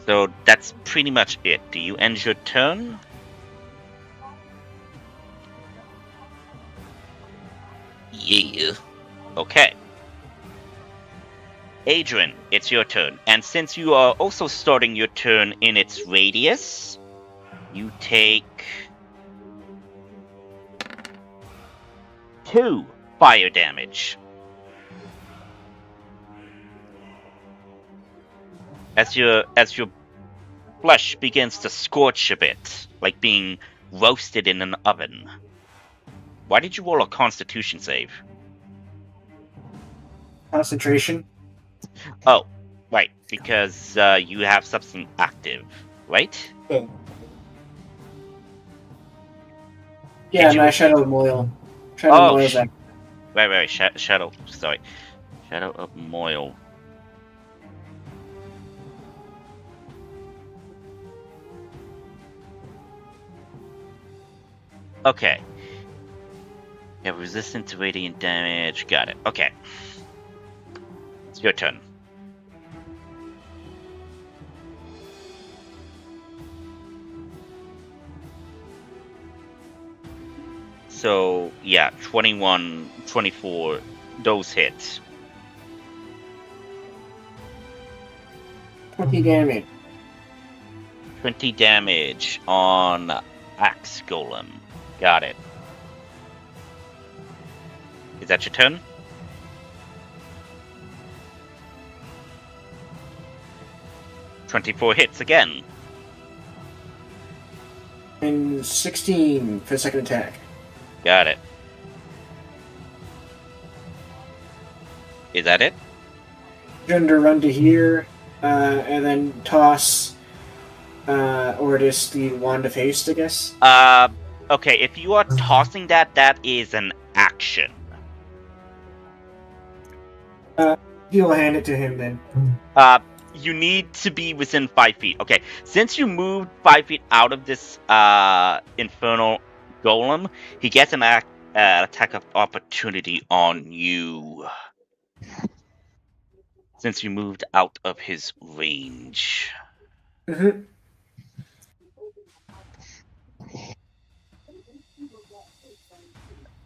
Speaker 1: So that's pretty much it. Do you end your turn? Yeah. Okay. Adrian, it's your turn. And since you are also starting your turn in its radius, you take 2 fire damage. As your flesh begins to scorch a bit, like being roasted in an oven. Why did you roll a Constitution save?
Speaker 5: Concentration.
Speaker 1: Oh, right, because you have something active, right?
Speaker 5: Yeah, my Shadow of Moil. Shadow of Moil's active.
Speaker 1: Right, Shadow, sorry. Shadow of Moil. Okay. You have resistance to radiant damage. Got it. Okay. It's your turn. So, yeah, 21, 24, those hits.
Speaker 5: 20 damage.
Speaker 1: 20 damage on Axe Golem. Got it. Is that your turn? "24 hits again.
Speaker 5: And 16 for the second attack.
Speaker 1: Got it. Is that it?
Speaker 5: Going to run to here, and then toss, or just the Wand of Haste, I guess.
Speaker 1: Okay, if you are tossing that, that is an action.
Speaker 5: You'll hand it to him then.
Speaker 1: You need to be within 5 feet. Okay, since you moved 5 feet out of this infernal golem, he gets an attack of opportunity on you. Since you moved out of his range.
Speaker 5: Mm-hmm.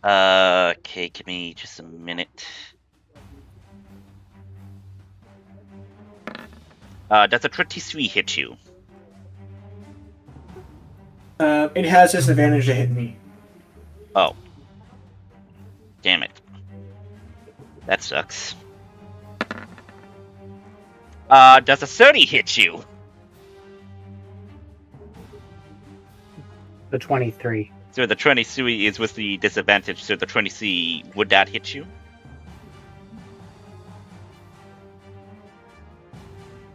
Speaker 1: Okay, give me just a minute. Does a 23 hit you?
Speaker 5: It has disadvantage to hit me.
Speaker 1: Oh. Damn it. That sucks. Does a 30 hit you?
Speaker 3: The 23.
Speaker 1: So the 23 is with the disadvantage, so the 23, would that hit you?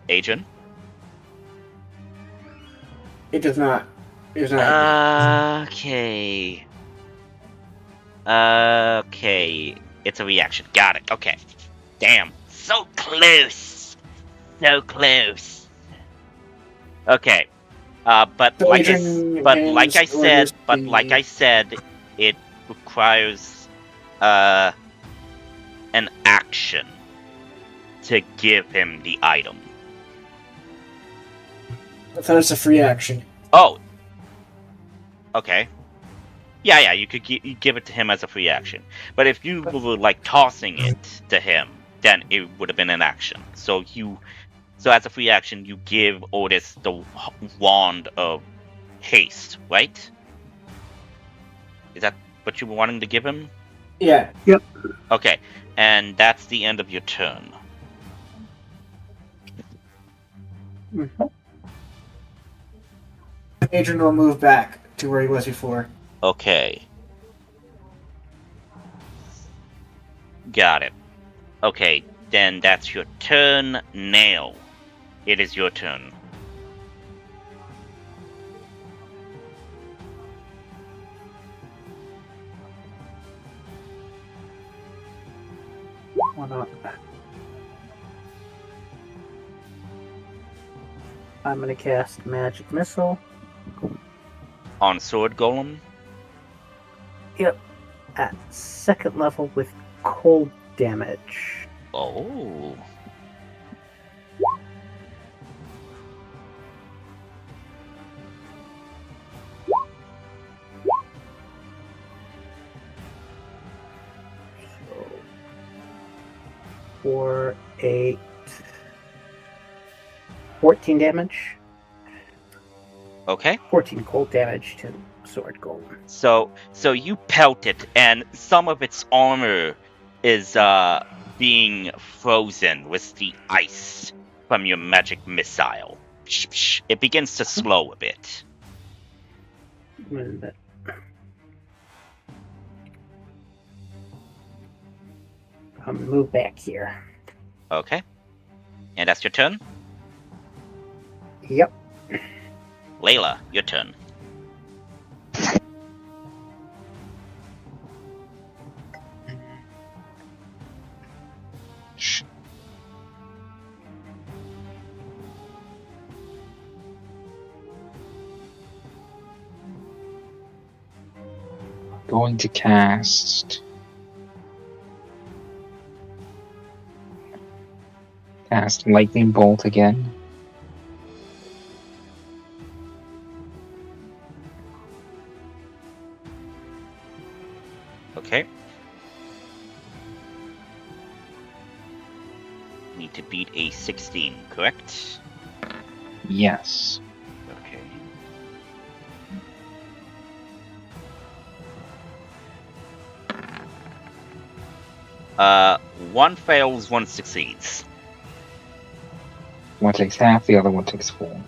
Speaker 1: Adrian?
Speaker 5: It does not. It does not.
Speaker 1: Okay. Okay. It's a reaction. Got it. Okay. Damn. So close. So close. Okay. But
Speaker 5: So
Speaker 1: like I said, it requires an action to give him the item.
Speaker 5: I thought it's a free action.
Speaker 1: Oh. Okay. Yeah, you could give it to him as a free action. But if you were like tossing it to him, then it would have been an action. So as a free action, you give Otis the Wand of Haste, right? Is that what you were wanting to give him?
Speaker 5: Yeah.
Speaker 3: Yep.
Speaker 1: Okay, and that's the end of your turn.
Speaker 3: Mm-hmm.
Speaker 5: Adrian will move back to where he was before.
Speaker 1: Okay. Got it. Okay, then that's your turn. Nail. It is your turn.
Speaker 3: Why not? I'm gonna cast Magic Missile.
Speaker 1: On sword golem?
Speaker 3: Yep. At second level with cold damage.
Speaker 1: Oh.
Speaker 3: So 4, 8, 14 damage.
Speaker 1: Okay.
Speaker 3: 14 cold damage to sword golem.
Speaker 1: So you pelt it, and some of its armor is being frozen with the ice from your magic missile. It begins to slow a bit.
Speaker 3: Move back here.
Speaker 1: Okay. And that's your turn?
Speaker 3: Yep.
Speaker 1: Layla, your turn.
Speaker 4: Going to cast lightning bolt again.
Speaker 1: Okay. Need to beat a 16, correct?
Speaker 4: Yes.
Speaker 1: Okay. One fails, one succeeds.
Speaker 4: One takes half, the other one takes full.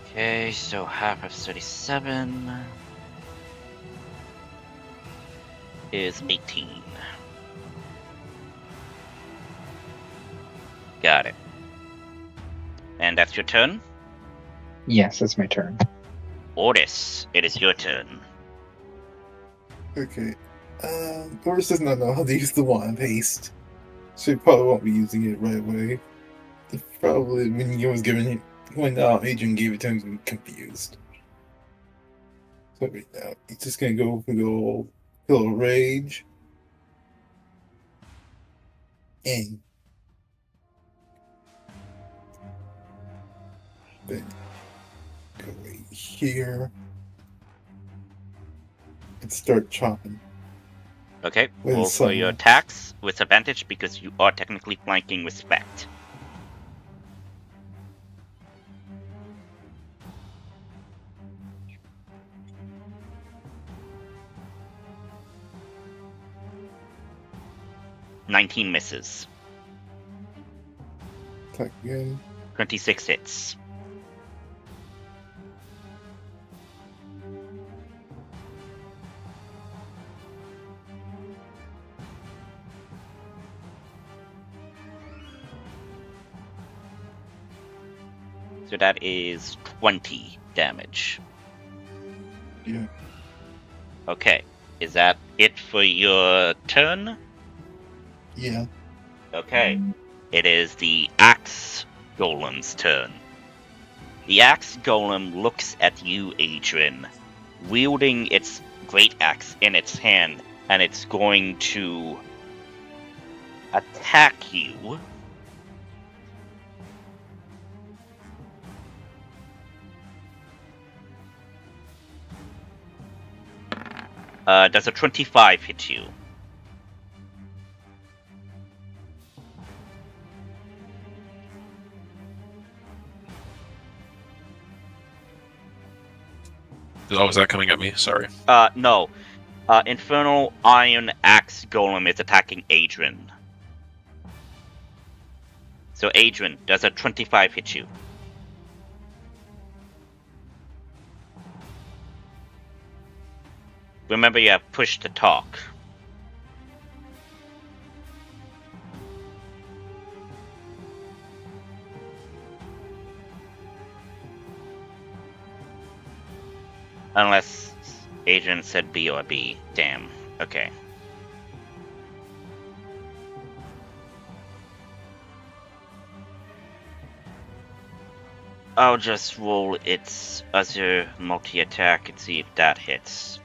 Speaker 1: Okay, so half of 37 is 18. Got it. And that's your turn?
Speaker 4: Yes, it's my turn.
Speaker 1: Otis, it is your turn.
Speaker 6: Okay. Boris does not know how to use the wand of haste, so he probably won't be using it right away. He probably, when he was given it, when Adrian gave it to him, he was confused. So right now, he's just gonna go for the old Hill of Rage. And then go right here and start chopping.
Speaker 1: Okay,
Speaker 6: With
Speaker 1: roll for your attacks with advantage because you are technically flanking with Spect. $19 misses.
Speaker 6: Attack again.
Speaker 1: 26 hits. So that is 20 damage.
Speaker 6: Yeah.
Speaker 1: Okay, is that it for your turn?
Speaker 6: Yeah.
Speaker 1: Okay, it is the Axe Golem's turn. The Axe Golem looks at you, Adrian, wielding its great axe in its hand, and it's going to attack you. Does a 25 hit you?
Speaker 2: Oh, is that coming at me? Sorry.
Speaker 1: No. Infernal Iron Axe Golem is attacking Adrian. So Adrian, does a 25 hit you? Remember, you have push to talk. Unless Adrian said B or B. Damn. Okay. I'll just roll its other multi-attack and see if that hits.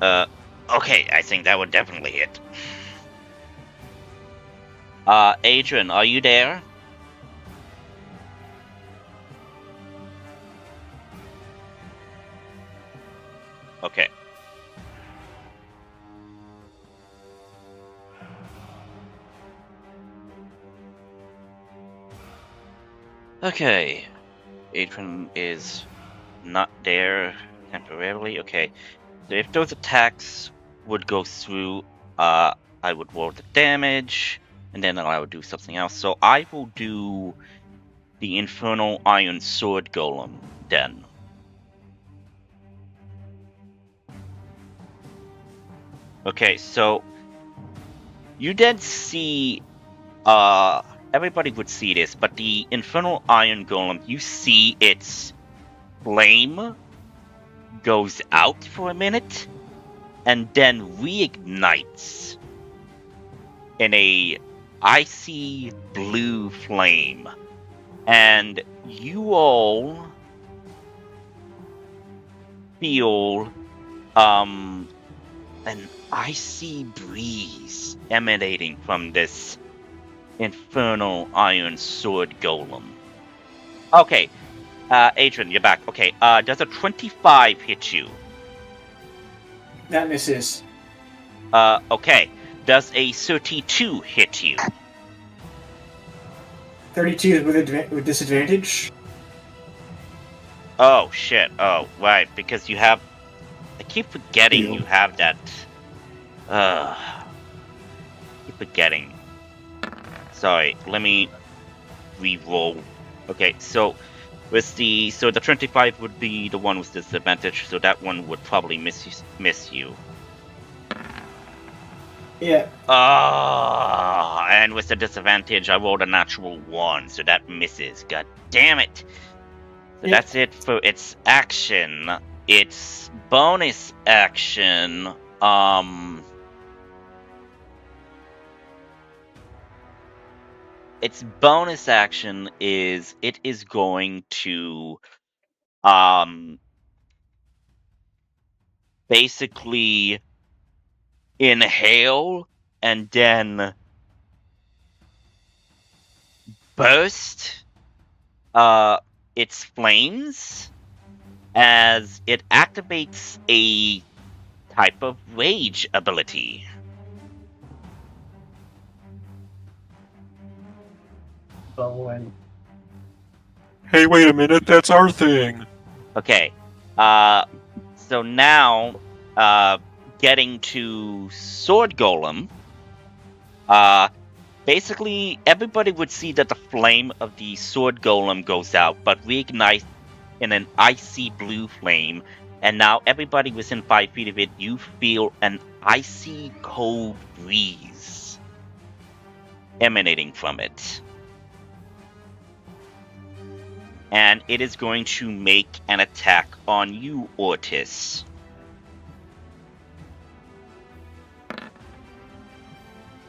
Speaker 1: Okay, I think that would definitely hit. Adrian, are you there? Okay. Okay. Adrian is not there temporarily. Okay. So if those attacks would go through, I would roll the damage, and then I would do something else. So I will do the Infernal Iron Sword Golem then. Okay, so you did see, everybody would see this, but the Infernal Iron Golem, you see its flame goes out for a minute, and then reignites in a icy blue flame. And you all feel, an icy breeze emanating from this Infernal Iron Sword Golem. Okay, Adrian, you're back. Okay, does a 25 hit you?
Speaker 5: That misses.
Speaker 1: Okay. Does a 32 hit you?
Speaker 5: 32 with disadvantage?
Speaker 1: Oh, shit. Oh, right, because you have... I keep forgetting you have that... keep forgetting. Sorry, let me re-roll. Okay, so... So the 25 would be the one with disadvantage, so that one would probably miss you.
Speaker 5: Yeah.
Speaker 1: And with the disadvantage, I rolled a natural 1, so that misses. God damn it! So that's it for its action. Its bonus action, its bonus action is it is going to, basically inhale and then burst its flames as it activates a type of rage ability.
Speaker 2: Hey, wait a minute, that's our thing.
Speaker 1: Okay, so now, getting to Sword Golem, basically everybody would see that the flame of the Sword Golem goes out, but reignites in an icy blue flame, and now everybody within 5 feet of it, you feel an icy cold breeze emanating from it. And it is going to make an attack on you, Ortis.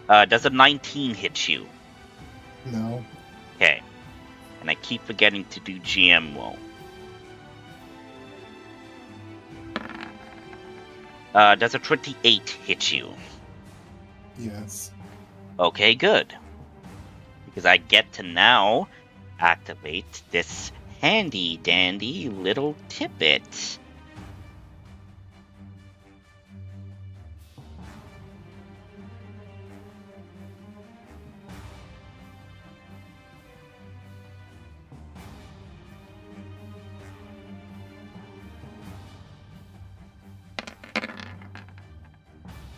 Speaker 1: Does a 19 hit you?
Speaker 6: No.
Speaker 1: Okay. And I keep forgetting to do GM roll. Does a 28 hit you?
Speaker 6: Yes.
Speaker 1: Okay, good. Because I get to now activate this handy dandy little tippet.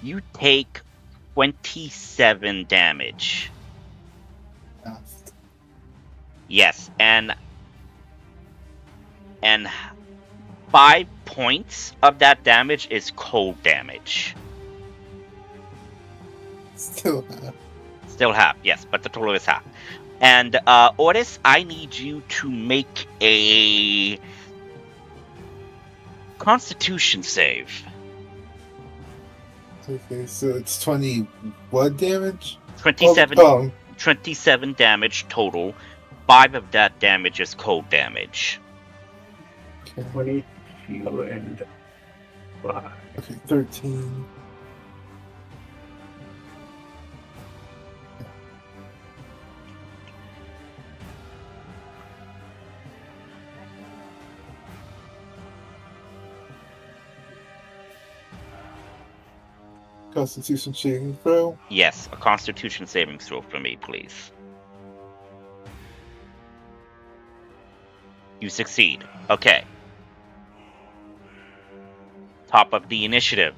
Speaker 1: You take 27 damage. Yes, and 5 points of that damage is cold damage.
Speaker 6: Still half.
Speaker 1: Still half, yes, but the total is half. And Ortis, I need you to make a Constitution save.
Speaker 6: Okay, so it's 20 what damage?
Speaker 1: 27. 27 damage total. 5 of that damage is cold damage.
Speaker 3: 20 and 5.
Speaker 6: Okay, 13. Constitution saving throw.
Speaker 1: Yes, a Constitution saving throw for me, please. You succeed. Okay. Top of the initiative.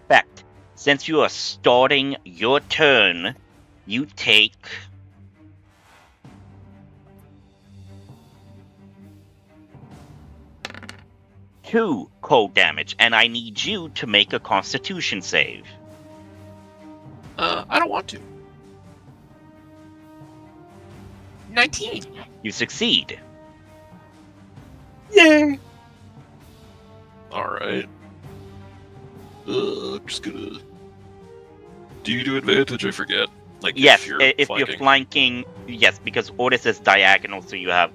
Speaker 1: Fact. Since you are starting your turn, you take... two cold damage, and I need you to make a Constitution save.
Speaker 2: I don't want to. 19.
Speaker 1: You succeed.
Speaker 2: Yay! Alright. I'm just gonna... Do you do advantage? I forget. Like,
Speaker 1: Yes,
Speaker 2: if
Speaker 1: you're flanking, yes, because Ordis is diagonal, so you have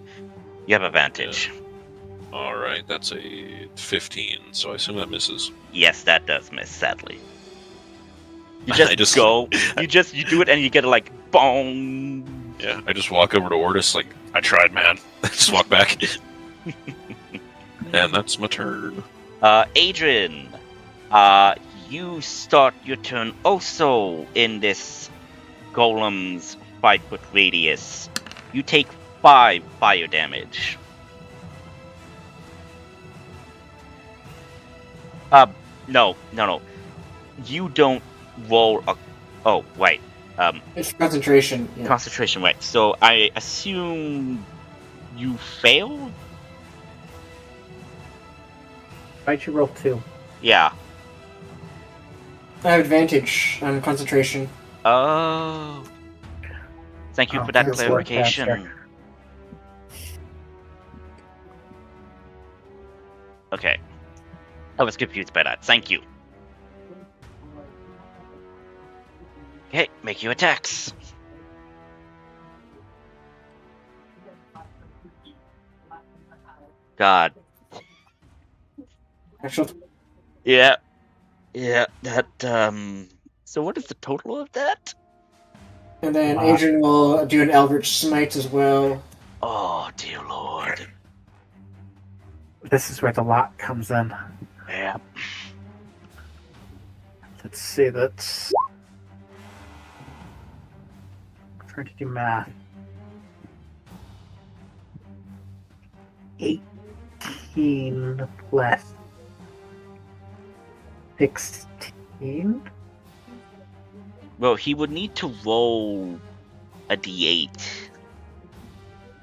Speaker 1: advantage.
Speaker 2: Yeah. Alright, that's a 15, so I assume that misses.
Speaker 1: Yes, that does miss, sadly. You just go, you do it and you get a, like, boom.
Speaker 2: Yeah, I just walk over to Ordis, like, I tried, man. Just walk back. And that's my turn.
Speaker 1: Adrian, you start your turn also in this golem's 5-foot radius. You take 5 fire damage. No. You don't roll a... Oh, wait.
Speaker 5: It's concentration. Yeah.
Speaker 1: Concentration, right. So I assume you failed?
Speaker 3: Why'd you roll 2?
Speaker 1: Yeah.
Speaker 5: I have advantage on concentration.
Speaker 1: Oh. Thank you for that
Speaker 3: that's
Speaker 1: clarification.
Speaker 3: faster.
Speaker 1: Okay. I was confused by that. Thank you. Okay, make your attacks. God.
Speaker 5: Actually,
Speaker 1: Yeah, that, so what is the total of that?
Speaker 5: and then Adrian will do an Eldritch Smite as well.
Speaker 1: Oh, dear lord.
Speaker 3: This is where the lot comes in.
Speaker 1: Yeah.
Speaker 3: Let's see, that's... I'm trying to do math. 18 plus 16?
Speaker 1: Well, he would need to roll a d8.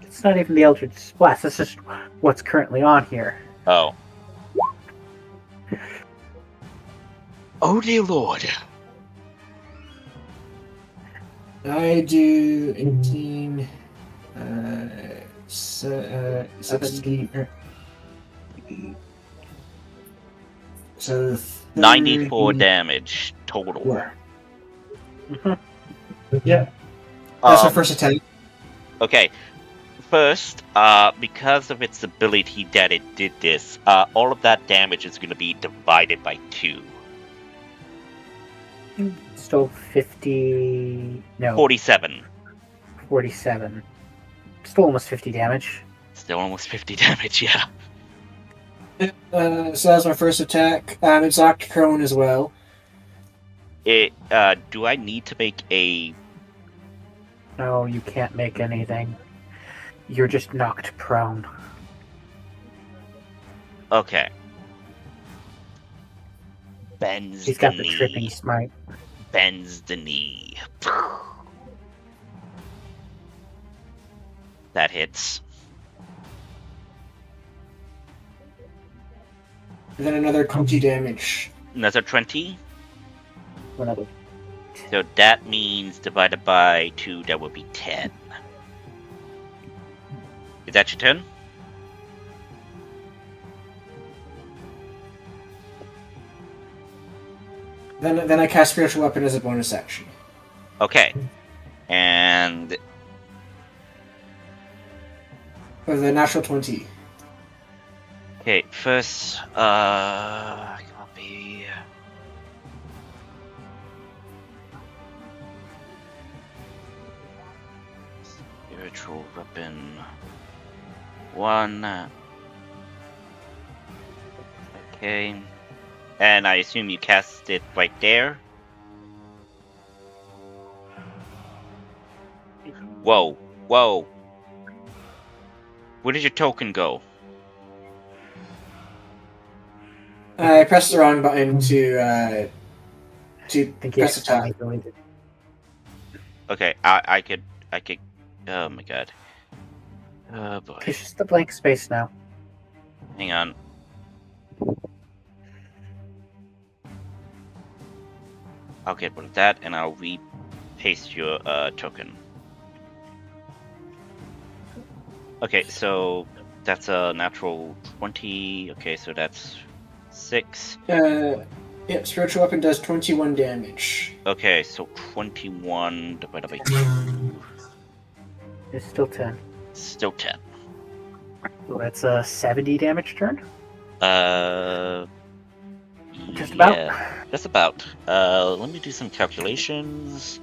Speaker 3: It's not even the Eldritch Blast, that's just what's currently on here.
Speaker 1: Oh. Oh, dear lord.
Speaker 5: I do 18, 16, so
Speaker 1: 94 damage total.
Speaker 5: 4.
Speaker 3: Yeah.
Speaker 5: That's my first attack.
Speaker 1: Okay. First, because of its ability that it did this, all of that damage is going to be divided by 2.
Speaker 3: Still 50... No,
Speaker 1: 47.
Speaker 3: 47. Still almost 50 damage.
Speaker 1: Still almost 50 damage, yeah.
Speaker 5: So that's my first attack. It's knocked prone as well.
Speaker 1: Do I need to make a...
Speaker 3: No, you can't make anything. You're just knocked prone.
Speaker 1: Okay. Bends
Speaker 3: He's
Speaker 1: the
Speaker 3: got the
Speaker 1: knee.
Speaker 3: tripping smite.
Speaker 1: Bends the knee. That hits.
Speaker 5: And then another 20 damage.
Speaker 1: Another 20.
Speaker 3: Another.
Speaker 1: So that means divided by 2, that would be 10. Is that your turn?
Speaker 5: Then I cast Spiritual Weapon as a bonus action.
Speaker 1: Okay. And
Speaker 5: With a natural 20.
Speaker 1: okay, first, copy. Spiritual weapon 1. Okay. And I assume you cast it right there? Whoa, whoa. Where did your token go?
Speaker 5: I pressed the wrong button to press attack.
Speaker 1: Okay, I could, oh my god. Oh boy.
Speaker 3: It's just a blank space now.
Speaker 1: Hang on. I'll get rid of that and I'll repaste your token. Okay, so that's a natural 20. Okay, so that's 6.
Speaker 5: Yep, spiritual weapon does 21 damage.
Speaker 1: Okay, so 21 divided by 2.
Speaker 3: It's still 10.
Speaker 1: Still 10.
Speaker 3: So that's a 70 damage turn? Just about?
Speaker 1: Yeah, just about. Let me do some calculations.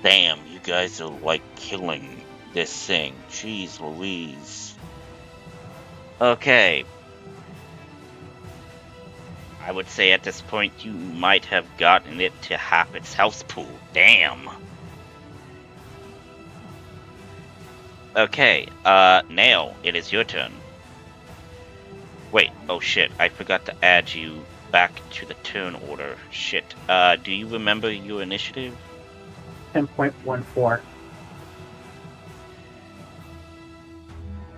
Speaker 1: Damn, you guys are like killing this thing. Jeez Louise. Okay. I would say at this point you might have gotten it to half its health pool. Damn. Okay, Nail, it is your turn. Wait, oh shit, I forgot to add you back to the turn order. Shit. Do you remember your initiative?
Speaker 3: 10.14.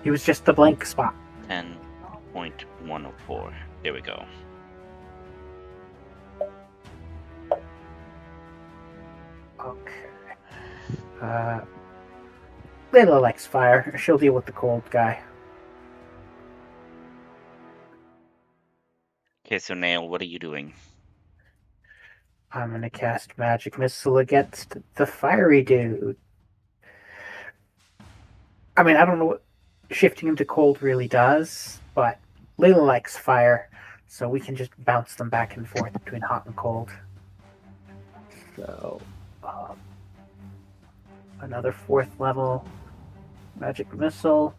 Speaker 3: He was just the blank spot.
Speaker 1: 10.104. There we go.
Speaker 3: Okay. Layla likes fire. She'll deal with the cold guy.
Speaker 1: Okay, so Nail, what are you doing?
Speaker 3: I'm gonna cast Magic Missile against the fiery dude. I mean, I don't know what shifting him to cold really does, but Layla likes fire, so we can just bounce them back and forth between hot and cold. So, another 4th level Magic Missile.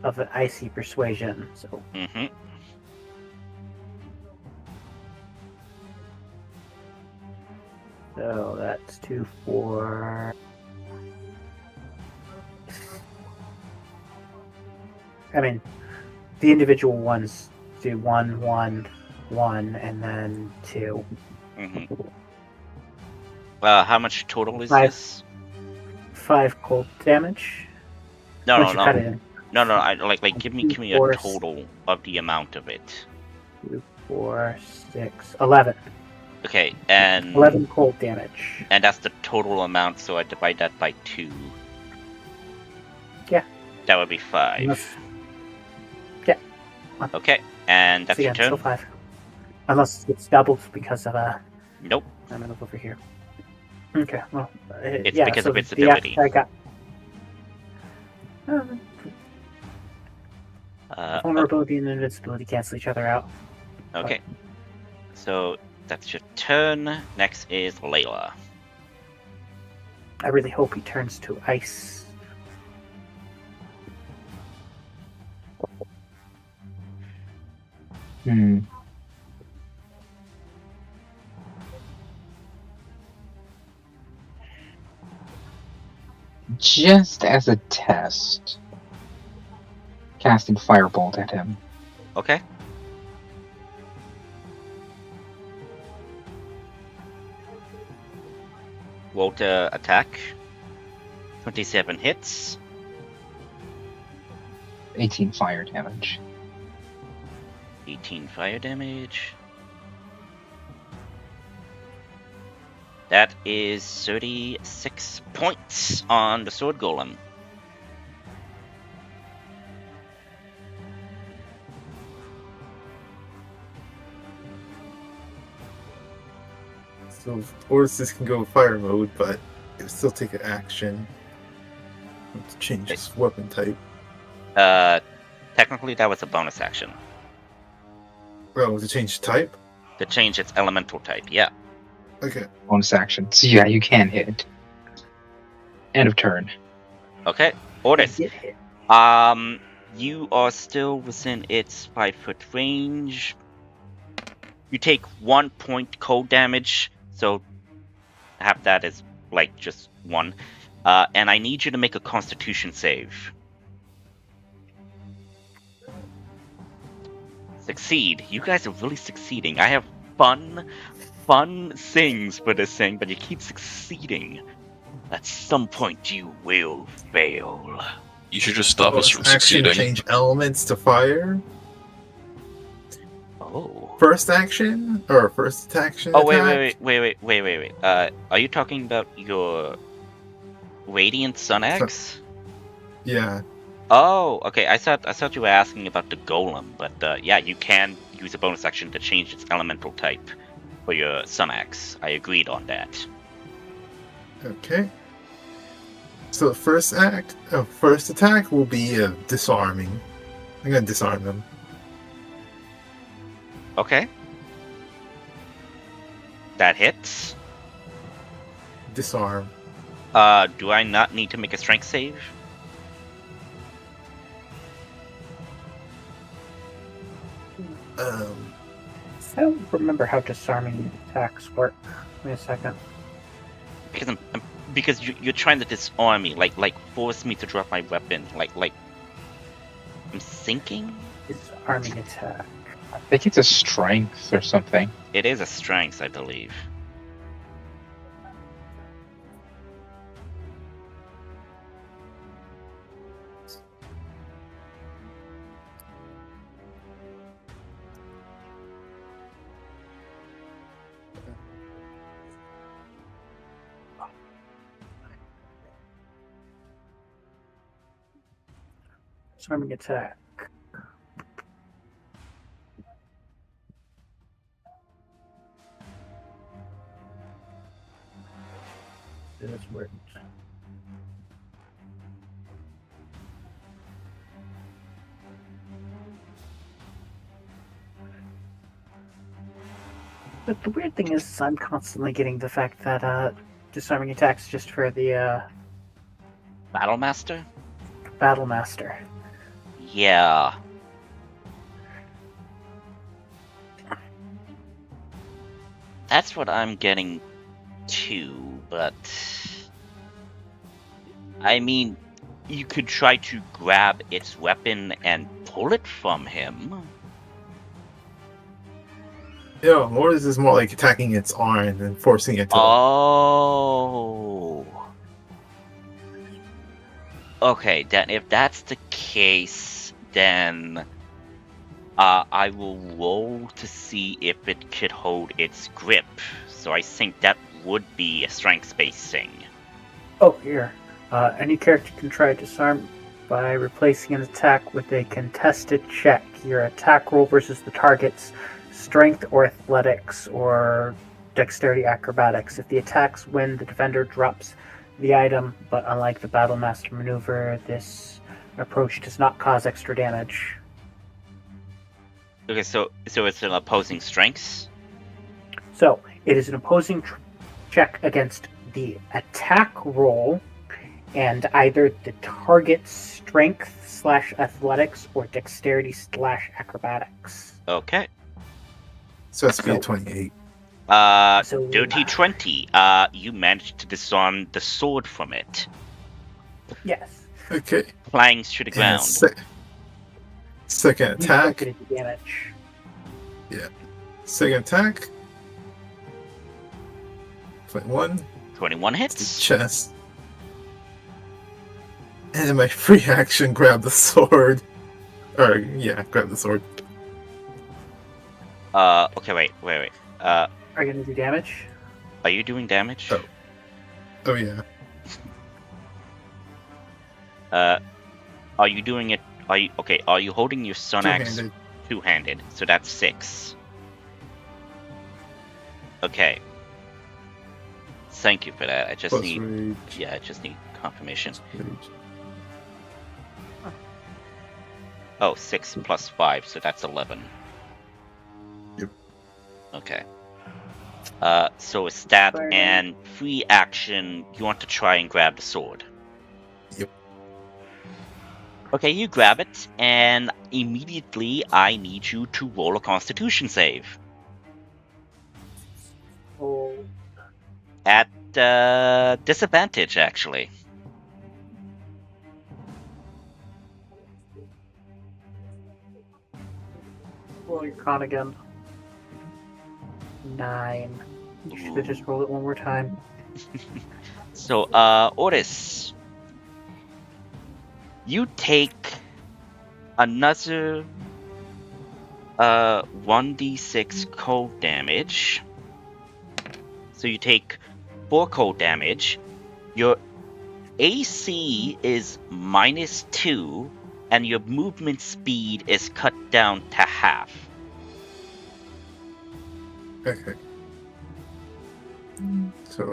Speaker 3: Of an icy persuasion, so.
Speaker 1: Mm-hmm.
Speaker 3: So that's 2, 4. I mean, the individual ones do 1, 1, 1, and then 2.
Speaker 1: Mm-hmm. How much total is
Speaker 3: 5.
Speaker 1: this?
Speaker 3: 5 cold damage.
Speaker 1: No,
Speaker 3: Once you cut it
Speaker 1: no.
Speaker 3: in.
Speaker 1: No, like, give me a total of the amount of it.
Speaker 3: 2, 4, 6, 11.
Speaker 1: Okay, and
Speaker 3: 11 cold damage.
Speaker 1: And that's the total amount, so I divide that by 2.
Speaker 3: Yeah.
Speaker 1: That would be 5.
Speaker 3: Yeah.
Speaker 1: Okay, and that's
Speaker 3: so
Speaker 1: your turn?
Speaker 3: Still 5. Unless it's doubled because of
Speaker 1: Nope.
Speaker 3: I'm gonna over here. Okay, well...
Speaker 1: It's
Speaker 3: yeah,
Speaker 1: because
Speaker 3: so
Speaker 1: of its ability.
Speaker 3: I got... vulnerability and invincibility cancel each other out.
Speaker 1: Okay. So, that's your turn. Next is Layla.
Speaker 3: I really hope he turns to ice.
Speaker 4: Just as a test, casting Firebolt at him.
Speaker 1: Okay. Roll to attack. 27 hits.
Speaker 4: 18 fire damage.
Speaker 1: 18 fire damage. That is 36 points on the sword golem.
Speaker 6: So, of course, this can go fire mode, but it would still take an action to change its weapon type.
Speaker 1: Technically, that was a bonus action.
Speaker 6: Oh, to change type?
Speaker 1: To change its elemental type, yeah.
Speaker 6: Okay.
Speaker 4: Bonus action. So yeah, you can hit. End of turn.
Speaker 1: Okay, Ordis.
Speaker 3: Get hit.
Speaker 1: You are still within its 5-foot range. You take 1 point cold damage, so half that is like just 1. And I need you to make a Constitution save. Succeed. You guys are really succeeding. I have fun things for this thing, but you keep succeeding. At some point, you will fail.
Speaker 2: You should just stop us from
Speaker 6: Action
Speaker 2: succeeding.
Speaker 6: change elements to fire.
Speaker 1: Oh.
Speaker 6: First action or first action?
Speaker 1: Oh
Speaker 6: attack?
Speaker 1: wait. Are you talking about your Radiant Sun Axe?
Speaker 6: Yeah.
Speaker 1: Oh, okay. I thought you were asking about the golem, but yeah, you can use a bonus action to change its elemental type for your Sun Axe. I agreed on that.
Speaker 6: Okay. So the first attack will be disarming. I'm gonna disarm him.
Speaker 1: Okay. That hits.
Speaker 6: Disarm.
Speaker 1: Do I not need to make a strength save?
Speaker 3: I don't remember how disarming attacks work. Wait a second.
Speaker 1: Because you're trying to disarm me, like force me to drop my weapon, like I'm sinking.
Speaker 3: Disarming attack.
Speaker 4: I think it's a strength or something.
Speaker 1: It is a strength, I believe.
Speaker 3: Disarming attack. This worked. But the weird thing is, I'm constantly getting the fact that disarming attacks just for the
Speaker 1: Battle Master?
Speaker 3: Battle Master.
Speaker 1: Yeah. That's what I'm getting too, but I mean, you could try to grab its weapon and pull it from him.
Speaker 6: Yeah, this is more like attacking its arm and forcing it to.
Speaker 1: Oh. Okay, then if that's the case, then I will roll to see if it could hold its grip. So I think that would be a strength-based thing.
Speaker 3: Oh, here. Any character can try to disarm by replacing an attack with a contested check. Your attack roll versus the target's strength or athletics or dexterity acrobatics. If the attacks win, the defender drops the item, but unlike the Battle Master maneuver, this approach does not cause extra damage.
Speaker 1: Okay, so it's an opposing strengths?
Speaker 3: So, it is an opposing check against the attack roll and either the target's strength/athletics or dexterity/acrobatics.
Speaker 1: Okay.
Speaker 6: So that's be 28.
Speaker 1: Dirty 20. You managed to disarm the sword from it.
Speaker 3: Yes.
Speaker 6: Okay.
Speaker 1: Flying to the ground.
Speaker 6: Second attack.
Speaker 3: Damage.
Speaker 6: Yeah. Second attack. 21.
Speaker 1: 21 hits.
Speaker 6: Chest. And in my free action, grab the sword. Or, yeah, grab the sword.
Speaker 1: Okay, wait.
Speaker 3: Are you gonna do damage?
Speaker 1: Are you doing damage?
Speaker 6: Oh yeah.
Speaker 1: Are you doing it? Are you holding your sun axe
Speaker 6: Two-handed.
Speaker 1: two-handed? So that's 6. Okay. Thank you for that. I just
Speaker 6: Plus
Speaker 1: need.
Speaker 6: rage.
Speaker 1: Yeah, I just need confirmation.
Speaker 6: Rage.
Speaker 1: Oh, 6 plus 5, so that's 11.
Speaker 6: Yep.
Speaker 1: Okay. So a stat and free action. You want to try and grab the sword.
Speaker 6: Yep.
Speaker 1: Okay, you grab it, and immediately I need you to roll a Constitution save.
Speaker 3: Oh.
Speaker 1: At disadvantage, actually.
Speaker 3: Roll your con again. 9. You should have just rolled it one more time.
Speaker 1: So, Otis, you take another 1d6 cold damage. So you take 4 cold damage. Your AC is -2, and your movement speed is cut down to half.
Speaker 6: Okay. So,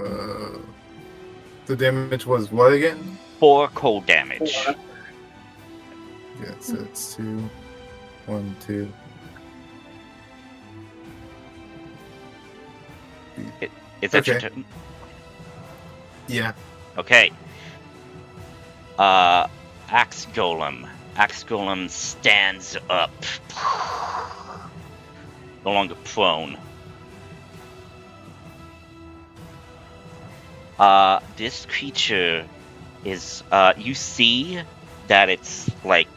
Speaker 6: the damage was what again?
Speaker 1: 4 cold damage.
Speaker 3: 4.
Speaker 6: Yeah, so it's 2, 1, 2.
Speaker 1: Is that your
Speaker 6: Okay.
Speaker 1: turn?
Speaker 6: Yeah.
Speaker 1: Okay. Axe Golem. Axe Golem stands up. No longer prone. This creature is, you see that it's like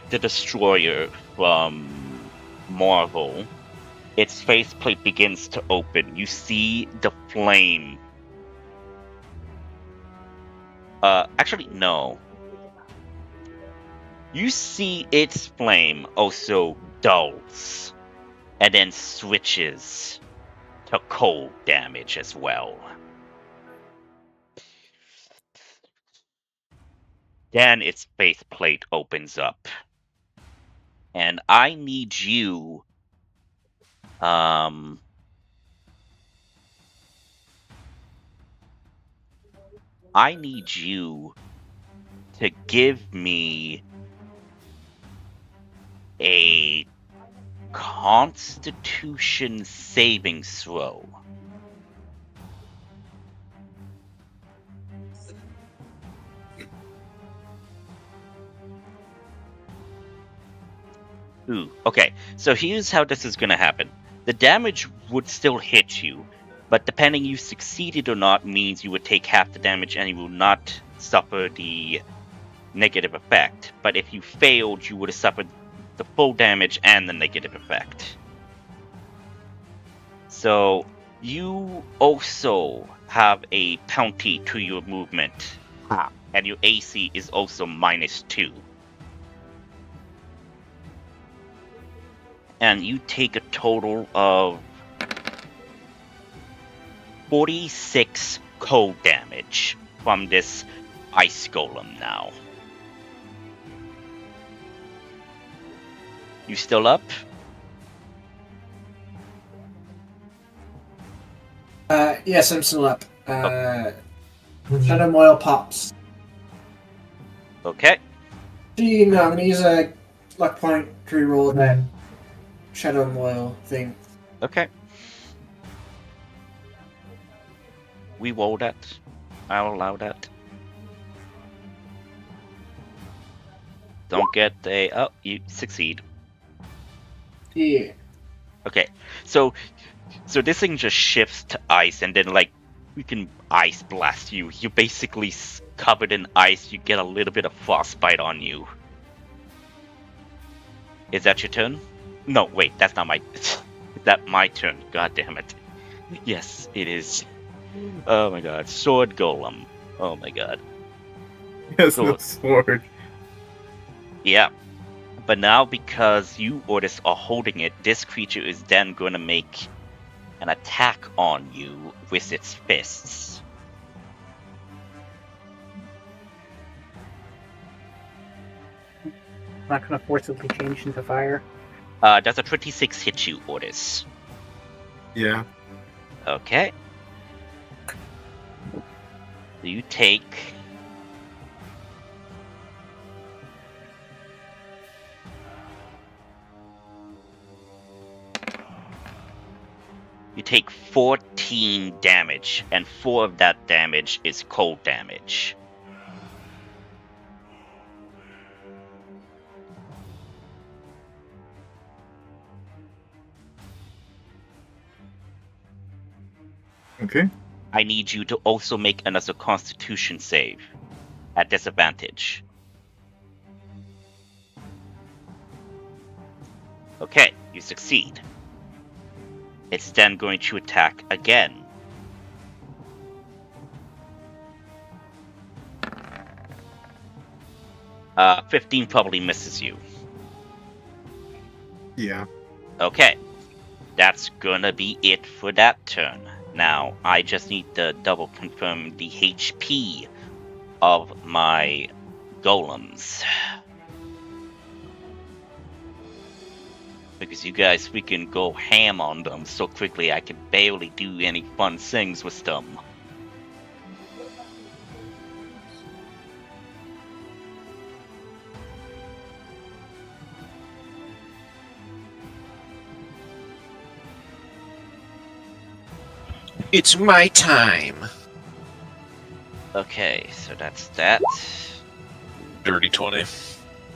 Speaker 1: the Destroyer from Marvel. Its faceplate begins to open. You see the flame. Actually, no. You see its flame also dulls, and then switches to cold damage as well. Then its faceplate opens up. And I need you to give me a Constitution saving throw. Ooh, okay. So here's how this is going to happen. The damage would still hit you, but depending you succeeded or not means you would take half the damage and you will not suffer the negative effect. But if you failed, you would have suffered the full damage and the negative effect. So you also have a penalty to your movement, and your AC is also -2. And you take a total of 46 cold damage from this ice golem now. You still up?
Speaker 5: Yes, I'm still up. Shadow Moil pops.
Speaker 1: Okay.
Speaker 5: Gee, no, I'm gonna use a luck point to reroll that Shadow Moil thing.
Speaker 1: Okay. We roll that. I'll allow that. Don't get a... Oh, you succeed.
Speaker 5: Yeah.
Speaker 1: Okay. So this thing just shifts to ice, and then, like, we can ice blast you. You're basically covered in ice. You get a little bit of frostbite on you. Is that your turn? No, wait, that's not my... Is that my turn? God damn it. Yes, it is. Oh my god. Sword Golem. Oh my god.
Speaker 6: Yes, no sword.
Speaker 1: Yeah. But now, because you, Otis, are holding it, this creature is then going to make an attack on you with its fists.
Speaker 3: Not gonna forcibly change into fire.
Speaker 1: Does a 26 hit you, Otis?
Speaker 6: Yeah.
Speaker 1: Okay. You take... You take 14 damage, and 4 of that damage is cold damage.
Speaker 6: Okay.
Speaker 1: I need you to also make another Constitution save at disadvantage. Okay, you succeed. It's then going to attack again. Uh, 15 probably misses you.
Speaker 6: Yeah.
Speaker 1: Okay, that's gonna be it for that turn. Now, I just need to double confirm the HP of my golems. Because you guys freaking go ham on them so quickly I can barely do any fun things with them.
Speaker 2: It's my time.
Speaker 1: Okay, so that's that.
Speaker 2: Dirty 20.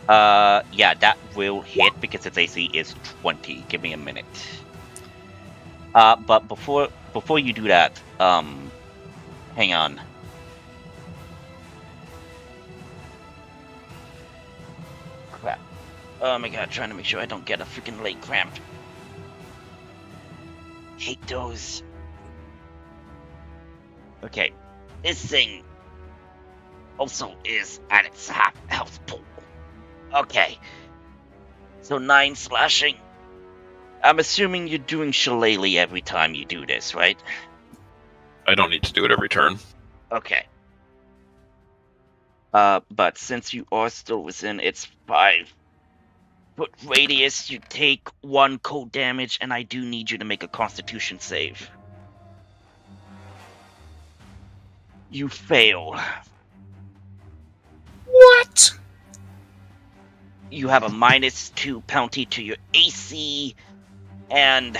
Speaker 1: Yeah, that will hit because its AC is 20. Give me a minute. But before you do that, hang on. Crap. Oh my god, trying to make sure I don't get a freaking leg cramp. Hate those. Okay, this thing also is at its half health pool. Okay, so 9 slashing. I'm assuming you're doing shillelagh every time you do this, right?
Speaker 2: I don't need to do it every turn.
Speaker 1: Okay. But since you are still within its 5-foot radius, you take 1 cold damage, and I do need you to make a Constitution save. You fail.
Speaker 2: What?
Speaker 1: You have a -2 penalty to your AC, and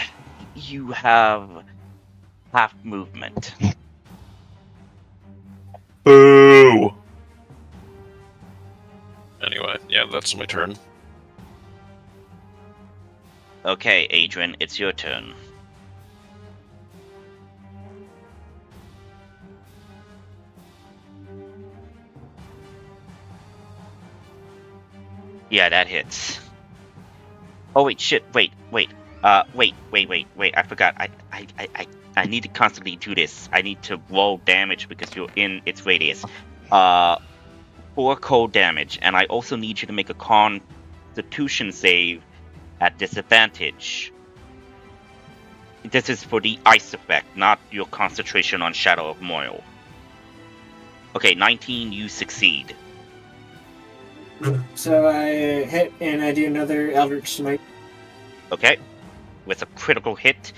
Speaker 1: you have half movement.
Speaker 2: Boo! Anyway, yeah, that's my turn.
Speaker 1: Okay, Adrian, it's your turn. Yeah, that hits. Oh wait, shit! Wait. Wait. I forgot. I need to constantly do this. I need to roll damage because you're in its radius. 4 cold damage, and I also need you to make a Constitution save at disadvantage. This is for the ice effect, not your concentration on Shadow of Moil. Okay, 19, you succeed.
Speaker 5: So I hit and I do another Eldritch Smite.
Speaker 1: Okay, with a critical hit,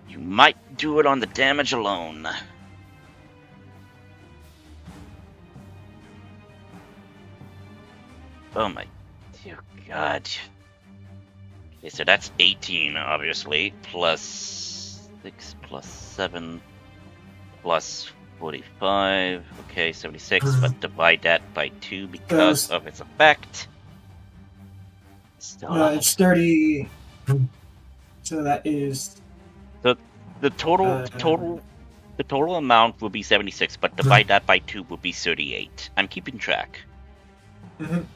Speaker 1: you might do it on the damage alone. Oh my dear god. Okay, so that's 18, obviously, plus 6, plus 7, plus 45, okay, 76, but divide that by 2 because of its effect. Still
Speaker 5: it's 30. So that is...
Speaker 1: The total amount will be 76, but divide that by 2 will be 38. I'm keeping track.
Speaker 5: Mhm.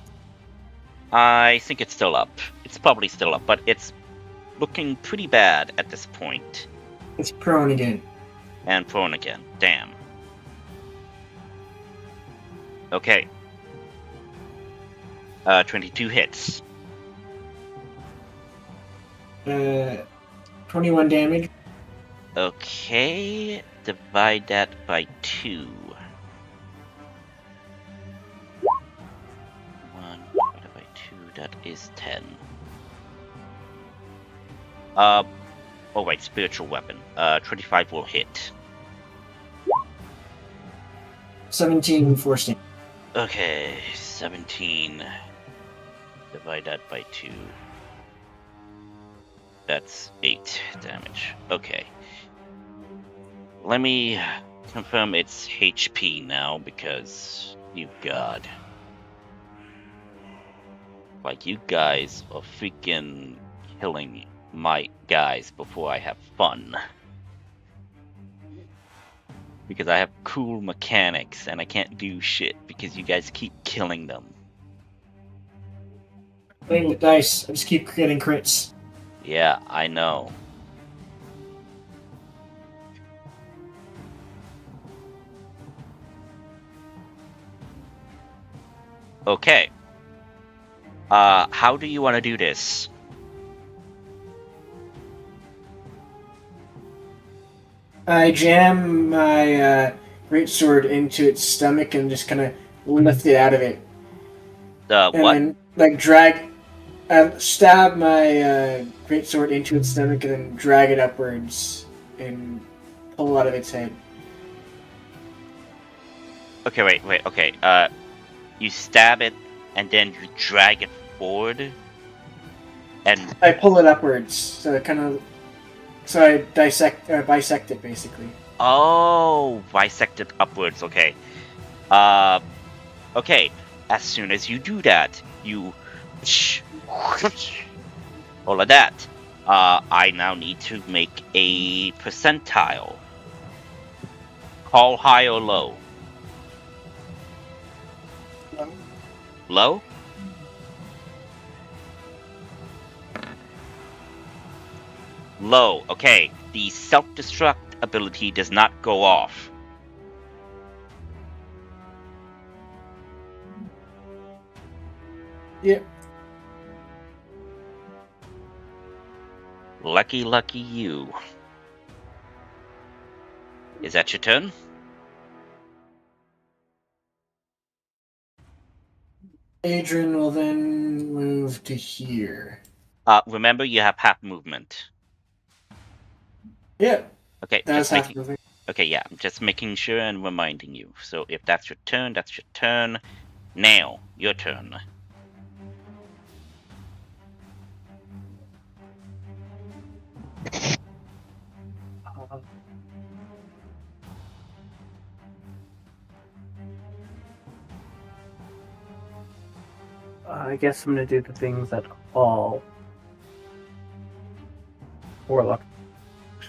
Speaker 1: I think it's still up. It's probably still up, but it's looking pretty bad at this point.
Speaker 5: It's prone again.
Speaker 1: And prone again. Damn. Okay. 22 hits.
Speaker 5: 21 damage.
Speaker 1: Okay, divide that by 2. 1 divided by 2, that is 10. Oh wait, spiritual weapon. 25 will hit.
Speaker 3: 17 forcing.
Speaker 1: Okay, 17. Divide that by 2. That's 8 damage. Okay. Let me confirm its HP now, because you god. Like, you guys are freaking killing my guys before I have fun. Because I have cool mechanics and I can't do shit because you guys keep killing them.
Speaker 3: Playing with dice, I just keep getting crits.
Speaker 1: Yeah, I know. Okay. How do you want to do this?
Speaker 5: I jam my greatsword into its stomach and just kind of lift it out of it. And
Speaker 1: What?
Speaker 5: then, stab my greatsword into its stomach and then drag it upwards and pull out of its head.
Speaker 1: Okay, wait, okay. You stab it and then you drag it forward? And
Speaker 5: I pull it upwards, so I bisect it basically.
Speaker 1: oh, bisect it upwards. Okay. Okay. As soon as you do that, you all of that. I now need to make a percentile. Call high or low. Low? Low. Okay. The self-destruct ability does not go off.
Speaker 5: Yep.
Speaker 1: Lucky you. Is that your turn?
Speaker 5: Adrian will then move to here.
Speaker 1: Remember you have half movement.
Speaker 5: Yeah.
Speaker 1: Okay,
Speaker 5: That's half movement.
Speaker 1: Okay, yeah, I'm just making sure and reminding you. So if that's your turn, that's your turn. Now, your turn.
Speaker 3: I guess I'm gonna do the things that all warlock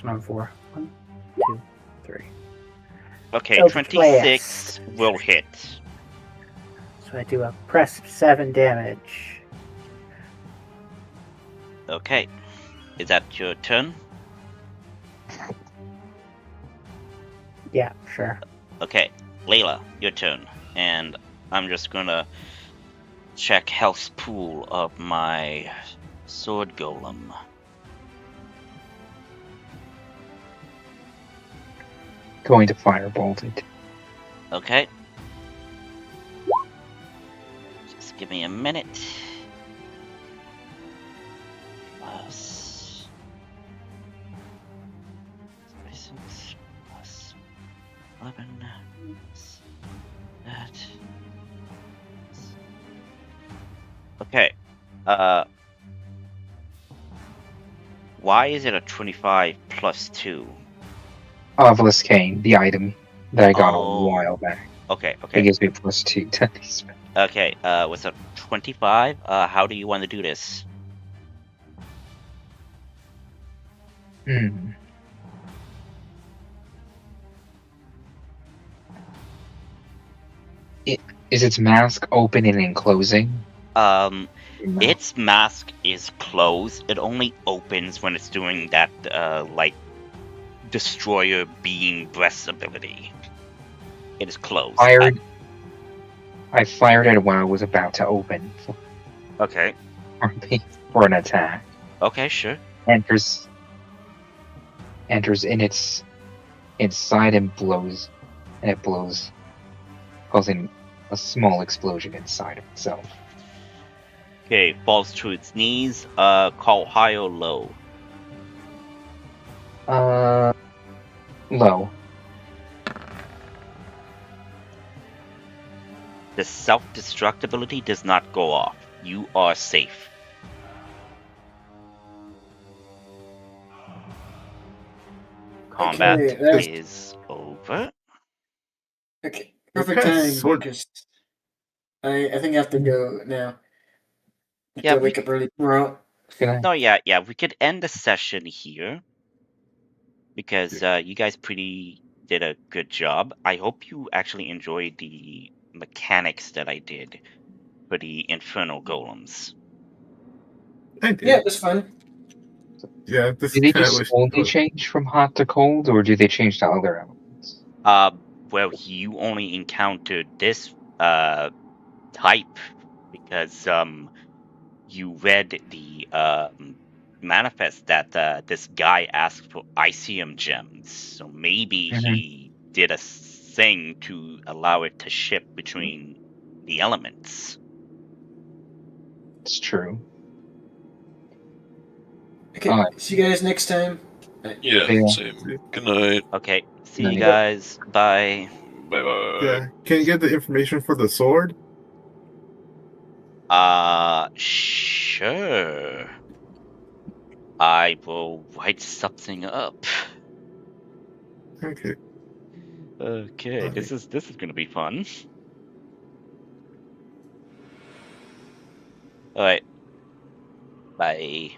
Speaker 3: I'm for. 1, 2, 3.
Speaker 1: Okay,
Speaker 3: So
Speaker 1: 26 will hit.
Speaker 3: So I do a press 7 damage.
Speaker 1: Okay, is that your turn?
Speaker 3: Yeah, sure.
Speaker 1: Okay, Layla, your turn. And I'm just gonna check health pool of my sword golem.
Speaker 4: Going to firebolt it.
Speaker 1: Okay. Just give me a minute. Plus 36 plus 11. That. Okay. Why is it a 25 plus 2?
Speaker 4: Obelisk Cane, the item that I got a while back.
Speaker 1: Okay.
Speaker 4: It gives me plus 2 to these.
Speaker 1: Okay, with a 25, how do you want to do this?
Speaker 4: Is its mask opening and closing?
Speaker 1: Its mask is closed. It only opens when it's doing that, Destroyer Being Breath ability. It is closed.
Speaker 4: I fired it when I was about to open.
Speaker 1: Okay.
Speaker 4: For an attack.
Speaker 1: Okay, sure.
Speaker 4: Enters enters inside and blows, causing a small explosion inside of itself.
Speaker 1: Okay, falls to its knees. Call high or low.
Speaker 4: Low.
Speaker 1: The self-destructibility does not go off. You are safe. Combat is over.
Speaker 5: Okay, perfect time. Because I think I have to go now. I have to wake up early tomorrow.
Speaker 1: No, yeah, we could end the session here because you guys did a good job. I hope you actually enjoyed the mechanics that I did for the infernal golems.
Speaker 6: I did.
Speaker 5: Yeah, it was fun.
Speaker 6: Yeah,
Speaker 4: do they just only change from hot to cold, or do they change to other elements?
Speaker 1: Well, you only encountered this type because you read the manifest that this guy asked for Icium gems, so maybe he did a thing to allow it to shift between the elements.
Speaker 4: It's true.
Speaker 5: Okay, see you guys next time.
Speaker 2: Yeah, same. Good night.
Speaker 1: Okay, see you guys. Bye.
Speaker 2: Bye-bye.
Speaker 6: Yeah. Can you get the information for the sword?
Speaker 1: Sure. I will write something up.
Speaker 6: Okay.
Speaker 1: Okay, this is gonna be fun. All right. Bye.